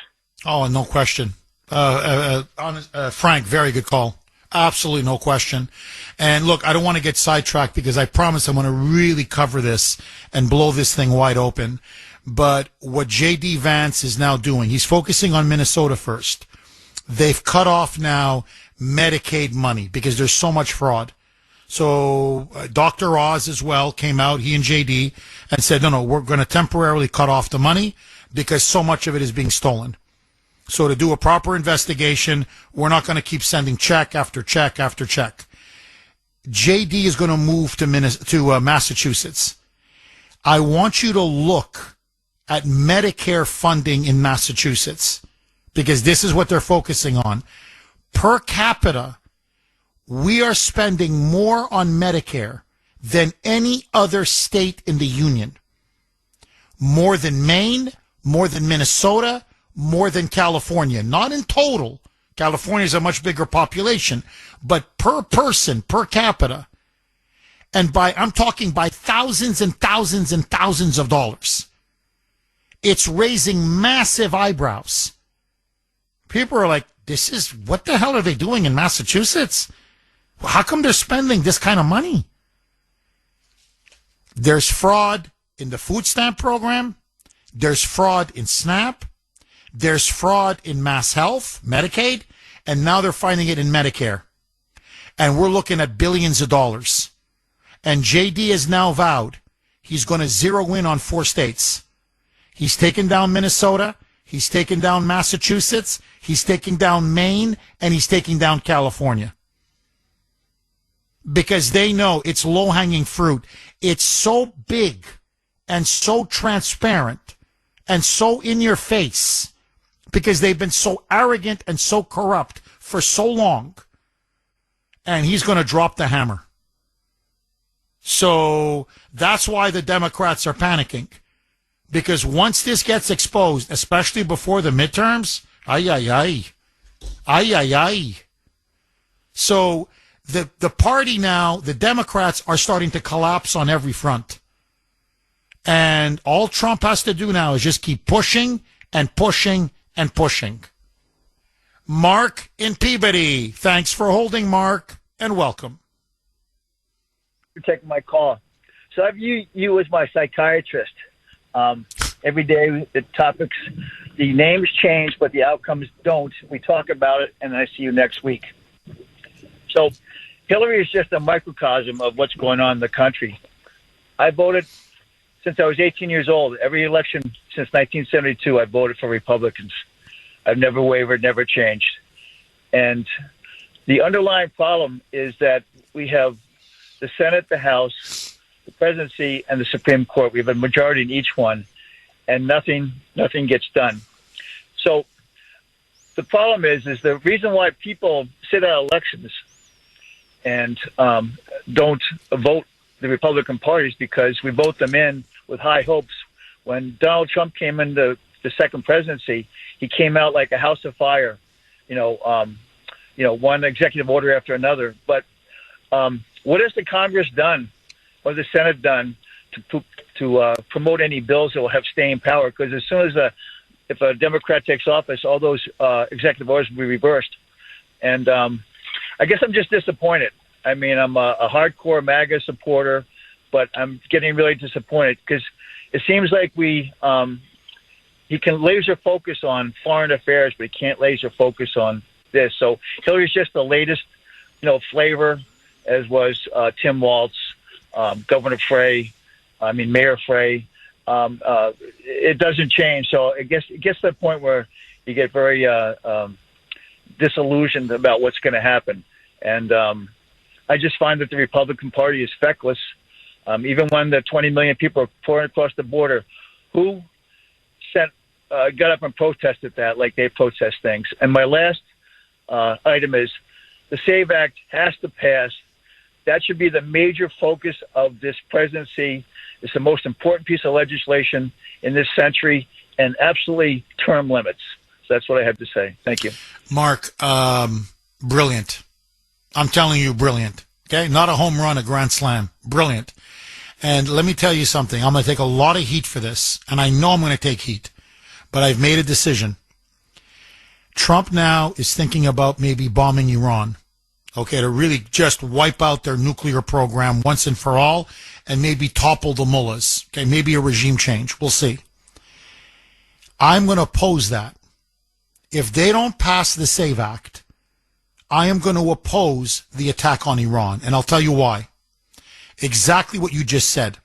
Oh, no question. Frank, very good call. Absolutely no question. And look, I don't want to get sidetracked because I promise I'm going to really cover this and blow this thing wide open. But what J.D. Vance is now doing, he's focusing on Minnesota first. They've cut off now Medicaid money because there's so much fraud. So Dr. Oz as well came out, he and JD, and said, no, we're going to temporarily cut off the money because so much of it is being stolen. So to do a proper investigation, we're not going to keep sending check after check after check. JD is going to move to Massachusetts. I want you to look at Medicare funding in Massachusetts because this is what they're focusing on. Per capita, we are spending more on Medicare than any other state in the union. More than Maine, more than Minnesota, more than California. Not in total. California is a much bigger population, but per person, per capita. And I'm talking by thousands and thousands and thousands of dollars. It's raising massive eyebrows. People are like, what the hell are they doing in Massachusetts? How come they're spending this kind of money? There's fraud in the food stamp program. There's fraud in SNAP. There's fraud in Mass Health, Medicaid, and now they're finding it in Medicare. And we're looking at billions of dollars. And JD has now vowed he's going to zero in on 4 states. He's taken down Minnesota, he's taken down Massachusetts, he's taking down Maine, and he's taking down California. Because they know it's low-hanging fruit. It's so big and so transparent and so in your face because they've been so arrogant and so corrupt for so long. And he's going to drop the hammer. So that's why the Democrats are panicking. Because once this gets exposed, especially before the midterms, So the party now, the Democrats are starting to collapse on every front. And all Trump has to do now is just keep pushing and pushing and pushing. Mark in Peabody. Thanks for holding, Mark, and welcome. For taking my call. So I view you as my psychiatrist. Every day the topics, the names change, but the outcomes don't. We talk about it, and I see you next week. So Hillary is just a microcosm of what's going on in the country. I voted since I was 18 years old. Every election since 1972, I voted for Republicans. I've never wavered, never changed. And the underlying problem is that we have the Senate, the House, the presidency, and the Supreme Court. We have a majority in each one, and nothing gets done. So the problem is the reason why people sit out elections and don't vote the Republican Party is because we vote them in with high hopes. When Donald Trump came into the second presidency, he came out like a house of fire, one executive order after another. But what has the Congress done, or the Senate done, to promote any bills that will have staying power? Because as soon as if a Democrat takes office, all those executive orders will be reversed. And I guess I'm just disappointed. I mean, I'm a hardcore MAGA supporter, but I'm getting really disappointed because it seems like he can laser focus on foreign affairs, but he can't laser focus on this. So Hillary's just the latest, flavor, as was Tim Walz, Governor Frey, Mayor Frey. It doesn't change. So it gets to the point where you get very disillusioned about what's going to happen. And I just find that the Republican Party is feckless. Even when the 20 million people are pouring across the border, who got up and protested that like they protest things? And my last item is the SAVE Act has to pass. That should be the major focus of this presidency. It's the most important piece of legislation in this century, and absolutely term limits. So that's what I have to say. Thank you. Mark, brilliant. I'm telling you, brilliant. Okay? Not a home run, a grand slam. Brilliant. And let me tell you something. I'm going to take a lot of heat for this, and I know I'm going to take heat, but I've made a decision. Trump now is thinking about maybe bombing Iran, okay, to really just wipe out their nuclear program once and for all, and maybe topple the mullahs. Okay, maybe a regime change. We'll see. I'm going to oppose that. If they don't pass the SAVE Act, I am going to oppose the attack on Iran, and I'll tell you why. Exactly what you just said.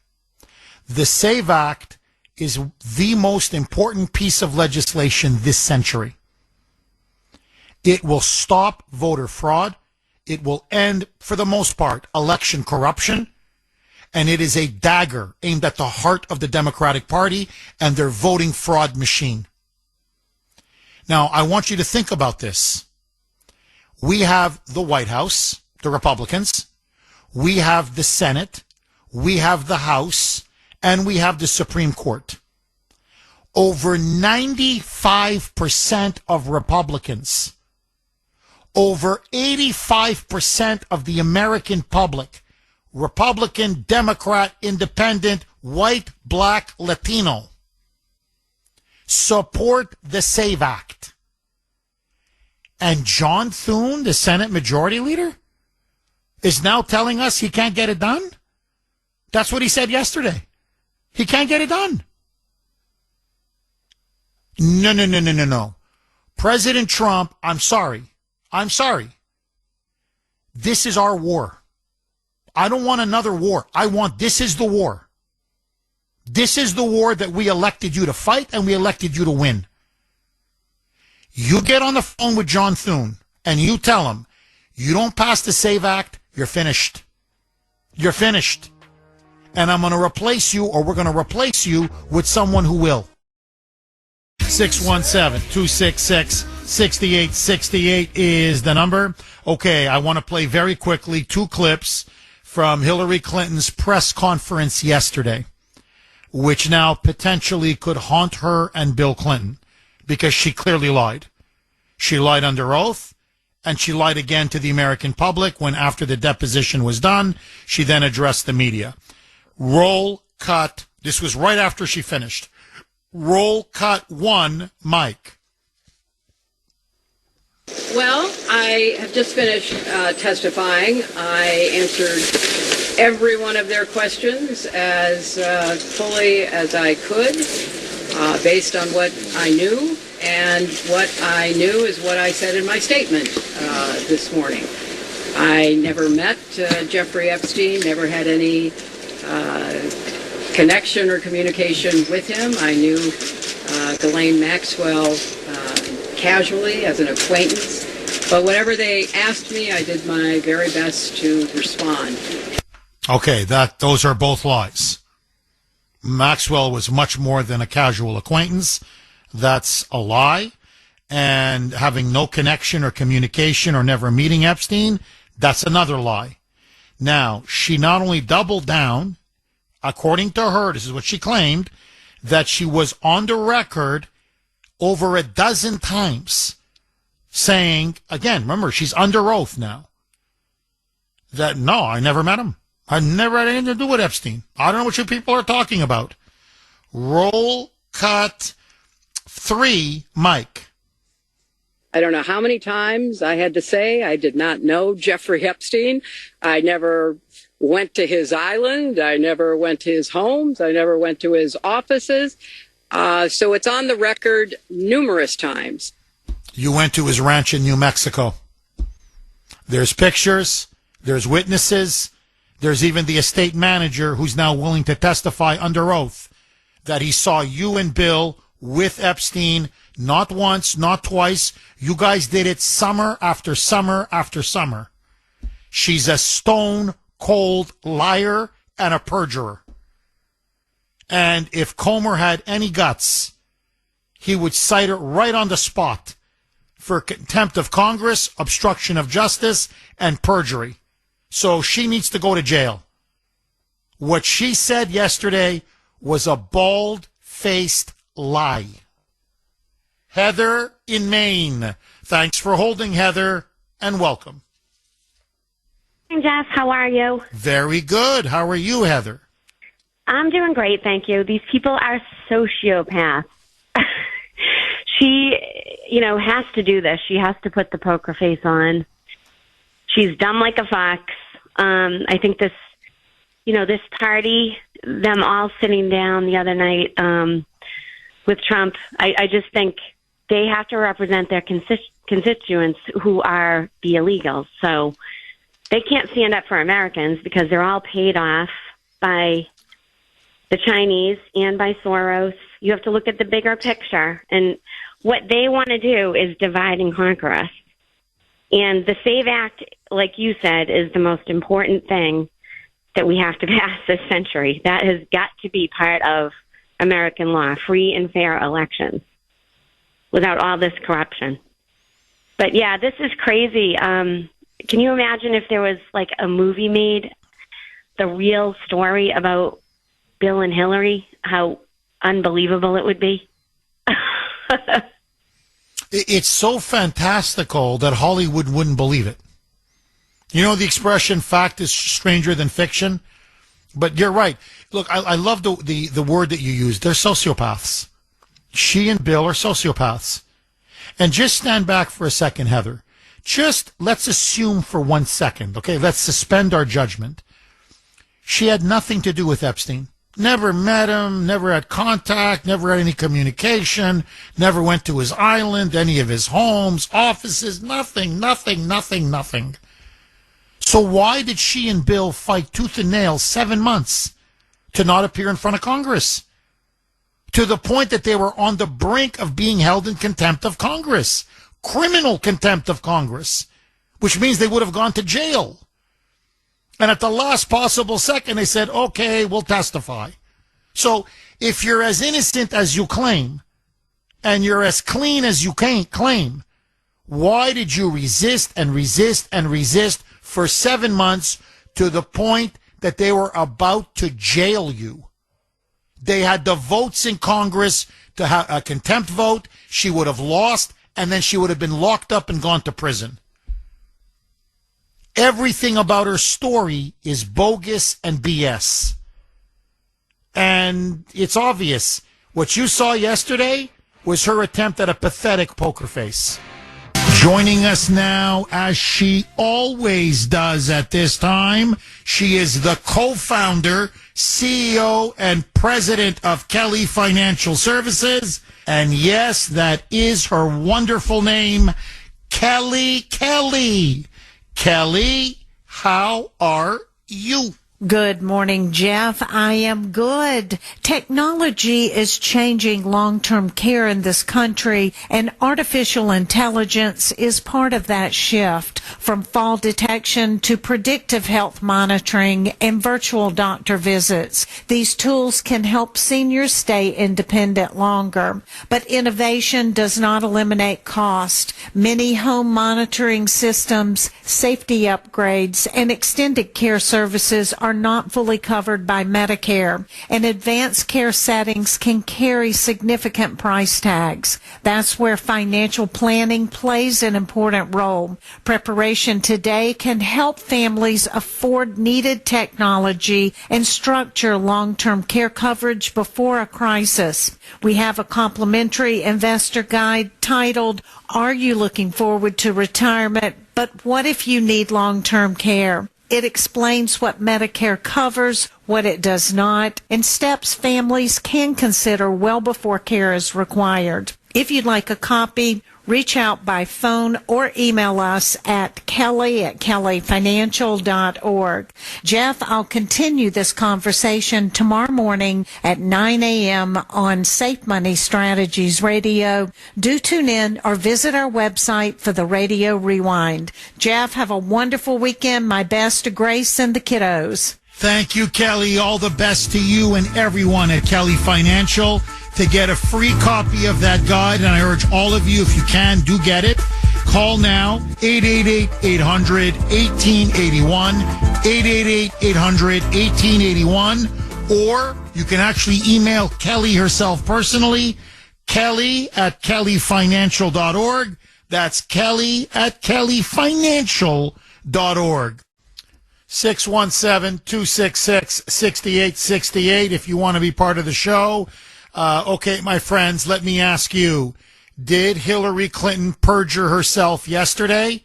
The SAVE Act is the most important piece of legislation this century. It will stop voter fraud. It will end, for the most part, election corruption. And it is a dagger aimed at the heart of the Democratic Party and their voting fraud machine. Now, I want you to think about this. We have the White House, the Republicans. We have the Senate. We have the House. And we have the Supreme Court. Over 95% of Republicans, over 85% of the American public, Republican, Democrat, Independent, white, black, Latino, support the SAVE Act. And John Thune, the Senate Majority Leader, is now telling us he can't get it done? That's what he said yesterday. He can't get it done. No. President Trump, I'm sorry. This is our war. I don't want another war. This is the war. This is the war that we elected you to fight and we elected you to win. You get on the phone with John Thune and you tell him, you don't pass the SAVE Act, you're finished. You're finished. And I'm going to replace you, or we're going to replace you with someone who will. 617-266-6868 is the number. Okay, I want to play very quickly 2 clips from Hillary Clinton's press conference yesterday, which now potentially could haunt her and Bill Clinton because she clearly lied. She lied under oath, and she lied again to the American public when, after the deposition was done, she then addressed the media. Roll cut. This was right after she finished. Roll cut 1, Mike. Well, I have just finished testifying. I answered every one of their questions as fully as I could, based on what I knew. And what I knew is what I said in my statement this morning. I never met Jeffrey Epstein, never had any connection or communication with him. I knew Ghislaine Maxwell casually as an acquaintance, But whatever they asked me, I did my very best to respond. Okay, those are both lies. Maxwell was much more than a casual acquaintance. That's a lie. And having no connection or communication or never meeting Epstein, that's another lie. Now, she not only doubled down, according to her, this is what she claimed, that she was on the record over a dozen times saying, again, remember, she's under oath now, that no, I never met him. I never had anything to do with Epstein. I don't know what you people are talking about. Roll cut 3, Mike. I don't know how many times I had to say I did not know Jeffrey Epstein. I never went to his island. I never went to his homes. I never went to his offices. So it's on the record numerous times. You went to his ranch in New Mexico. There's pictures. There's witnesses. There's even the estate manager who's now willing to testify under oath that he saw you and Bill with Epstein, not once, not twice. You guys did it summer after summer after summer. She's a stone-cold liar and a perjurer. And if Comer had any guts, he would cite her right on the spot for contempt of Congress, obstruction of justice, and perjury. So she needs to go to jail. What she said yesterday was a bald-faced lie. Heather in Maine. Thanks for holding, Heather, and welcome. Hey, Jeff, how are you? Very good. How are you, Heather? I'm doing great, thank you. These people are sociopaths. She, has to do this. She has to put the poker face on. She's dumb like a fox. I think this party, them all sitting down the other night with Trump, I just think they have to represent their constituents who are the illegals. So they can't stand up for Americans because they're all paid off by the Chinese and by Soros. You have to look at the bigger picture. And what they want to do is divide and conquer us. And the SAVE Act, like you said, is the most important thing that we have to pass this century. That has got to be part of American law, free and fair elections, without all this corruption. But yeah, this is crazy. Can you imagine if there was like a movie made, the real story about Bill and Hillary, how unbelievable it would be? It's so fantastical that Hollywood wouldn't believe it. You know the expression, fact is stranger than fiction? But you're right. Look, I love the word that you used. They're sociopaths. She and Bill are sociopaths. And just stand back for a second, Heather. Just let's assume for 1 second, okay? Let's suspend our judgment. She had nothing to do with Epstein. Never met him, never had contact, never had any communication, never went to his island, any of his homes, offices, nothing. So why did she and Bill fight tooth and nail 7 months to not appear in front of Congress? To the point that they were on the brink of being held in contempt of Congress, criminal contempt of Congress, which means they would have gone to jail. And at the last possible second, they said, okay, we'll testify. So if you're as innocent as you claim, and you're as clean as you can't claim, why did you resist and resist and resist for 7 months to the point that they were about to jail you? They had the votes in Congress to have a contempt vote. She would have lost, and then she would have been locked up and gone to prison. Everything about her story is bogus and BS. And it's obvious. What you saw yesterday was her attempt at a pathetic poker face. Joining us now, as she always does at this time, she is the co-founder, CEO, and president of Kelly Financial Services. And yes, that is her wonderful name, Kelly. Kelly, how are you? Good morning, Jeff. I am good. Technology is changing long-term care in this country, and artificial intelligence is part of that shift, from fall detection to predictive health monitoring and virtual doctor visits. These tools can help seniors stay independent longer, but innovation does not eliminate cost. Many home monitoring systems, safety upgrades, and extended care services are not fully covered by Medicare, and advanced care settings can carry significant price tags. That's where financial planning plays an important role. Preparation today can help families afford needed technology and structure long-term care coverage before a crisis. We have a complimentary investor guide titled, "Are You Looking Forward to Retirement? But What If You Need Long-Term Care?" It explains what Medicare covers, what it does not, and steps families can consider well before care is required. If you'd like a copy, reach out by phone or email us at kelly@kellyfinancial.org. Jeff, I'll continue this conversation tomorrow morning at 9 a.m. on Safe Money Strategies Radio. Do tune in or visit our website for the radio rewind. Jeff, have a wonderful weekend. My best to Grace and the kiddos. Thank you, Kelly. All the best to you and everyone at Kelly Financial. To get a free copy of that guide, and I urge all of you, if you can, do get it. Call now, 888-800-1881, 888-800-1881, or you can actually email Kelly herself personally, kelly@kellyfinancial.org. That's kelly@kellyfinancial.org. 617-266-6868 if you want to be part of the show. Okay, my friends, let me ask you, did Hillary Clinton perjure herself yesterday?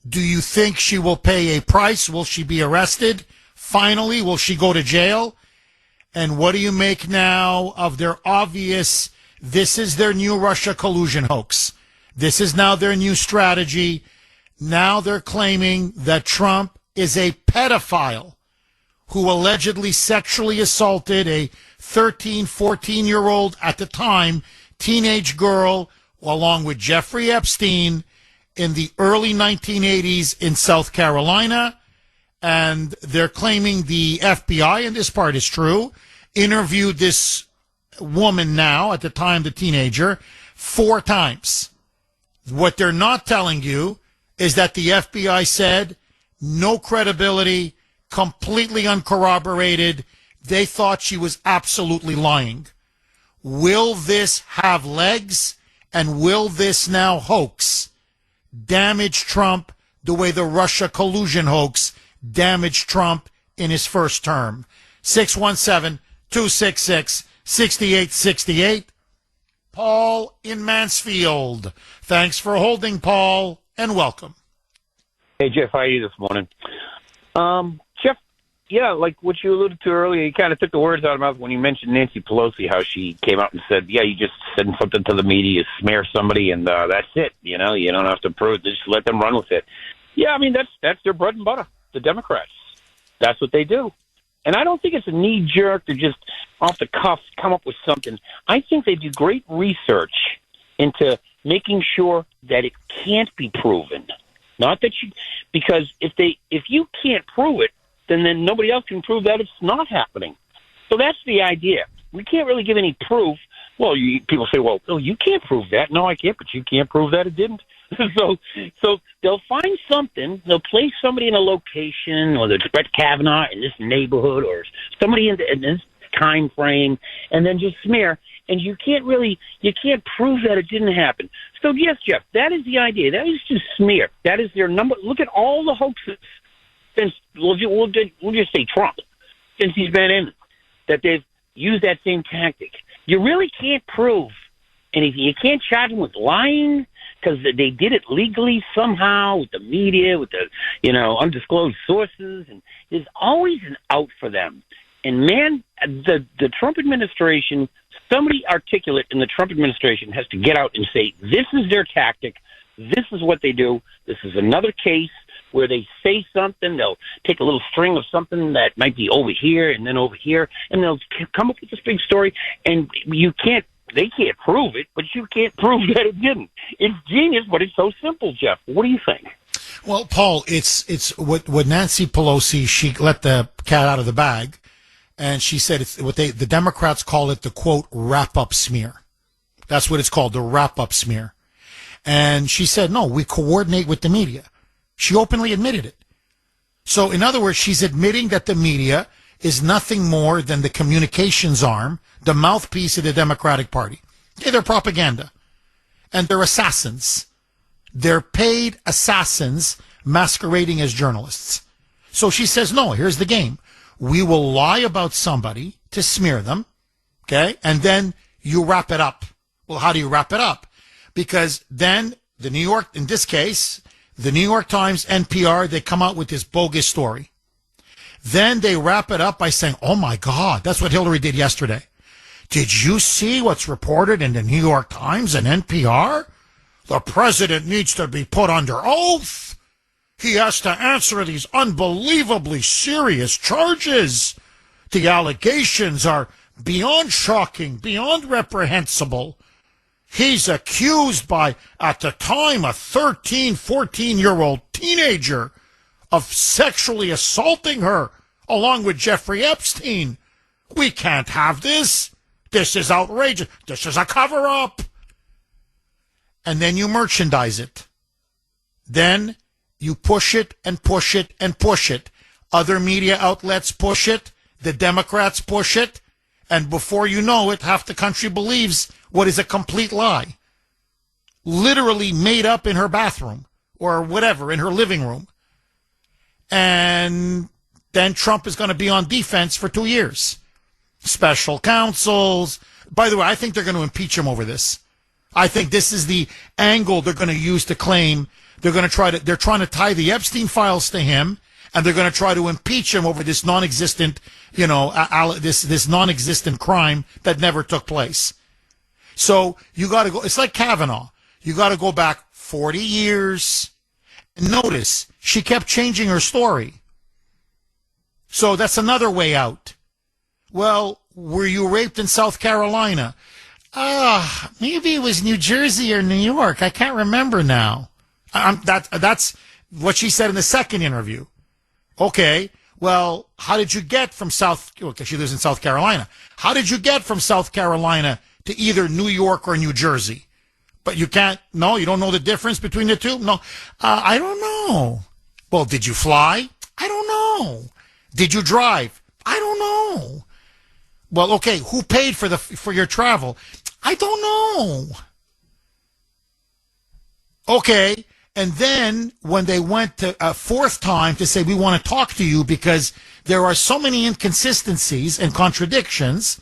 Do you think she will pay a price? Will she be arrested? Finally, will she go to jail? And what do you make now of their obvious, this is their new Russia collusion hoax. This is now their new strategy. Now they're claiming that Trump is a pedophile who allegedly sexually assaulted a 13, 14-year-old at the time teenage girl along with Jeffrey Epstein in the early 1980s in South Carolina. And they're claiming the FBI, and this part is true, interviewed this woman now, at the time the teenager, 4 times. What they're not telling you is that the FBI said no credibility, completely uncorroborated. They thought she was absolutely lying. Will this have legs? And will this now hoax damage Trump the way the Russia collusion hoax damaged Trump in his first term? 617-266-6868. Paul in Mansfield. Thanks for holding, Paul, and welcome. Hey, Jeff, how are you this morning? Jeff, yeah, like what you alluded to earlier, you kind of took the words out of my mouth when you mentioned Nancy Pelosi, how she came out and said, yeah, you just send something to the media, smear somebody, and that's it. You know, you don't have to prove it, just let them run with it. Yeah, I mean, that's their bread and butter, the Democrats. That's what they do. And I don't think it's a knee-jerk to just off the cuff come up with something. I think they do great research into making sure that it can't be proven. Not that you, because if you can't prove it, then nobody else can prove that it's not happening. So that's the idea. We can't really give any proof. Well, people say, well, you can't prove that. No, I can't, but you can't prove that it didn't. So they'll find something. They'll place somebody in a location, whether it's Brett Kavanaugh in this neighborhood or somebody in this time frame, and then just smear. And you can't prove that it didn't happen. So yes, Jeff, that is the idea. That is to smear. That is their number. Look at all the hoaxes since we'll just say Trump, since he's been in, that they've used that same tactic. You really can't prove anything. You can't charge them with lying because they did it legally somehow with the media, with the undisclosed sources, and there's always an out for them. And man, the Trump administration, somebody articulate in the Trump administration has to get out and say, this is their tactic. This is what they do. This is another case where they say something, they'll take a little string of something that might be over here and then over here, and they'll come up with this big story, and they can't prove it, but you can't prove that it didn't. It's genius, but it's so simple, Jeff. What do you think? Well, Paul, it's what Nancy Pelosi, she let the cat out of the bag, and she said it's what the Democrats call it the, quote, wrap-up smear. That's what it's called, the wrap-up smear. And she said, no, we coordinate with the media. She openly admitted it. So, in other words, she's admitting that the media is nothing more than the communications arm, the mouthpiece of the Democratic Party. Okay, they're propaganda. And they're assassins. They're paid assassins masquerading as journalists. So she says, no, here's the game. We will lie about somebody to smear them, okay? And then you wrap it up. Well, how do you wrap it up? Because then the New York, in this case, the New York Times, NPR, they come out with this bogus story. Then they wrap it up by saying, oh my God, that's what Hillary did yesterday. Did you see what's reported in the New York Times and NPR? The president needs to be put under oath. He has to answer these unbelievably serious charges. The allegations are beyond shocking, beyond reprehensible. He's accused by, at the time, a 13, 14-year-old teenager of sexually assaulting her, along with Jeffrey Epstein. We can't have this. This is outrageous. This is a cover-up. And then you merchandise it. Then you push it and push it and push it. Other media outlets push it. The Democrats push it. And before you know it, half the country believes what is a complete lie. Literally made up in her bathroom or whatever, in her living room. And then Trump is going to be on defense for 2 years. Special counsels. By the way, I think they're going to impeach him over this. I think this is the angle they're going to use to claim they're trying to tie the Epstein files to him, and they're going to try to impeach him over this non-existent, this non-existent crime that never took place. So you got to go. It's like Kavanaugh. You got to go back 40 years. And notice she kept changing her story. So that's another way out. Well, were you raped in South Carolina? Maybe it was New Jersey or New York. I can't remember now. That's what she said in the second interview. Okay, well, how did you get from okay, she lives in South Carolina. How did you get from South Carolina to either New York or New Jersey? But you don't know the difference between the two? No, I don't know. Well, did you fly? I don't know. Did you drive? I don't know. Well, okay, who paid for your travel? I don't know. Okay, and then when they went to a fourth time to say, we want to talk to you because there are so many inconsistencies and contradictions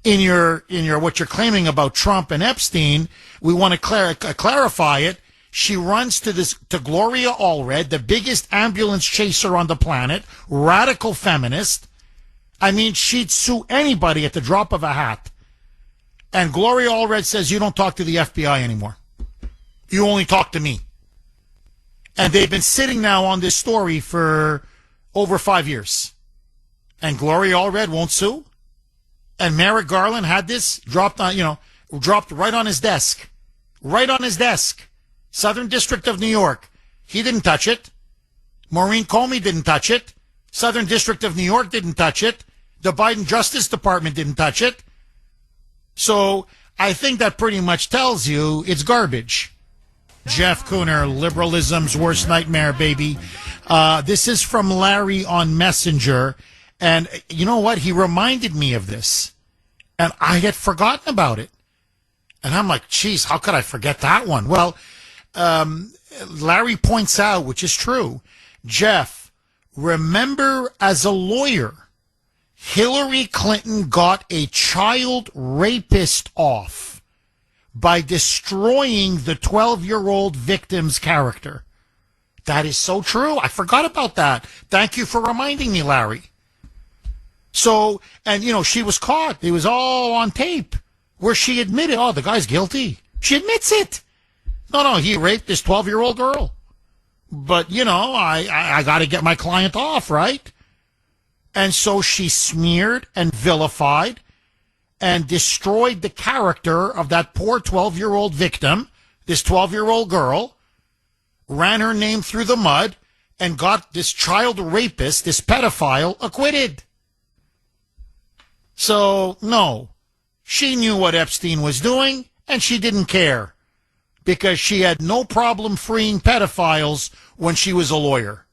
in your what you're claiming about Trump and Epstein, we want to clarify it. She runs to Gloria Allred, the biggest ambulance chaser on the planet, radical feminist. I mean, she'd sue anybody at the drop of a hat. And Gloria Allred says, you don't talk to the FBI anymore. You only talk to me. And they've been sitting now on this story for over 5 years. And Gloria Allred won't sue. And Merrick Garland had this dropped right on his desk. Right on his desk. Southern District of New York. He didn't touch it. Maureen Comey didn't touch it. Southern District of New York didn't touch it. The Biden Justice Department didn't touch it. So I think that pretty much tells you it's garbage. Jeff Kuhner, liberalism's worst nightmare, baby. This is from Larry on Messenger. And you know what? He reminded me of this. And I had forgotten about it. And I'm like, geez, how could I forget that one? Well, Larry points out, which is true, Jeff, remember as a lawyer, Hillary Clinton got a child rapist off by destroying the 12-year-old victim's character. That is so true. I forgot about that. Thank you for reminding me, Larry. So, and, she was caught. It was all on tape where she admitted, the guy's guilty. She admits it. No, he raped this 12-year-old girl. but, I got to get my client off, right? And so she smeared and vilified and destroyed the character of that poor 12-year-old victim, this 12-year-old girl, ran her name through the mud, and got this child rapist, this pedophile, acquitted. So, no, she knew what Epstein was doing, and she didn't care, because she had no problem freeing pedophiles when she was a lawyer.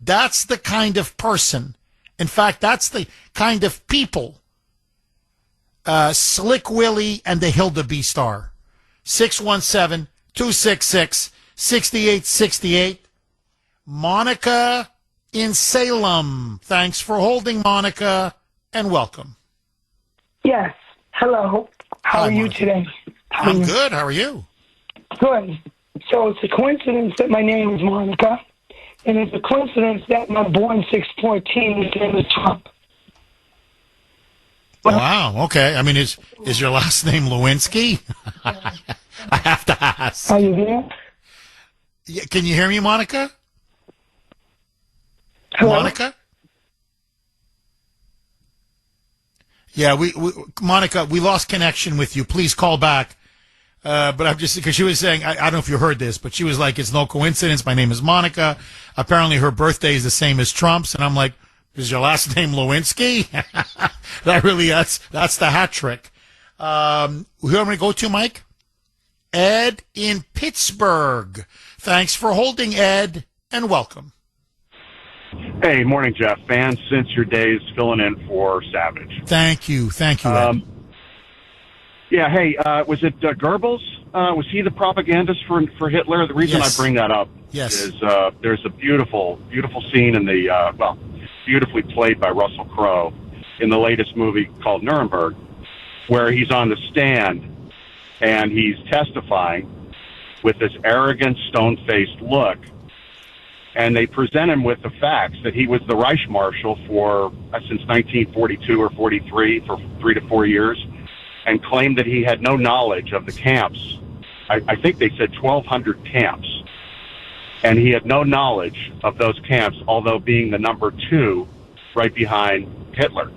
That's the kind of person. In fact, that's the kind of people Slick Willie and the Hilda B. Star. 617-266-6868. Monica in Salem. Thanks for holding, Monica, and welcome. Yes. Hello. How Hi, are you Monica. today? I'm good. How are you? Good. So it's a coincidence that my name is Monica, and it's a coincidence that my born 614 his name is Trump. Wow. Okay. I mean, is your last name Lewinsky? I have to ask. Are you there? Yeah, can you hear me, Monica? Hello? Monica? Yeah, we Monica, we lost connection with you. Please call back. But I'm just, because she was saying, I don't know if you heard this, but she was like, it's no coincidence. My name is Monica. Apparently her birthday is the same as Trump's. And I'm like, is your last name Lewinsky? That's the hat trick. Who am I going to go to, Mike? Ed in Pittsburgh. Thanks for holding, Ed, and welcome. Hey, morning, Jeff. Fan since your days filling in for Savage. Thank you, Ed. Yeah, hey, was it Goebbels? Was he the propagandist for Hitler? The reason Yes. I bring that up is there's a beautiful scene in the, beautifully played by Russell Crowe in the latest movie called Nuremberg, where he's on the stand and he's testifying with this arrogant, stone-faced look, and they present him with the facts that he was the Reich Marshal for since 1942 or 43 for 3 to 4 years, and claimed that he had no knowledge of the camps. I think they said 1,200 camps, and he had no knowledge of those camps, although being the number 2 right behind Hitler.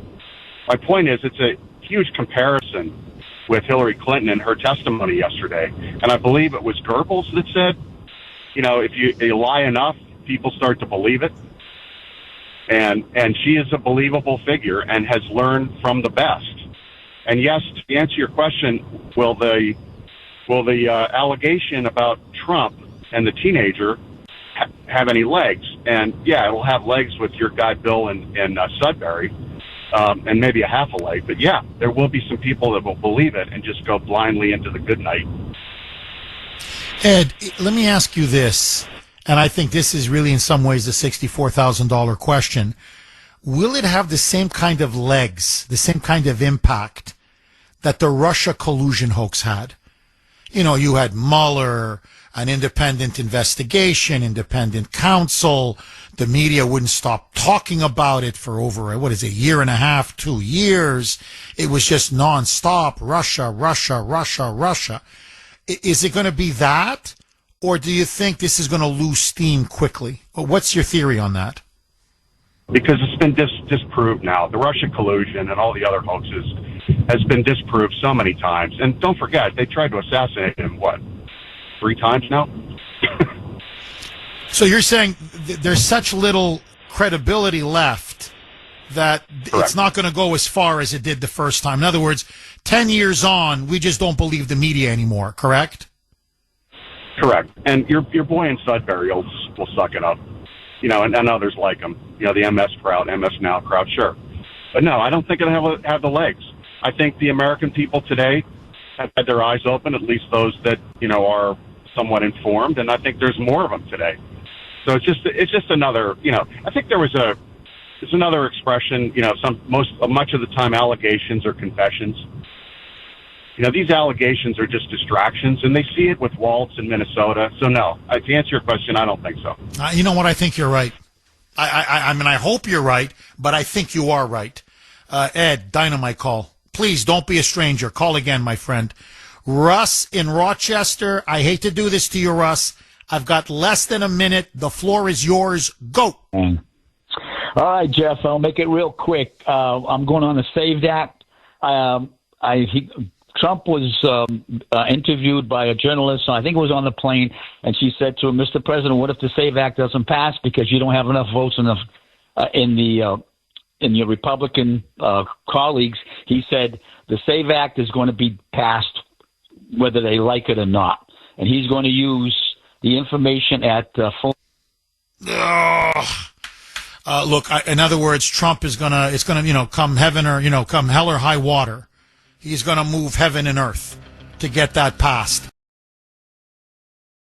My point is, it's a huge comparison with Hillary Clinton and her testimony yesterday, and I believe it was Goebbels that said, if you lie enough, people start to believe it. And she is a believable figure and has learned from the best. And yes, to answer your question, will the allegation about Trump and the teenager have any legs? And yeah, it'll have legs with your guy Bill and Sudbury, and maybe a half a leg. But yeah, there will be some people that will believe it and just go blindly into the good night. Ed, let me ask you this, and I think this is really in some ways the $64,000 question. Will it have the same kind of legs, the same kind of impact that the Russia collusion hoax had? You had Mueller, an independent investigation, independent counsel. The media wouldn't stop talking about it for over, a year and a half, 2 years. It was just nonstop. Russia, Russia, Russia, Russia. Is it going to be that? Or do you think this is going to lose steam quickly? What's your theory on that? Because it's been disproved now. The Russia collusion and all the other hoaxes has been disproved so many times. And don't forget, they tried to assassinate him, 3 times now? So you're saying there's such little credibility left that it's not going to go as far as it did the first time. In other words, 10 years on, we just don't believe the media anymore, correct? Correct. And your boy in Sudbury will suck it up. And others like him. The MS crowd, MS Now crowd, sure. But no, I don't think it'll have the legs. I think the American people today have had their eyes open, at least those that, are somewhat informed, and I think there's more of them today. So it's just another, I think there's another expression, much of the time allegations or confessions. These allegations are just distractions, and they see it with Waltz in Minnesota. So no, to answer your question, I don't think so. You know what? I think you're right. I mean, I hope you're right, but I think you are right. Ed, dynamite call. Please don't be a stranger. Call again, my friend. Russ in Rochester. I hate to do this to you, Russ. I've got less than a minute. The floor is yours. Go. All right, Jeff, I'll make it real quick. I'm going on the SAVE Act. Trump was interviewed by a journalist, I think it was on the plane, and she said to him, Mr. President, what if the SAVE Act doesn't pass because you don't have enough votes in your Republican colleagues? He said the SAVE Act is going to be passed whether they like it or not, and he's going to use the information at full. Look, in other words, Trump is it's gonna, come heaven or, come hell or high water. He's gonna move heaven and earth to get that passed.